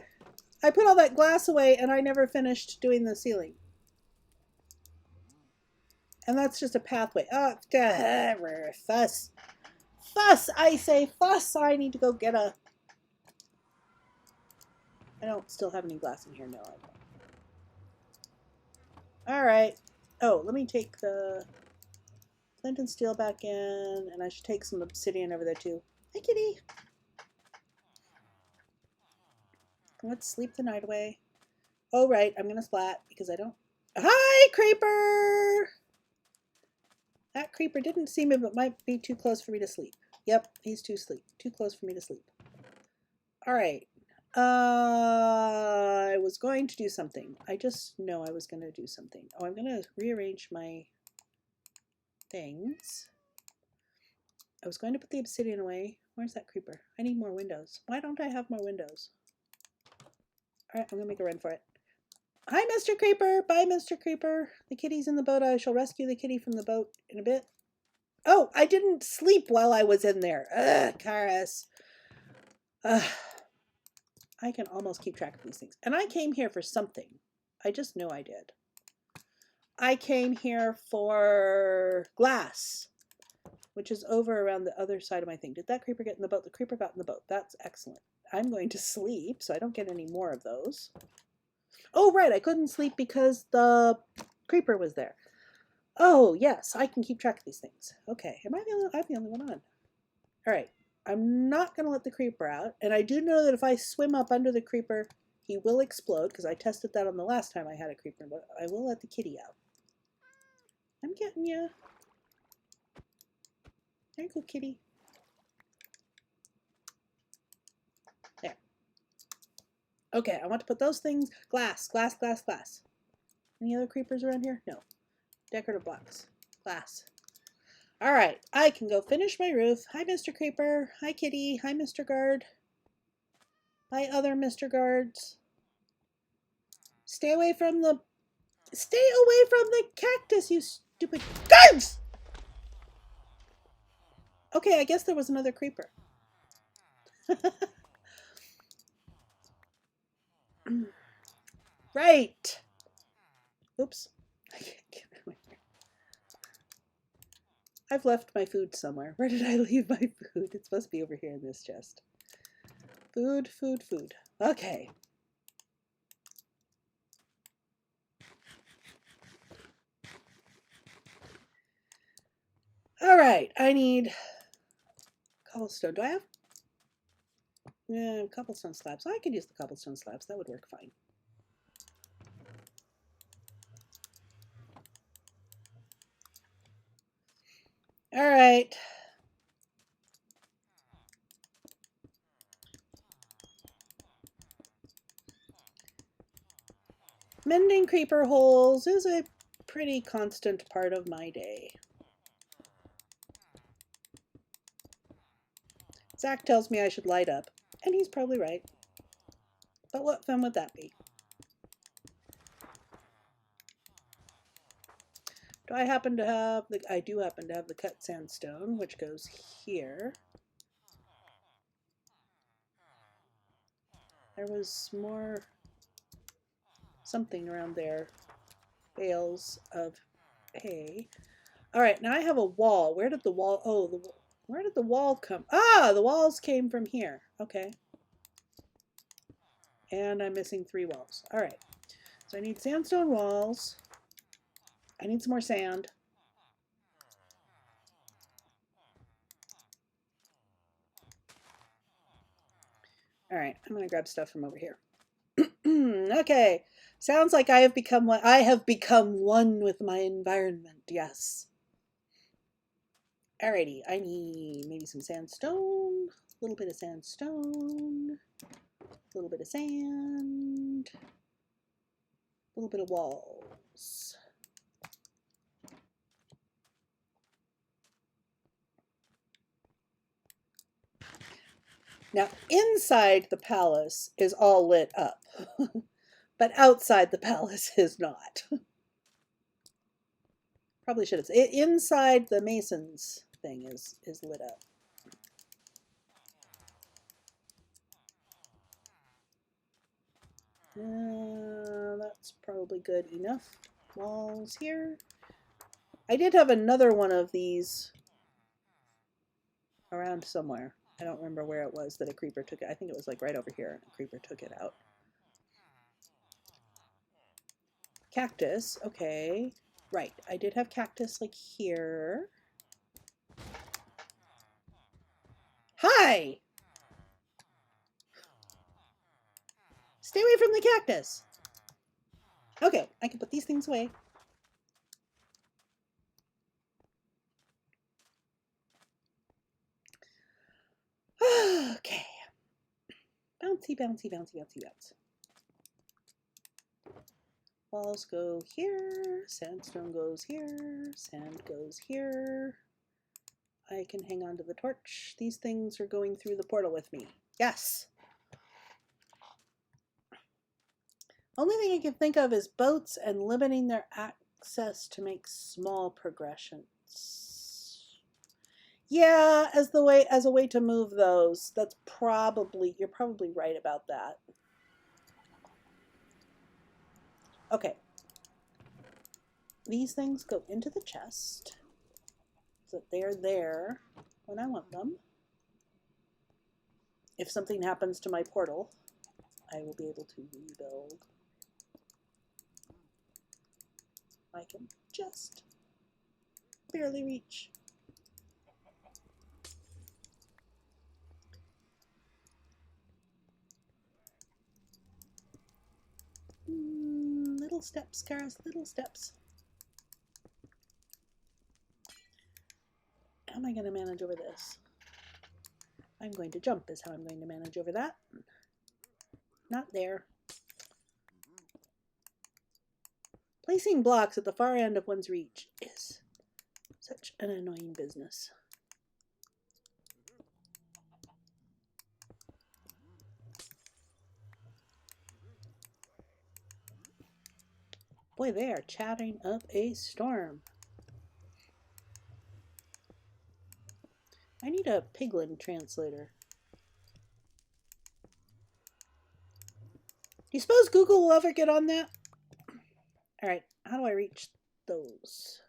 I put all that glass away and I never finished doing the ceiling. And that's just a pathway. Oh, fuss. Fuss, I say, fuss. I need to go get a... I don't still have any glass in here. No, I don't. Alright. Oh, let me take the flint and steel back in. And I should take some obsidian over there too. Hi, kitty. Let's sleep the night away. Oh, right. I'm going to splat because I don't... Hi, creeper! That creeper didn't see me, but might be too close for me to sleep. Yep, he's too close for me to sleep. All right. I was going to do something. I just know I was going to do something. Oh, I'm going to rearrange my things. I was going to put the obsidian away. Where's that creeper? I need more windows. Why don't I have more windows? All right, I'm going to make a run for it. Hi, Mr. Creeper. Bye, Mr. Creeper. The kitty's in the boat. I shall rescue the kitty from the boat in a bit. Oh, I didn't sleep while I was in there. Ugh, Charis. Ugh. I can almost keep track of these things. And I came here for something. I just know I did. I came here for glass, which is over around the other side of my thing. Did that creeper get in the boat? The creeper got in the boat. That's excellent. I'm going to sleep so I don't get any more of those. Oh, right. I couldn't sleep because the creeper was there. Oh, yes. I can keep track of these things. Okay. I'm the only one on. All right. I'm not going to let the creeper out. And I do know that if I swim up under the creeper, he will explode because I tested that on the last time I had a creeper. But I will let the kitty out. I'm getting you. There you go, kitty. There. Okay, I want to put those things. Glass, glass, glass, glass. Any other creepers around here? No. Decorative blocks. Glass. All right, I can go finish my roof. Hi, Mr. Creeper. Hi, kitty. Hi, Mr. Guard. Hi, other Mr. Guards. Stay away from the cactus, you stupid guards! Okay, I guess there was another creeper. Right. Oops. I can't get it. I've left my food somewhere. Where did I leave my food? It's supposed to be over here in this chest. Food, food, food. Okay. All right, I need cobblestone. Do I have? Yeah, cobblestone slabs. I could use the cobblestone slabs. That would work fine. All right. Mending creeper holes is a pretty constant part of my day. Zach tells me I should light up, and he's probably right. But what fun would that be? Do I happen to have the... I do happen to have the cut sandstone, which goes here. There was more... something around there. Bales of hay. All right, now I have a wall. Where did the wall... oh, where did the wall come? Ah, the walls came from here. Okay. And I'm missing 3 walls. All right. So I need sandstone walls. I need some more sand. All right, I'm going to grab stuff from over here. Okay. Sounds like I have become one with my environment. Yes. Alrighty, I need maybe some sandstone. little bit of sandstone, a little bit of sand, a little bit of walls. Now, inside the palace is all lit up, but outside the palace is not. Probably should have said inside the masons thing is lit up. That's probably good enough. Walls here. I did have another one of these around somewhere. I don't remember where it was that a creeper took it. I think it was like right over here. A creeper took it out. Cactus. Okay. Right. I did have cactus like here. Hi! Stay away from the cactus. Okay, I can put these things away. Okay. Bouncy, bouncy, bouncy, bouncy, bounce. Walls go here. Sandstone goes here. Sand goes here. I can hang on to the torch. These things are going through the portal with me. Yes. Only thing I can think of is boats and limiting their access to make small progressions. Yeah, as a way to move those. That's probably, you're probably right about that. Okay. These things go into the chest so that they're there when I want them. If something happens to my portal, I will be able to rebuild. I can just barely reach. Little steps, Charis, little steps. How am I going to manage over this? I'm going to jump is how I'm going to manage over that. Not there. Placing blocks at the far end of one's reach is such an annoying business. Boy, they are chatting up a storm. I need a piglin translator. Do you suppose Google will ever get on that? All right, how do I reach those?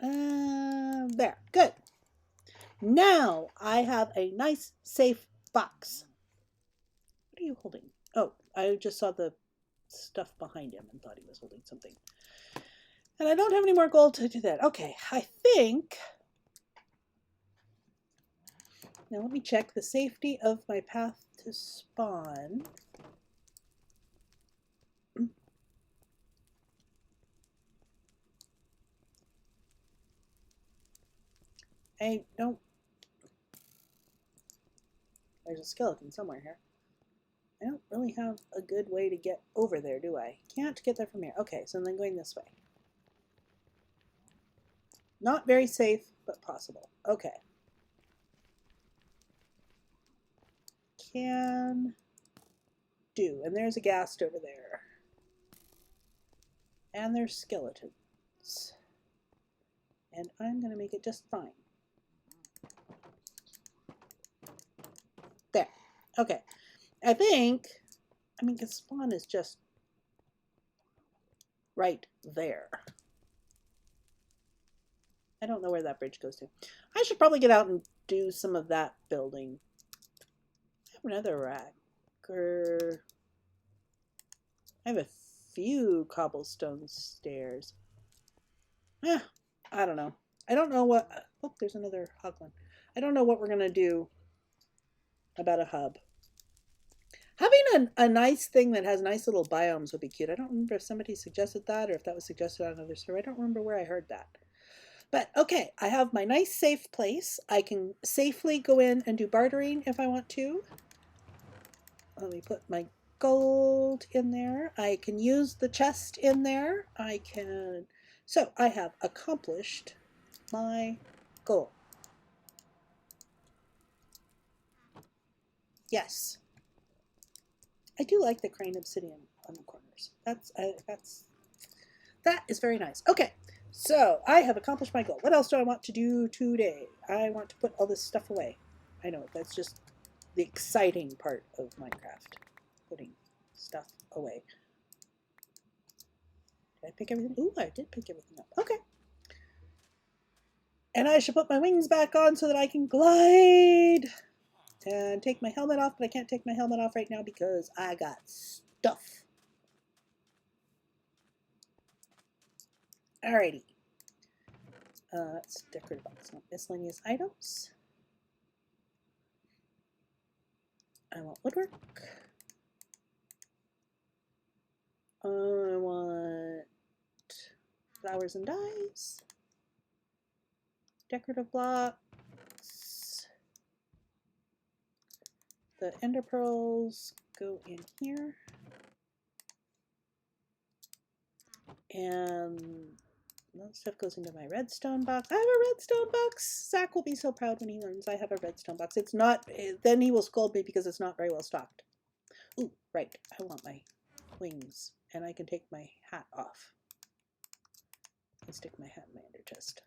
There, good. Now I have a nice, safe box. What are you holding? Oh, I just saw the stuff behind him and thought he was holding something. And I don't have any more gold to do that. Okay, I think... Now let me check the safety of my path to spawn. I don't... There's a skeleton somewhere here. I don't really have a good way to get over there, do I? Can't get there from here. Okay, so then going this way. Not very safe, but possible. Okay. Can do. And there's a ghast over there. And there's skeletons. And I'm going to make it just fine. There. Okay. I think, I mean, because spawn is just right there. I don't know where that bridge goes to. I should probably get out and do some of that building. I have another rack. I have a few cobblestone stairs. I don't know. I don't know what... Oh, there's another hoglin. I don't know what we're going to do about a hub. Having a nice thing that has nice little biomes would be cute. I don't remember if somebody suggested that or if that was suggested on another server. I don't remember where I heard that. But okay, I have my nice safe place. I can safely go in and do bartering if I want to. Let me put my gold in there. I can use the chest in there. I can... So I have accomplished my goal. Yes. I do like the crane obsidian on the corners. That is very nice. Okay, so I have accomplished my goal. What else do I want to do today? I want to put all this stuff away. I know, that's just the exciting part of Minecraft. Putting stuff away. Did I pick everything? Ooh, I did pick everything up. Okay. And I should put my wings back on so that I can glide. And take my helmet off, but I can't take my helmet off right now because I got stuff. Alrighty. That's decorative box, not miscellaneous items. I want woodwork. I want flowers and dyes. Decorative blocks. The ender pearls go in here. And that stuff goes into my redstone box. I have a redstone box. Zach will be so proud when he learns I have a redstone box. It's not, then he will scold me because it's not very well stocked. Ooh, right. I want my wings. And I can take my hat off. And stick my hat in my ender chest.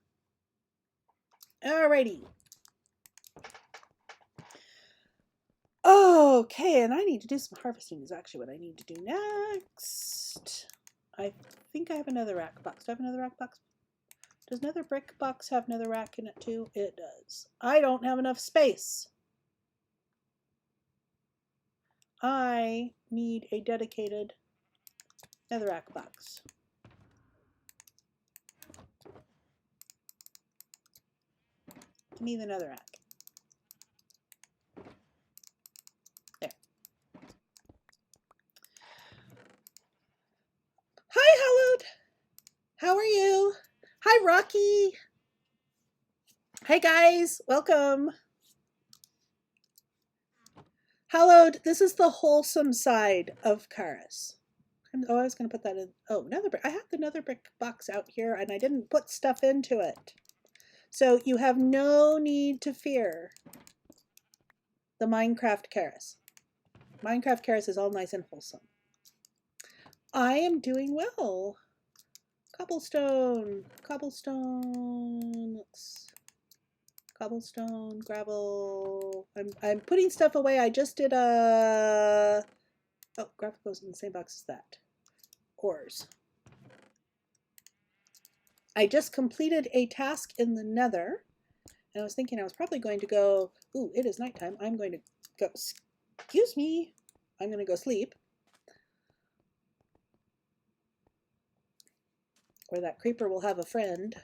Alrighty. Okay, and I need to do some harvesting is actually what I need to do next. I think I have another rack box. Do I have another rack box? Does another brick box have another rack in it too? It does. I don't have enough space. I need a dedicated netherrack box. Give me the netherrack. There. Hi, Hallowed. How are you? Hi, Rocky. Hi, guys. Welcome. Hallowed, this is the wholesome side of Charis. Oh, I was going to put that in. Oh, nether brick. I have the nether brick box out here, and I didn't put stuff into it. So you have no need to fear the Minecraft Charis. Minecraft Charis is all nice and wholesome. I am doing well. Cobblestone. Cobblestone. Cobblestone, gravel. I'm putting stuff away. I just did a... Oh, gravel goes in the same box as that. Ores. I just completed a task in the Nether, and I was thinking I was probably going to go, ooh, it is nighttime. I'm going to go, excuse me, I'm going to go sleep. Or that creeper will have a friend.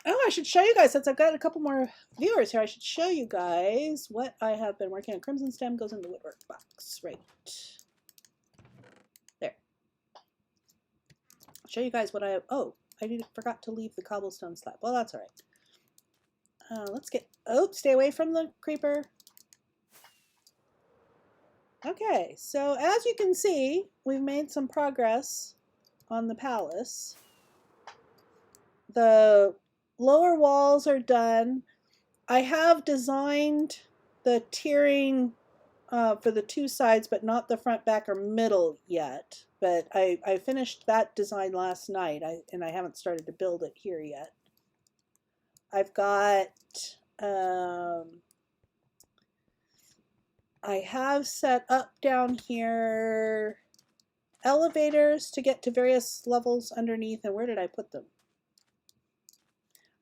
Oh, I should show you guys, since I've got a couple more viewers here, I should show you guys what I have been working on. Crimson stem goes in the woodwork box, right. There. I'll show you guys what I have. Oh, I forgot to leave the cobblestone slab. Well, that's all right. Let's get, oh, stay away from the creeper. Okay, so as you can see, we've made some progress on the palace. The lower walls are done. I have designed the tiering for the two sides, but not the front, back, or middle yet. But I finished that design last night, and I haven't started to build it here yet. I've got... I have set up down here elevators to get to various levels underneath. And where did I put them?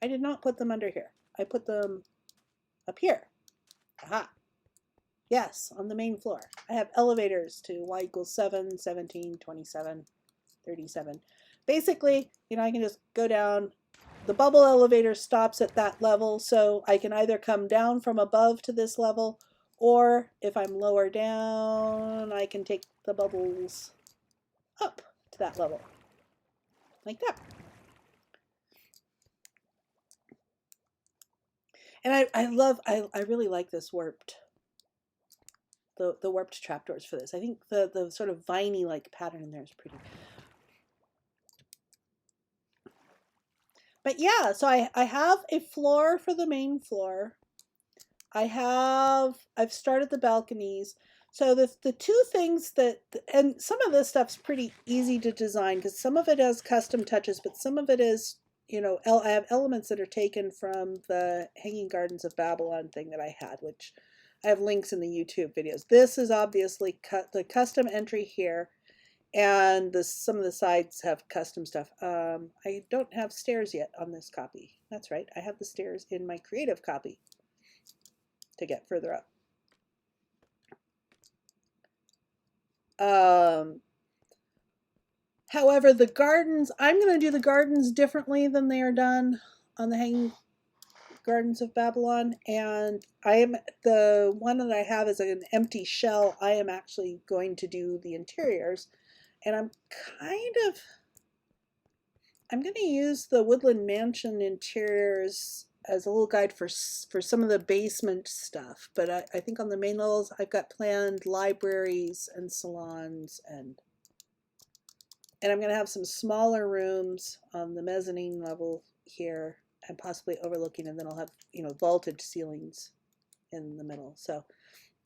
I did not put them under here. I put them up here. Aha. Yes, on the main floor. I have elevators to y equals 7, 17, 27, 37. Basically, you know, I can just go down the bubble elevator stops at that level, so I can either come down from above to this level, or if I'm lower down, I can take the bubbles up to that level, like that. And I really like this warped, the warped trapdoors for this. I think the sort of viney like pattern in there is pretty. But yeah, so I have a floor for the main floor. I've started the balconies. So the two things that, and some of this stuff's pretty easy to design because some of it has custom touches, but some of it is, you know, I have elements that are taken from the Hanging Gardens of Babylon thing that I had, which I have links in the YouTube videos. This is obviously the custom entry here, and some of the sides have custom stuff. I don't have stairs yet on this copy. That's right, I have the stairs in my creative copy to get further up. However, the gardens, I'm going to do the gardens differently than they are done on the Hanging Gardens of Babylon, and the one that I have is an empty shell. I am actually going to do the interiors, and I'm going to use the Woodland Mansion interiors as a little guide for some of the basement stuff. But I think on the main levels, I've got planned libraries and salons, and I'm going to have some smaller rooms on the mezzanine level here, and possibly overlooking, and then I'll have, you know, vaulted ceilings in the middle. So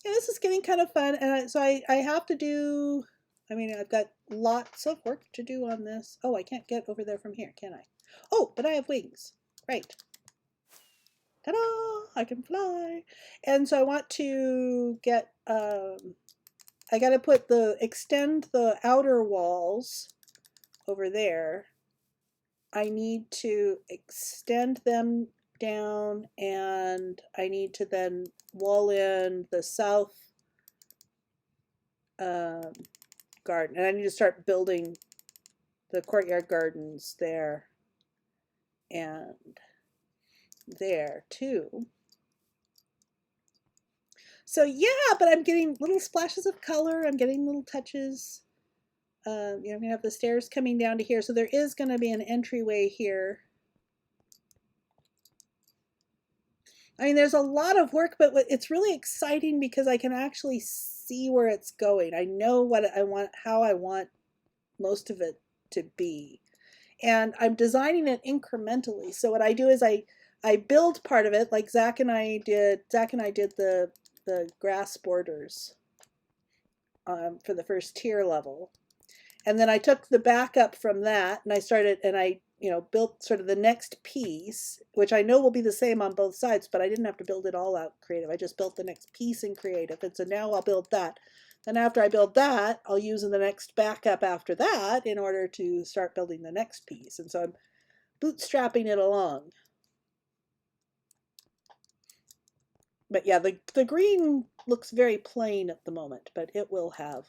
yeah, this is getting kind of fun, and so I have to do. I mean, I've got lots of work to do on this. Oh, I can't get over there from here, can I? Oh, but I have wings. Right. Ta-da! I can fly. And so I want to get, I got to extend the outer walls over there. I need to extend them down, and I need to then wall in the south garden. And I need to start building the courtyard gardens there and there too. So yeah, but I'm getting little splashes of color. I'm getting little touches. You know, I'm going to have the stairs coming down to here. So there is going to be an entryway here. I mean, there's a lot of work, but it's really exciting because I can actually see where it's going. I know what I want, how I want most of it to be. And I'm designing it incrementally. So what I do is I build part of it, like Zach and I did the grass borders for the first tier level. And then I took the backup from that, and I you know, built sort of the next piece, which I know will be the same on both sides, but I didn't have to build it all out creative. I just built the next piece in creative. And so now I'll build that. Then after I build that, I'll use the next backup after that in order to start building the next piece. And so I'm bootstrapping it along. But yeah, the green looks very plain at the moment, but it will have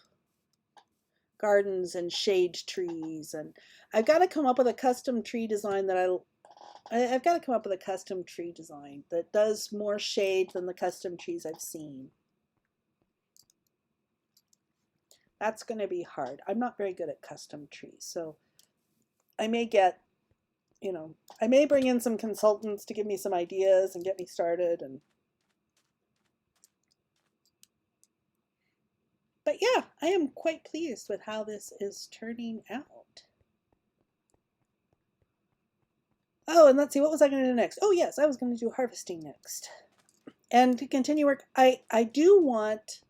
gardens and shade trees, and I've got to come up with a custom tree design that I've got to come up with a custom tree design that does more shade than the custom trees I've seen. That's going to be hard. I'm not very good at custom trees, so I may get, you know, I may bring in some consultants to give me some ideas and get me started. But yeah, I am quite pleased with how this is turning out. Oh, and let's see, what was I going to do next? Oh yes, I was going to do harvesting next. And to continue work, I do want,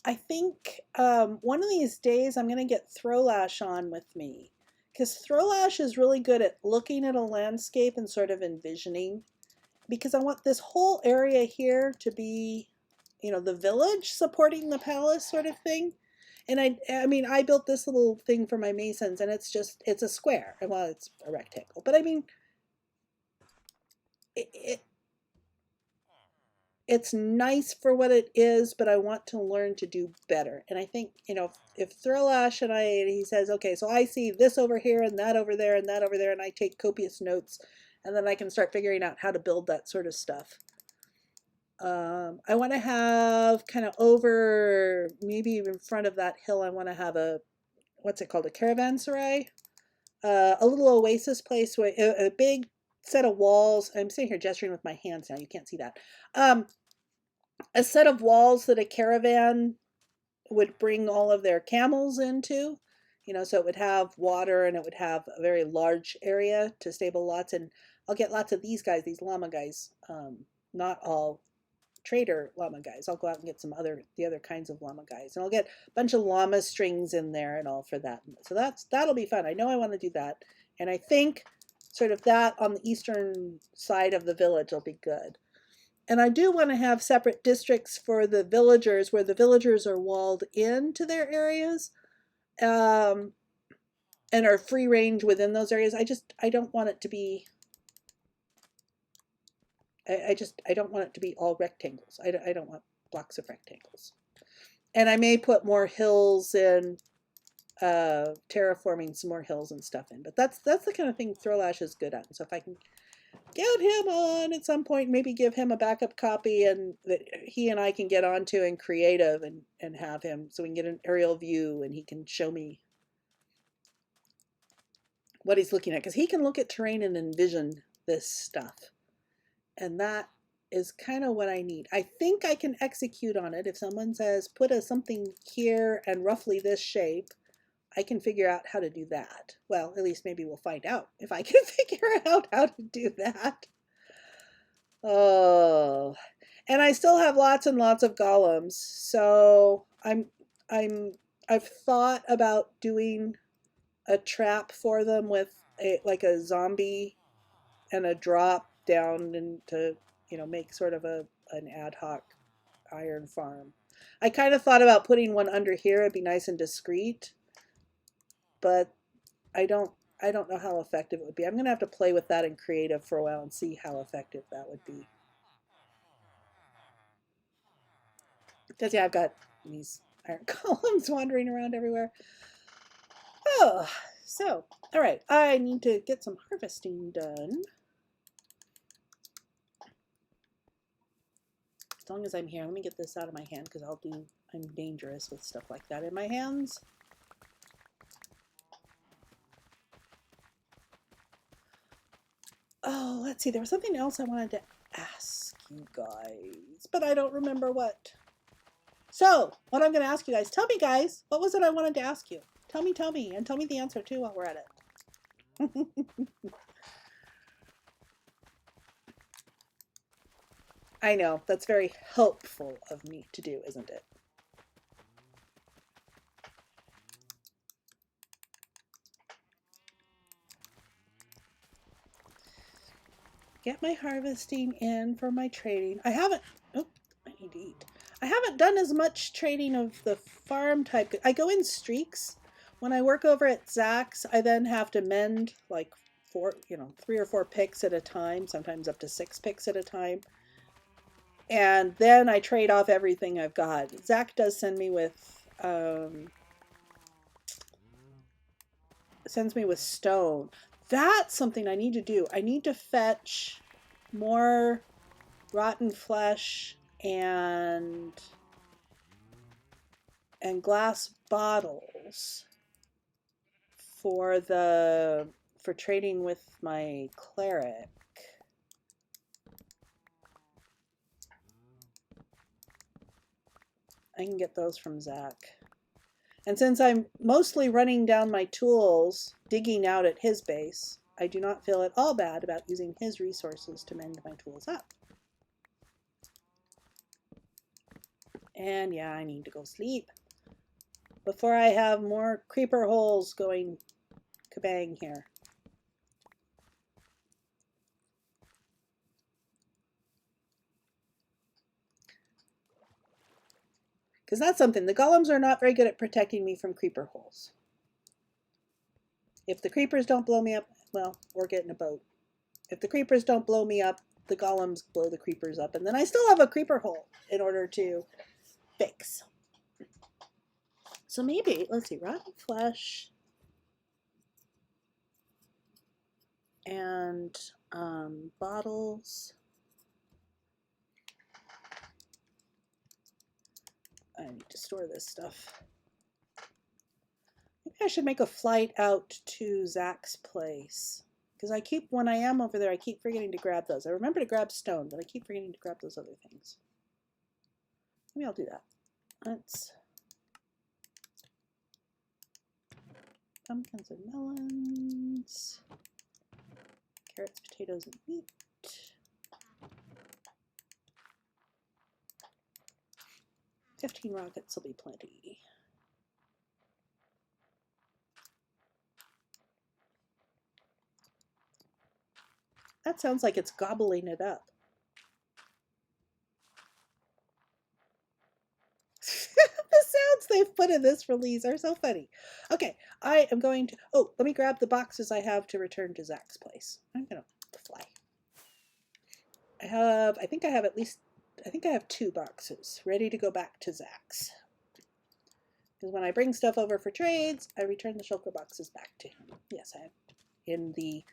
I think one of these days I'm going to get Throwlash on with me, because Throwlash is really good at looking at a landscape and sort of envisioning, because I want this whole area here to be, you know, the village supporting the palace sort of thing. And I mean, I built this little thing for my masons, and it's a square. Well, it's a rectangle, but I mean, it's nice for what it is, but I want to learn to do better. And I think, you know, if Throwlash he says, okay, so I see this over here and that over there and that over there, and I take copious notes, and then I can start figuring out how to build that sort of stuff. I want to have kind of over, maybe in front of that hill, I want to have a, what's it called, a caravanserai? A little oasis place, where a big set of walls. I'm sitting here gesturing with my hands now, you can't see that. A set of walls that a caravan would bring all of their camels into, you know, so it would have water and it would have a very large area to stable lots. And I'll get lots of these guys, these llama guys, not all trader llama guys. I'll go out and get some the other kinds of llama guys, and I'll get a bunch of llama strings in there and all for that. So that'll be fun. I know I want to do that, and I think sort of that on the eastern side of the village will be good. And I do want to have separate districts for the villagers, where the villagers are walled into their areas, and are free range within those areas. I don't want it to be, I don't want it to be all rectangles. I don't want blocks of rectangles. And I may put more hills in, terraforming some more hills and stuff in. But that's the kind of thing Throwlash is good at. So if I can get him on at some point, maybe give him a backup copy, and that he and I can get onto in creative, and have him, so we can get an aerial view and he can show me what he's looking at. Because he can look at terrain and envision this stuff. And that is kind of what I need. I think I can execute on it. If someone says, put something here and roughly this shape, I can figure out how to do that. Well, at least maybe we'll find out if I can figure out how to do that. Oh, and I still have lots and lots of golems. So I've thought about doing a trap for them with like a zombie and a drop down, and to, you know, make sort of an ad hoc iron farm. I kind of thought about putting one under here. It'd be nice and discreet, but I don't know how effective it would be. I'm gonna have to play with that in creative for a while and see how effective that would be. Because yeah, I've got these iron columns wandering around everywhere. Oh, so all right, I need to get some harvesting done. As long as I'm here, let me get this out of my hand, because I'm dangerous with stuff like that in my hands. Oh, let's see, there was something else I wanted to ask you guys, but I don't remember what. So, what I'm going to ask you guys, tell me guys, what was it I wanted to ask you? Tell me, and tell me the answer too while we're at it. I know, that's very helpful of me to do, isn't it? Get my harvesting in for my trading. I haven't, oh, I need to eat. I haven't done as much trading of the farm type. I go in streaks. When I work over at Zach's, I then have to mend like 3 or 4 picks at a time, sometimes up to 6 picks at a time. And then I trade off everything I've got. Zach does send me with, sends me with stone. That's something I need to do. I need to fetch more rotten flesh and glass bottles for trading with my cleric. I can get those from Zach. And since I'm mostly running down my tools, digging out at his base, I do not feel at all bad about using his resources to mend my tools up. And yeah, I need to go sleep before I have more creeper holes going kabang here. Because that's something. The golems are not very good at protecting me from creeper holes. If the creepers don't blow me up, well, we're getting a boat. If the creepers don't blow me up, the golems blow the creepers up. And then I still have a creeper hole in order to fix. So maybe, let's see, rotten flesh. and bottles. I need to store this stuff. Maybe I should make a flight out to Zach's place. Because when I am over there, I keep forgetting to grab those. I remember to grab stone, but I keep forgetting to grab those other things. Maybe I'll do that. Let's pumpkins and melons, carrots, potatoes, and meat. 15 rockets will be plenty. That sounds like it's gobbling it up. The sounds they've put in this release are so funny. Okay, I am going to, oh, let me grab the boxes I have to return to Zach's place. I'm gonna fly. I think I have 2 boxes ready to go back to Zach's. Because when I bring stuff over for trades, I return the shulker boxes back to him. Yes, I am in the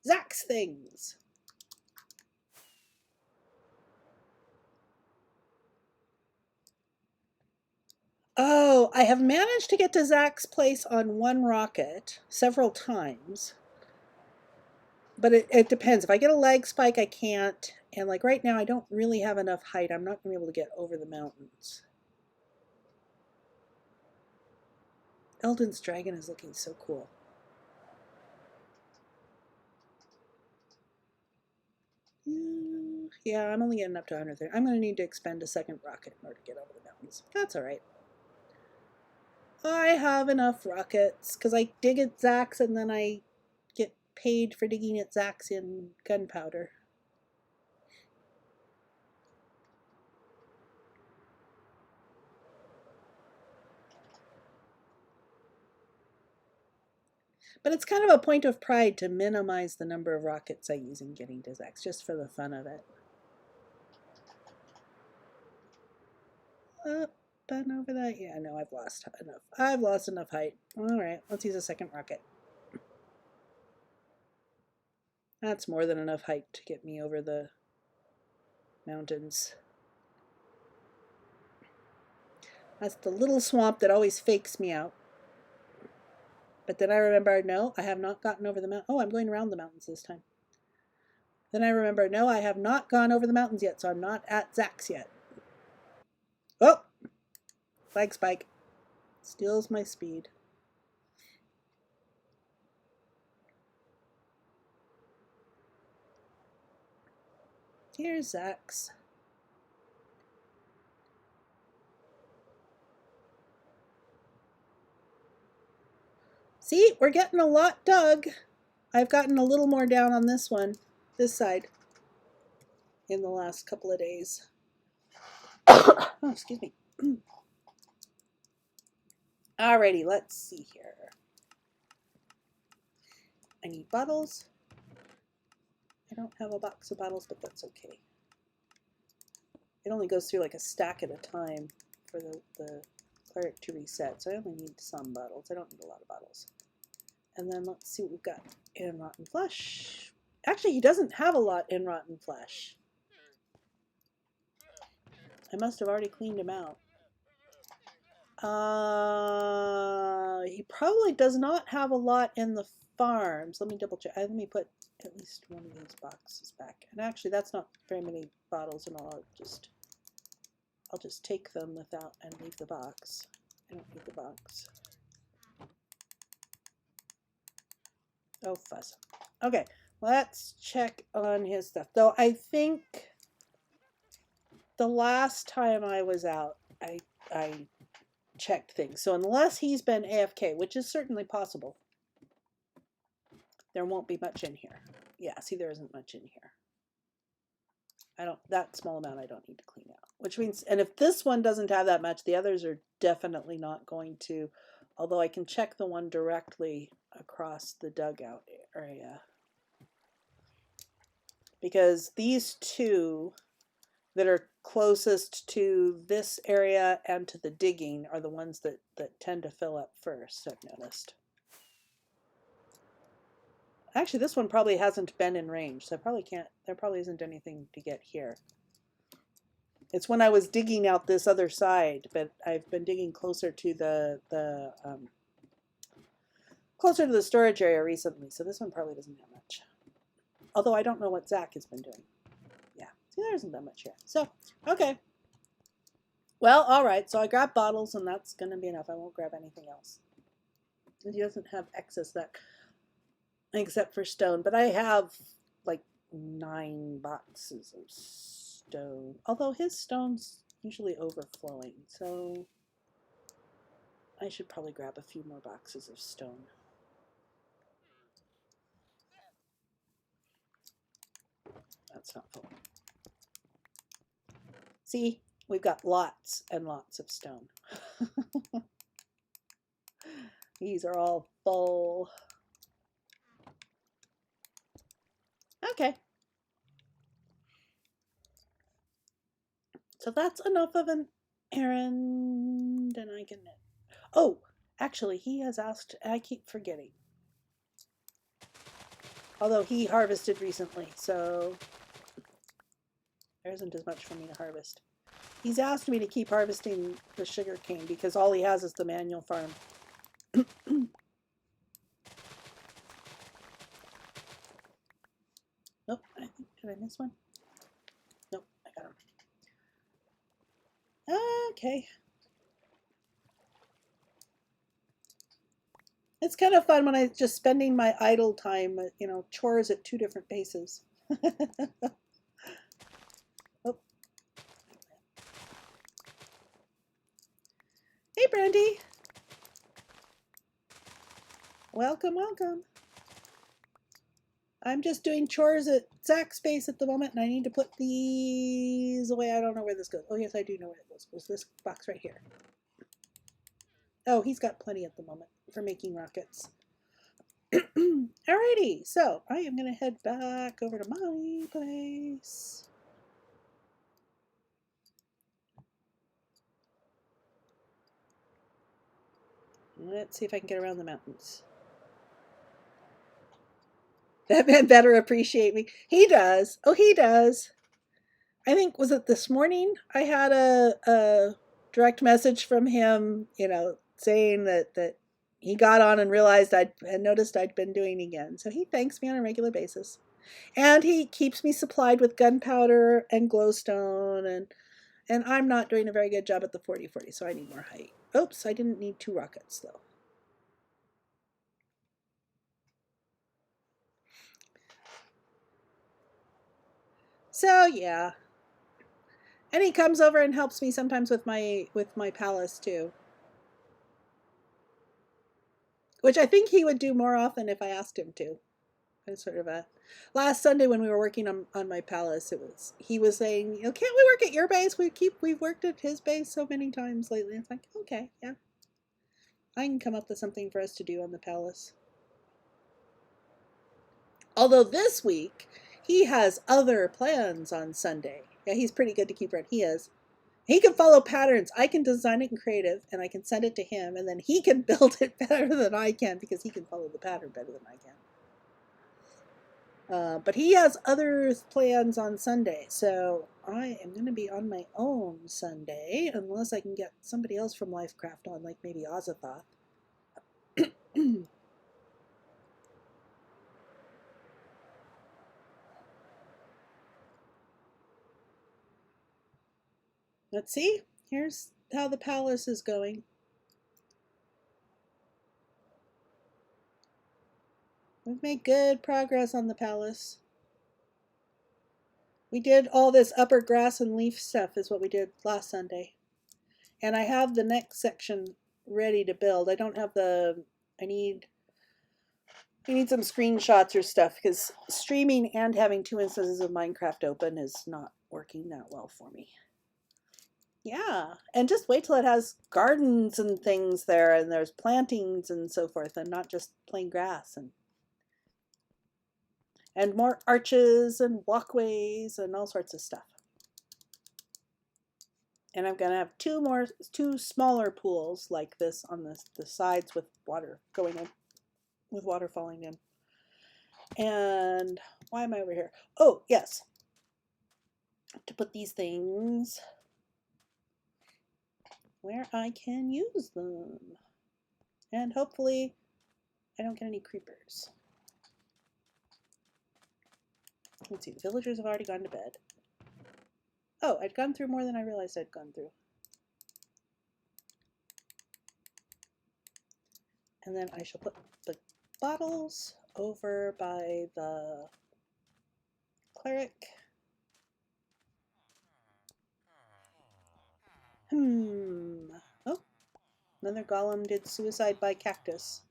Zach's things. Oh, I have managed to get to Zach's place on 1 rocket several times. But it depends. If I get a lag spike, I can't. And like right now, I don't really have enough height. I'm not going to be able to get over the mountains. Eldon's dragon is looking so cool. Yeah, I'm only getting up to 130. I'm going to need to expend a 2nd rocket in order to get over the mountains. That's all right. I have enough rockets because I dig at Zach's and then I get paid for digging at Zach's in gunpowder. But it's kind of a point of pride to minimize the number of rockets I use in getting to Zach's, just for the fun of it. Up and over that. Yeah, no, I've lost enough. I've lost enough height. All right, let's use a 2nd rocket. That's more than enough height to get me over the mountains. That's the little swamp that always fakes me out. But then I remember, no, I have not gotten over the mountain. Oh, I'm going around the mountains this time. Then I remember, no, I have not gone over the mountains yet, so I'm not at Zach's yet. Oh! Lag spike. Steals my speed. Here's Zach's. See, we're getting a lot dug. I've gotten a little more down on this one, this side, in the last couple of days. Oh, excuse me. Alrighty, let's see here. I need bottles. I don't have a box of bottles, but that's okay. It only goes through like a stack at a time for the cleric to reset, so I only need some bottles. I don't need a lot of bottles. And then let's see what we've got in rotten flesh. Actually, he doesn't have a lot in rotten flesh. I must have already cleaned him out. He probably does not have a lot in the farms. Let me double check. Let me put at least one of these boxes back. And actually, that's not very many bottles, and I'll just take them without and leave the box. I don't need the box. Oh, fuzz. Okay, let's check on his stuff. Though I think the last time I was out, I checked things. So unless he's been AFK, which is certainly possible, there won't be much in here. Yeah, see, there isn't much in here. That small amount I don't need to clean out. Which means, and if this one doesn't have that much, the others are definitely not going to, although I can check the one directly across the dugout area. Because these 2 that are closest to this area and to the digging are the ones that tend to fill up first, I've noticed. Actually, this one probably hasn't been in range, so I probably can't, there probably isn't anything to get here. It's when I was digging out this other side, but I've been digging closer to closer to the storage area recently, so this one probably doesn't have much. Although I don't know what Zach has been doing. Yeah, see, there isn't that much here. So, okay. Well, all right, so I grabbed bottles, and that's going to be enough. I won't grab anything else. He doesn't have excess that, except for stone, but I have like 9 boxes of stone. Although his stone's usually overflowing, so I should probably grab a few more boxes of stone. That's not full. See, we've got lots and lots of stone. These are all full. Okay. So that's enough of an errand, and I can... Oh, actually, he has asked... I keep forgetting. Although he harvested recently, so there isn't as much for me to harvest. He's asked me to keep harvesting the sugar cane because all he has is the manual farm. Nope, did I miss one? Nope, I got him. Okay. It's kind of fun when I just spending my idle time, you know, chores at 2 different paces. Oh. Hey, Brandy. Welcome, welcome. I'm just doing chores at Zach's space at the moment, and I need to put these away. I don't know where this goes. Oh, yes, I do know where it goes. It goes this box right here. Oh, he's got plenty at the moment for making rockets. Alrighty, so I am going to head back over to my place. Let's see if I can get around the mountains. That man better appreciate me. He does. Oh, he does. I think, was it this morning? I had a direct message from him, you know, saying that he got on and realized and noticed I'd been doing again. So he thanks me on a regular basis. And he keeps me supplied with gunpowder and glowstone, and I'm not doing a very good job at the 40-40, so I need more height. Oops, I didn't need 2 rockets though. So yeah. And he comes over and helps me sometimes with my palace too. Which I think he would do more often if I asked him to. It's sort of a last Sunday when we were working on my palace, he was saying, you know, can't we work at your base? We've worked at his base so many times lately. It's like, okay, yeah. I can come up with something for us to do on the palace. Although this week he has other plans on Sunday. Yeah, he's pretty good to keep right. He is. He can follow patterns. I can design it in creative and I can send it to him, and then he can build it better than I can because he can follow the pattern better than I can. But he has other plans on Sunday, so I am going to be on my own Sunday unless I can get somebody else from LyfCraft on, like maybe Azathoth. Let's see. Here's how the palace is going. We've made good progress on the palace. We did all this upper grass and leaf stuff is what we did last Sunday. And I have the next section ready to build. I don't have I need some screenshots or stuff because streaming and having 2 instances of Minecraft open is not working that well for me. Yeah, and just wait till it has gardens and things there, and there's plantings and so forth, and not just plain grass and more arches and walkways and all sorts of stuff. And I'm gonna have 2 smaller pools like this on the sides with water going in, with water falling in. And why am I over here? Oh, yes. To put these things where I can use them. And hopefully I don't get any creepers. Let's see, the villagers have already gone to bed. Oh, I'd gone through more than I realized I'd gone through. And then I shall put the bottles over by the cleric. Oh, another golem did suicide by cactus.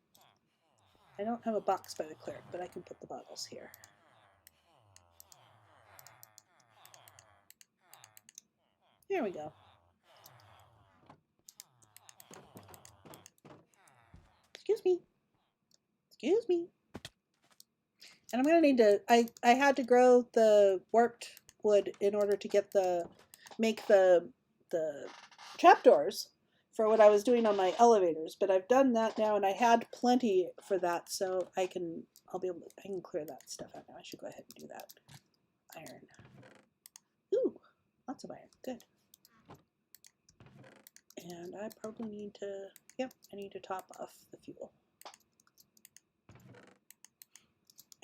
I don't have a box by the cleric, but I can put the bottles here. Here we go. Excuse me. Excuse me. And I'm going to need to, I had to grow the warped wood in order to get make the trapdoors for what I was doing on my elevators, but I've done that now and I had plenty for that, so I can clear that stuff out now. I should go ahead and do that. Iron. Ooh, lots of iron. Good. And I probably need to, yep, I need to top off the fuel.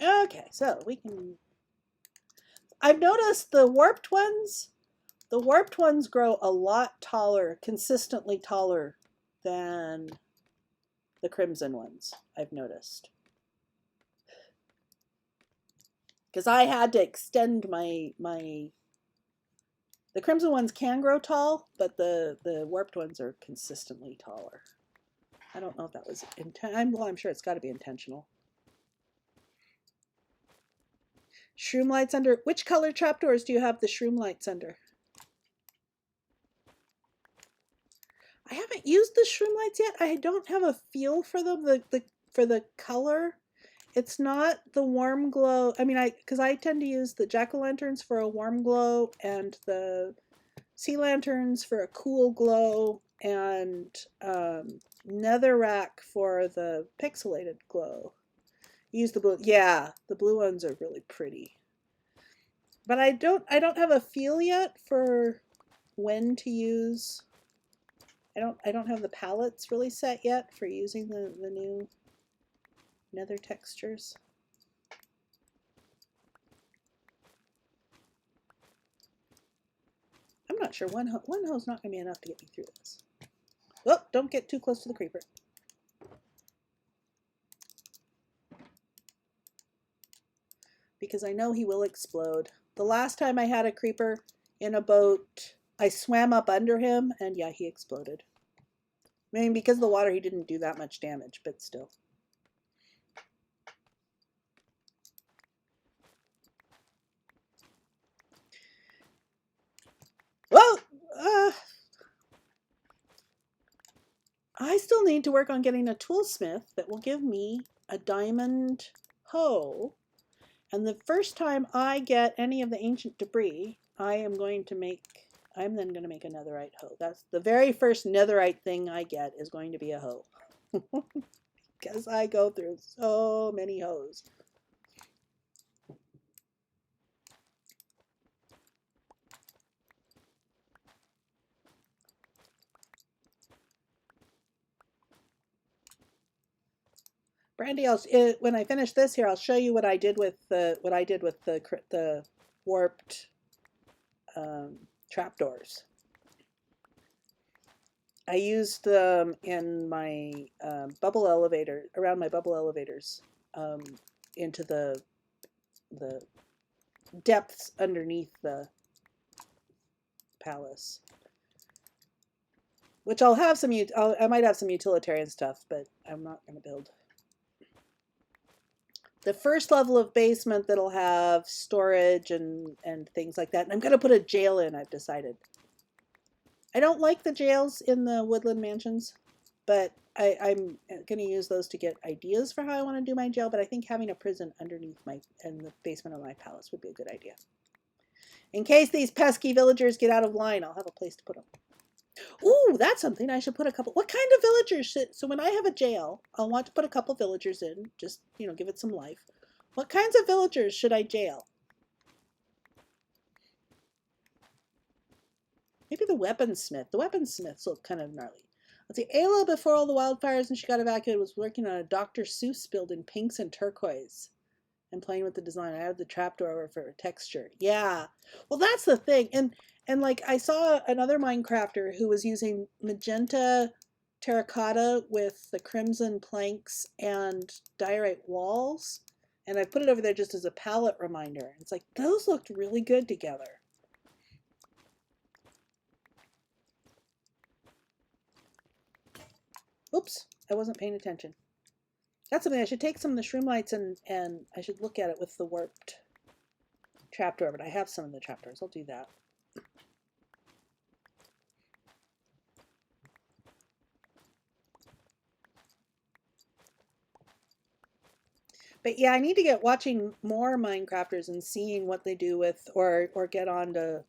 Okay, so we can, I've noticed the warped ones grow a lot taller, consistently taller than the crimson ones, I've noticed. Because I had to extend the crimson ones can grow tall, but the warped ones are consistently taller. I don't know if that was well, I'm sure it's got to be intentional. Shroom lights under. Which color trapdoors do you have the shroom lights under? I haven't used the shroom lights yet. I don't have a feel for them. For the color, it's not the warm glow. I mean, because I tend to use the jack-o'-lanterns for a warm glow and the sea lanterns for a cool glow and netherrack for the pixelated glow. Use the blue. Yeah, the blue ones are really pretty. But I don't have a feel yet for when to use. I don't have the palettes really set yet for using the new nether textures. I'm not sure. One hoe's not going to be enough to get me through this. Oh, don't get too close to the creeper. Because I know he will explode. The last time I had a creeper in a boat, I swam up under him, and yeah, he exploded. I mean, because of the water, he didn't do that much damage, but still. Whoa! I still need to work on getting a toolsmith that will give me a diamond hoe. And the first time I get any of the ancient debris, I'm then going to make a netherite hoe. That's the very first netherite thing I get is going to be a hoe. Because I go through so many hoes. Brandy, when I finish this here, I'll show you what I did with the warped trapdoors. I used them in my bubble elevator, around my bubble elevators, into the depths underneath the palace. Which I'll have some, I might have some utilitarian stuff, but I'm not going to build. The first level of basement that'll have storage and things like that. And I'm going to put a jail in, I've decided. I don't like the jails in the woodland mansions, but I'm going to use those to get ideas for how I want to do my jail. But I think having a prison underneath in the basement of my palace would be a good idea. In case these pesky villagers get out of line, I'll have a place to put them. Ooh, that's something I should put a couple. What kind of villagers should? So when I have a jail, I'll want to put a couple villagers in, just give it some life. What kinds of villagers should I jail? Maybe the weaponsmith. The weaponsmiths look kind of gnarly. Let's see. Ayla, before all the wildfires and she got evacuated, was working on a Dr. Seuss build in pinks and turquoise and playing with the design. I added the trapdoor over for texture. Yeah. Well, that's the thing. And like I saw another Minecrafter who was using magenta terracotta with the crimson planks and diorite walls. And I put it over there just as a palette reminder. It's like, those looked really good together. Oops, I wasn't paying attention. That's something I should take some of the shroom lights and I should look at it with the warped trapdoor, but I have some of the trapdoors. I'll do that. But yeah, I need to get watching more Minecrafters and seeing what they do with, or get on to,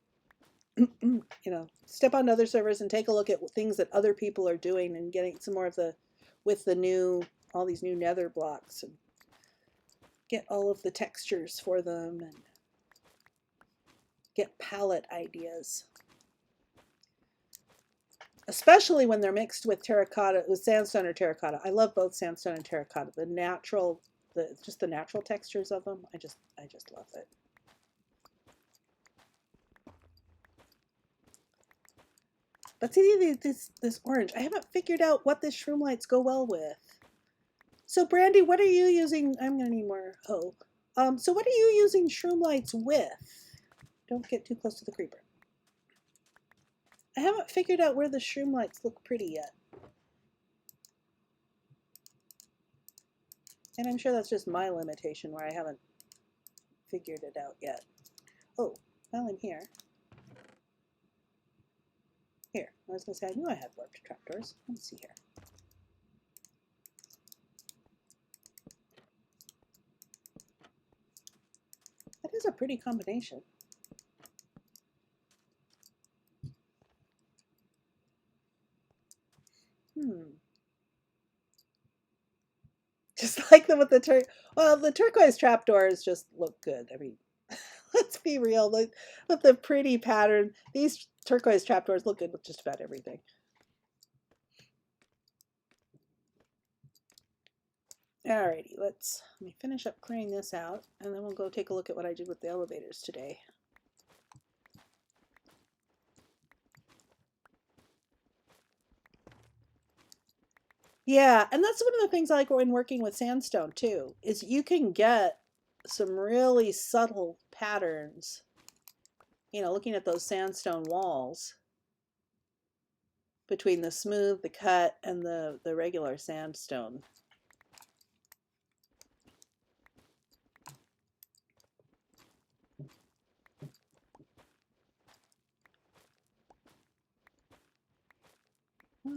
you know, step onto other servers and take a look at things that other people are doing and getting some more of the, with the new, all these new nether blocks, and get all of the textures for them and get palette ideas. Especially when they're mixed with terracotta, with sandstone or terracotta. I love both sandstone and terracotta. The natural, just the natural textures of them. I just love it. But see this orange. I haven't figured out what the shroom lights go well with. So Brandy, what are you using? I'm gonna need more. Oh, so what are you using shroom lights with? Don't get too close to the creeper. I haven't figured out where the shroom lights look pretty yet. And I'm sure that's just my limitation where I haven't figured it out yet. Oh, while I'm here. Here, I was going to say, I knew I had warped trapdoors. Let's see here. That is a pretty combination. Just like them with the the turquoise trapdoors just look good. I mean, let's be real. With the pretty pattern, these turquoise trapdoors look good with just about everything. Alrighty, let me finish up clearing this out, and then we'll go take a look at what I did with the elevators today. Yeah, and that's one of the things I like when working with sandstone too, is you can get some really subtle patterns, you know, looking at those sandstone walls between the smooth, the cut, and the regular sandstone.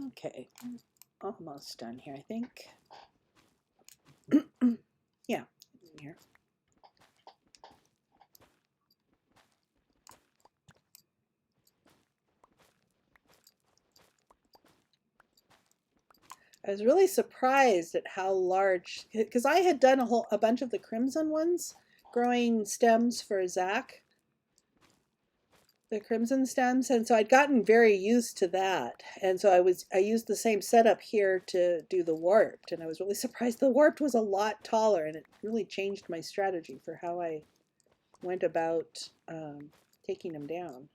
Okay, almost done here, I think. Yeah, here. I was really surprised at how large, because I had done a bunch of the crimson ones, growing stems for Zach, the crimson stems, and so I'd gotten very used to that, and so I used the same setup here to do the warped, and I was really surprised the warped was a lot taller, and it really changed my strategy for how I went about taking them down.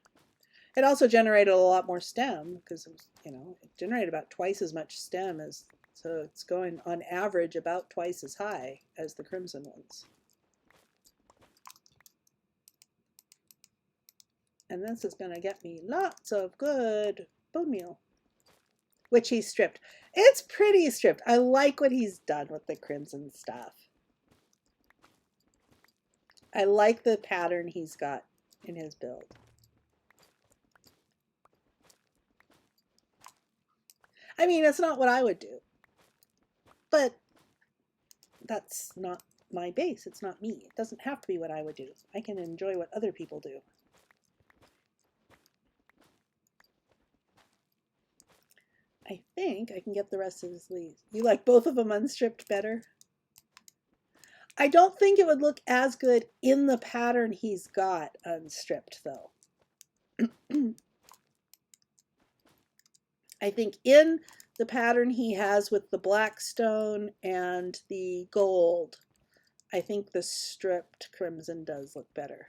It also generated a lot more stem because it was, you know, it generated about twice as much stem as, so it's going on average about twice as high as the crimson ones. And this is going to get me lots of good bone meal, which he's stripped. It's pretty stripped. I like what he's done with the crimson stuff. I like the pattern he's got in his build. I mean, it's not what I would do, but that's not my base. It's not me. It doesn't have to be what I would do. I can enjoy what other people do. I think I can get the rest of his leaves. You like both of them unstripped better? I don't think it would look as good in the pattern he's got unstripped, though. I think in the pattern he has with the black stone and the gold, I think the stripped crimson does look better.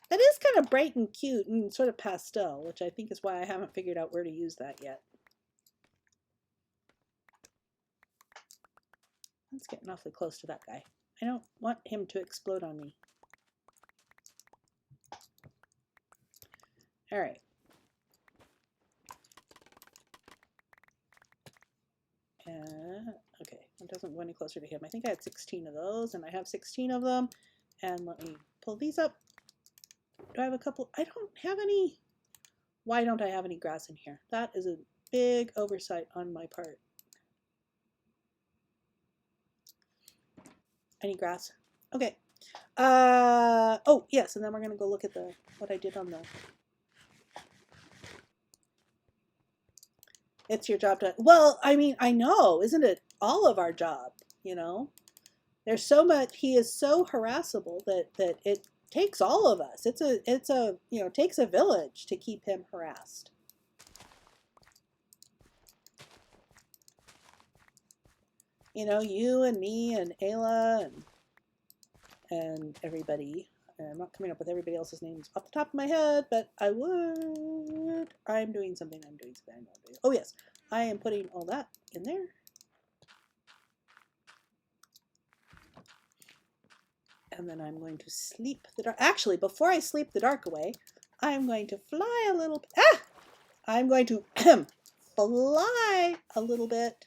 That is kind of bright and cute and sort of pastel, which I think is why I haven't figured out where to use that yet. That's getting awfully close to that guy. I don't want him to explode on me. All right. Okay, it doesn't go any closer to him. I think I had 16 of those, and I have 16 of them. And let me pull these up. Do I have a couple? I don't have any. Why don't I have any grass in here? That is a big oversight on my part. Any grass? Okay. Oh, yes, and then we're going to go look at what I did on the... It's your job to... Well, I mean, I know, isn't it all of our job, you know? There's so much... He is so harassable that it takes all of us. It's a you know, it takes a village to keep him harassed. You know, you and me and Ayla and everybody. I'm not coming up with everybody else's names off the top of my head, but I would. I'm doing something. I know. Oh yes, I am putting all that in there. And then I'm going to sleep the dark. Actually, before I sleep the dark away, I'm going to fly a little. I'm going to fly a little bit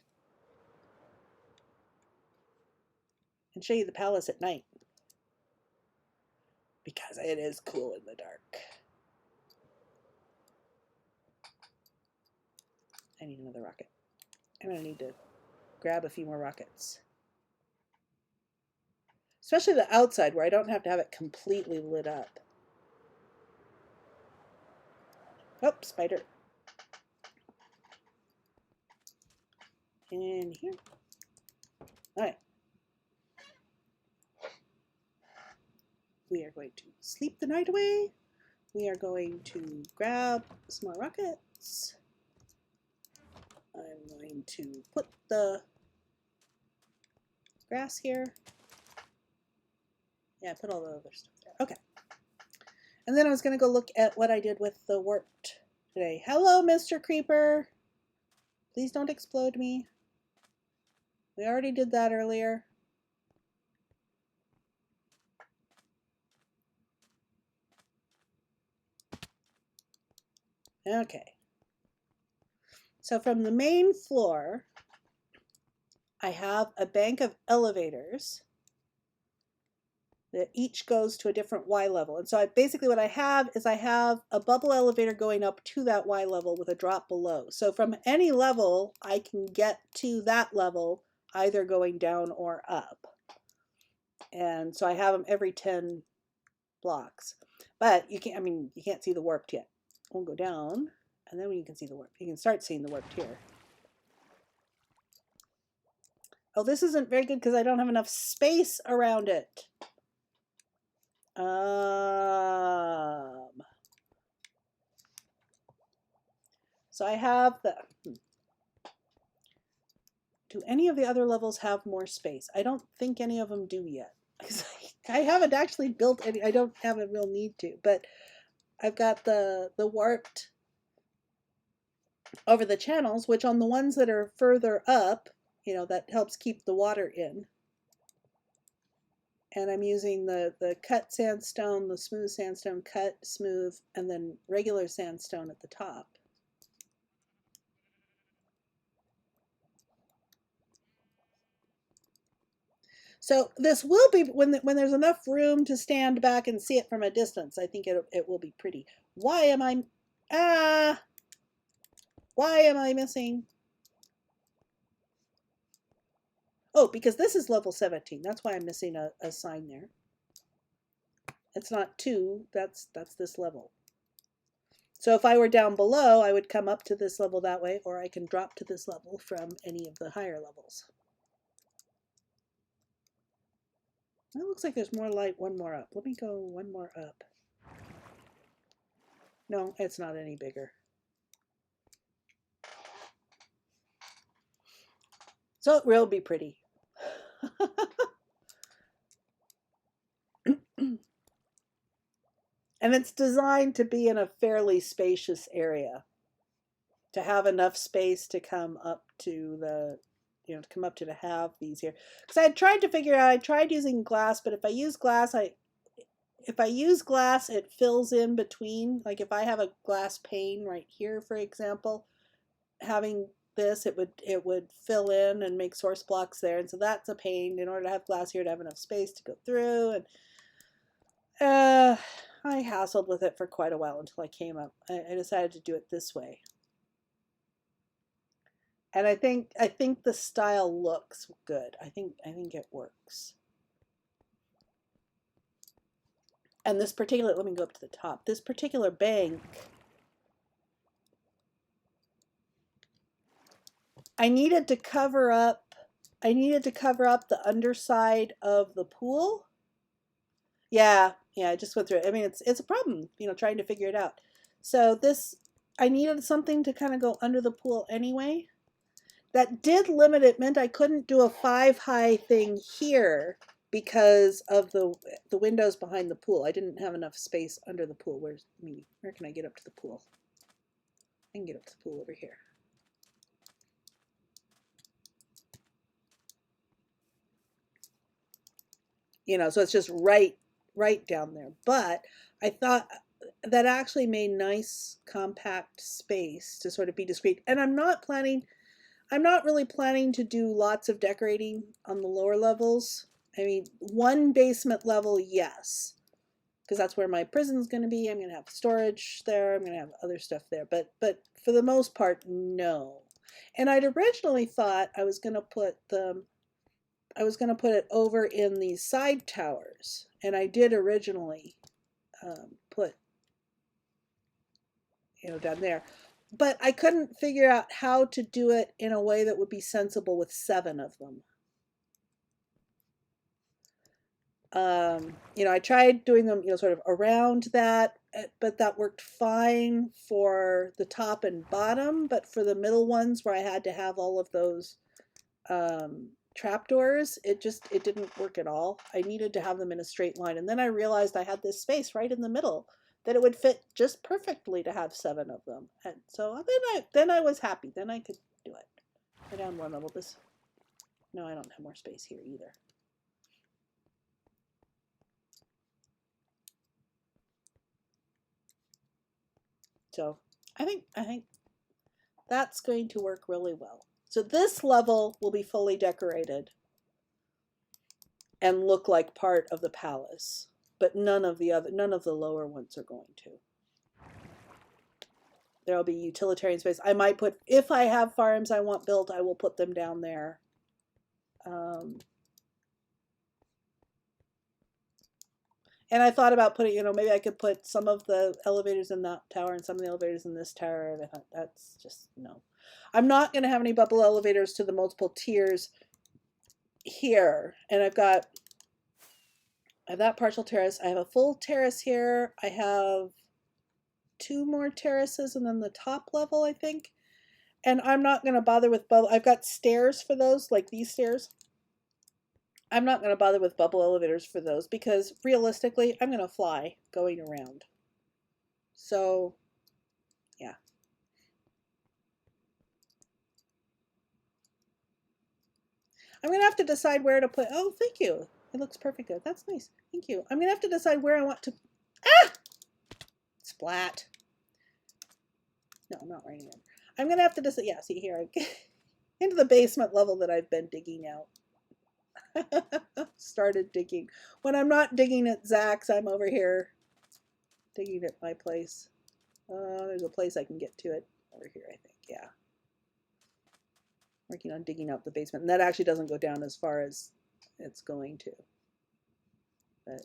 and show you the palace at night, because it is cool in the dark. I need another rocket. I'm going to need to grab a few more rockets. Especially the outside where I don't have to have it completely lit up. Oh, spider. In here. All right. We are going to sleep the night away. We are going to grab some more rockets. I'm going to put the grass here. Yeah, I put all the other stuff there. Okay. And then I was going to go look at what I did with the warped today. Hello, Mr. Creeper. Please don't explode me. We already did that earlier. Okay. So from the main floor, I have a bank of elevators that each goes to a different Y level. And so basically what I have is I have a bubble elevator going up to that Y level with a drop below. So from any level, I can get to that level either going down or up. And so I have them every 10 blocks. But you can't, I mean, you can't see the warped yet. We'll go down, and then you can see the warped. You can start seeing the warped here. Oh, this isn't very good because I don't have enough space around it. So I have the... Do any of the other levels have more space? I don't think any of them do yet. I haven't actually built any. I don't have a real need to, but I've got the warped over the channels, which on the ones that are further up, you know, that helps keep the water in. And I'm using the cut sandstone, the smooth sandstone, cut, smooth, and then regular sandstone at the top. So this will be, when there's enough room to stand back and see it from a distance, I think it will be pretty. Why am I missing? Oh, because this is level 17. That's why I'm missing a sign there. It's not 2, that's this level. So if I were down below, I would come up to this level that way, or I can drop to this level from any of the higher levels. It looks like there's more light, one more up. Let me go one more up. No, it's not any bigger. So it will be pretty. And it's designed to be in a fairly spacious area, to have enough space to come up to the, to come up to have these here. Because I had tried to figure out, I tried using glass, but if I use glass, it fills in between. Like if I have a glass pane right here, for example, having this, it would fill in and make source blocks there. And so that's a pain in order to have glass here to have enough space to go through. And I hassled with it for quite a while until I decided to do it this way. And I think the style looks good. I think it works. And this particular, let me go up to the top. This particular bank, I needed to cover up the underside of the pool. Yeah, I just went through it. I mean, it's a problem, trying to figure it out. So this, I needed something to kind of go under the pool anyway. That did limit it, meant I couldn't do a 5-high thing here because of the windows behind the pool. I didn't have enough space under the pool. Where can I get up to the pool? I can get up to the pool over here. So it's just right down there. But I thought that actually made nice compact space to sort of be discreet. And I'm not really planning to do lots of decorating on the lower levels. I mean, one basement level, yes, because that's where my prison's going to be. I'm going to have storage there. I'm going to have other stuff there. But for the most part, no. And I'd originally thought I was going to put it over in these side towers. And I did originally put, down there. But I couldn't figure out how to do it in a way that would be sensible with 7 of them. I tried doing them, sort of around that, but that worked fine for the top and bottom. But for the middle ones where I had to have all of those trapdoors, it didn't work at all. I needed to have them in a straight line. And then I realized I had this space right in the middle that it would fit just perfectly to have 7 of them. And so then I was happy. Then I could do it. Go down one level. No, I don't have more space here either. So I think that's going to work really well. So this level will be fully decorated and look like part of the palace. But none of the lower ones are going to. There'll be utilitarian space. I might put, if I have farms I want built, I will put them down there. And I thought about putting, maybe I could put some of the elevators in that tower and some of the elevators in this tower. And I thought, that's just, no. I'm not going to have any bubble elevators to the multiple tiers here. And I have that partial terrace. I have a full terrace here. I have 2 more terraces and then the top level, I think. And I'm not going to bother with bubble. I've got stairs for those, like these stairs. I'm not going to bother with bubble elevators for those because realistically, I'm going to fly going around. So, yeah. I'm going to have to decide where to put, oh, thank you. It looks perfect good. That's nice. Thank you. I'm going to have to decide where I want to, splat. No, I'm not writing it. I'm going to have to decide, yeah, see here, into the basement level that I've been digging out. Started digging. When I'm not digging at Zach's, I'm over here digging at my place. There's a place I can get to it over here, I think. Yeah. Working on digging out the basement. And that actually doesn't go down as far as it's going to. But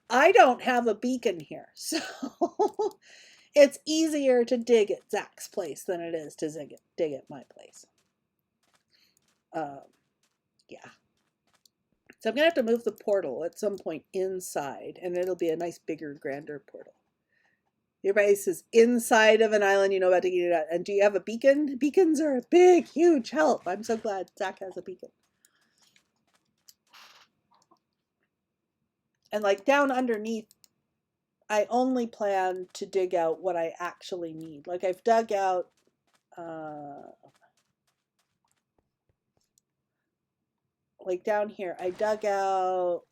I don't have a beacon here, so it's easier to dig at Zach's place than it is to dig at my place. Yeah. So I'm going to have to move the portal at some point inside, and it'll be a nice, bigger, grander portal. Your base is inside of an island, you know about to get it out. And do you have a beacon? Beacons are a big, huge help. I'm so glad Zach has a beacon. And like down underneath, I only plan to dig out what I actually need. Like I've dug out, like down here, I dug out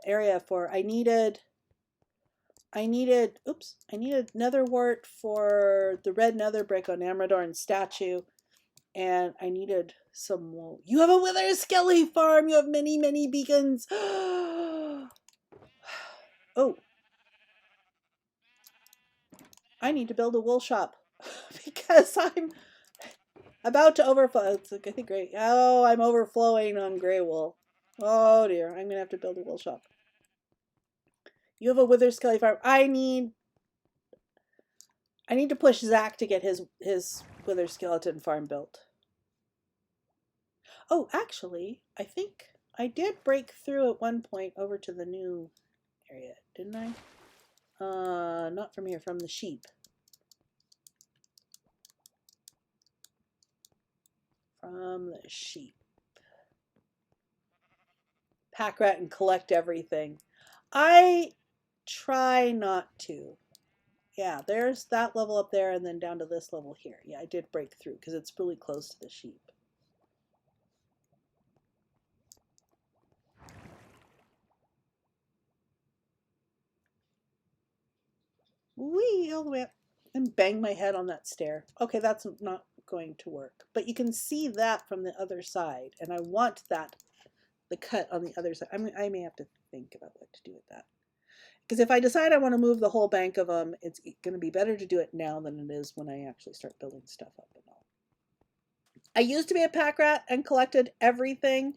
area for, I needed nether wart for the red nether brick on Amadorn's statue, and I needed some wool. You have a wither skelly farm. You have many, many beacons. Oh, I need to build a wool shop because I'm about to overflow. It's like, I think great. Oh, I'm overflowing on gray wool. Oh dear, I'm gonna have to build a wool shop. You have a wither skelly farm. I need to push Zach to get his wither skeleton farm built. Oh, actually, I think I did break through at one point over to the new area, didn't I? Not from here, from the sheep. From the sheep. Pack rat and collect everything. I try not to. Yeah, there's that level up there and then down to this level here. Yeah, I did break through because it's really close to the sheep. Whee, all the way up and bang my head on that stair. Okay, that's not going to work. But you can see that from the other side, and I want that, the cut on the other side. I may have to think about what to do with that. Because if I decide I want to move the whole bank of them, it's going to be better to do it now than it is when I actually start building stuff up and all. I used to be a pack rat and collected everything,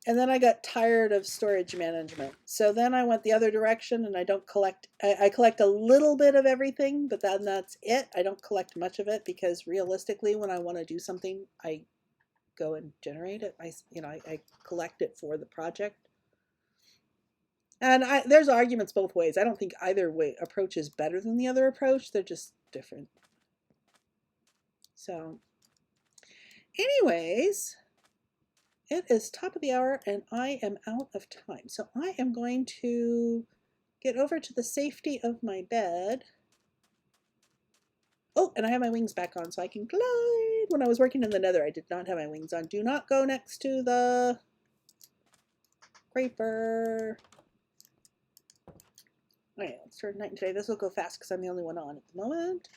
and then I got tired of storage management. So then I went the other direction, and I don't collect. I collect a little bit of everything, but then that's it. I don't collect much of it because realistically, when I want to do something, I go and generate it. I collect it for the project. And there's arguments both ways. I don't think either way approach is better than the other approach. They're just different. So, anyways, it is top of the hour and I am out of time. So I am going to get over to the safety of my bed. Oh, and I have my wings back on so I can glide. When I was working in the Nether, I did not have my wings on. Do not go next to the creeper. Alright, let's turn night today. This will go fast because I'm the only one on at the moment.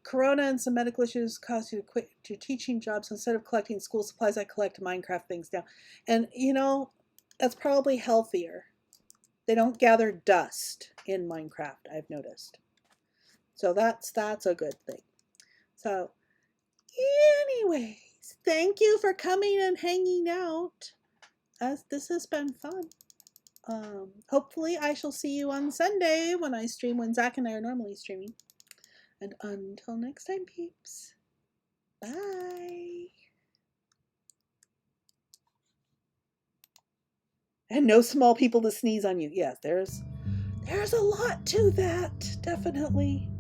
Corona and some medical issues caused you to quit your teaching jobs. Instead of collecting school supplies, I collect Minecraft things now. And, you know, that's probably healthier. They don't gather dust in Minecraft, I've noticed. So that's a good thing. So, anyways, thank you for coming and hanging out. This has been fun. Hopefully I shall see you on Sunday when I stream, when Zach and I are normally streaming. And until next time, peeps, bye. And no small people to sneeze on you. Yes, there's a lot to that, definitely.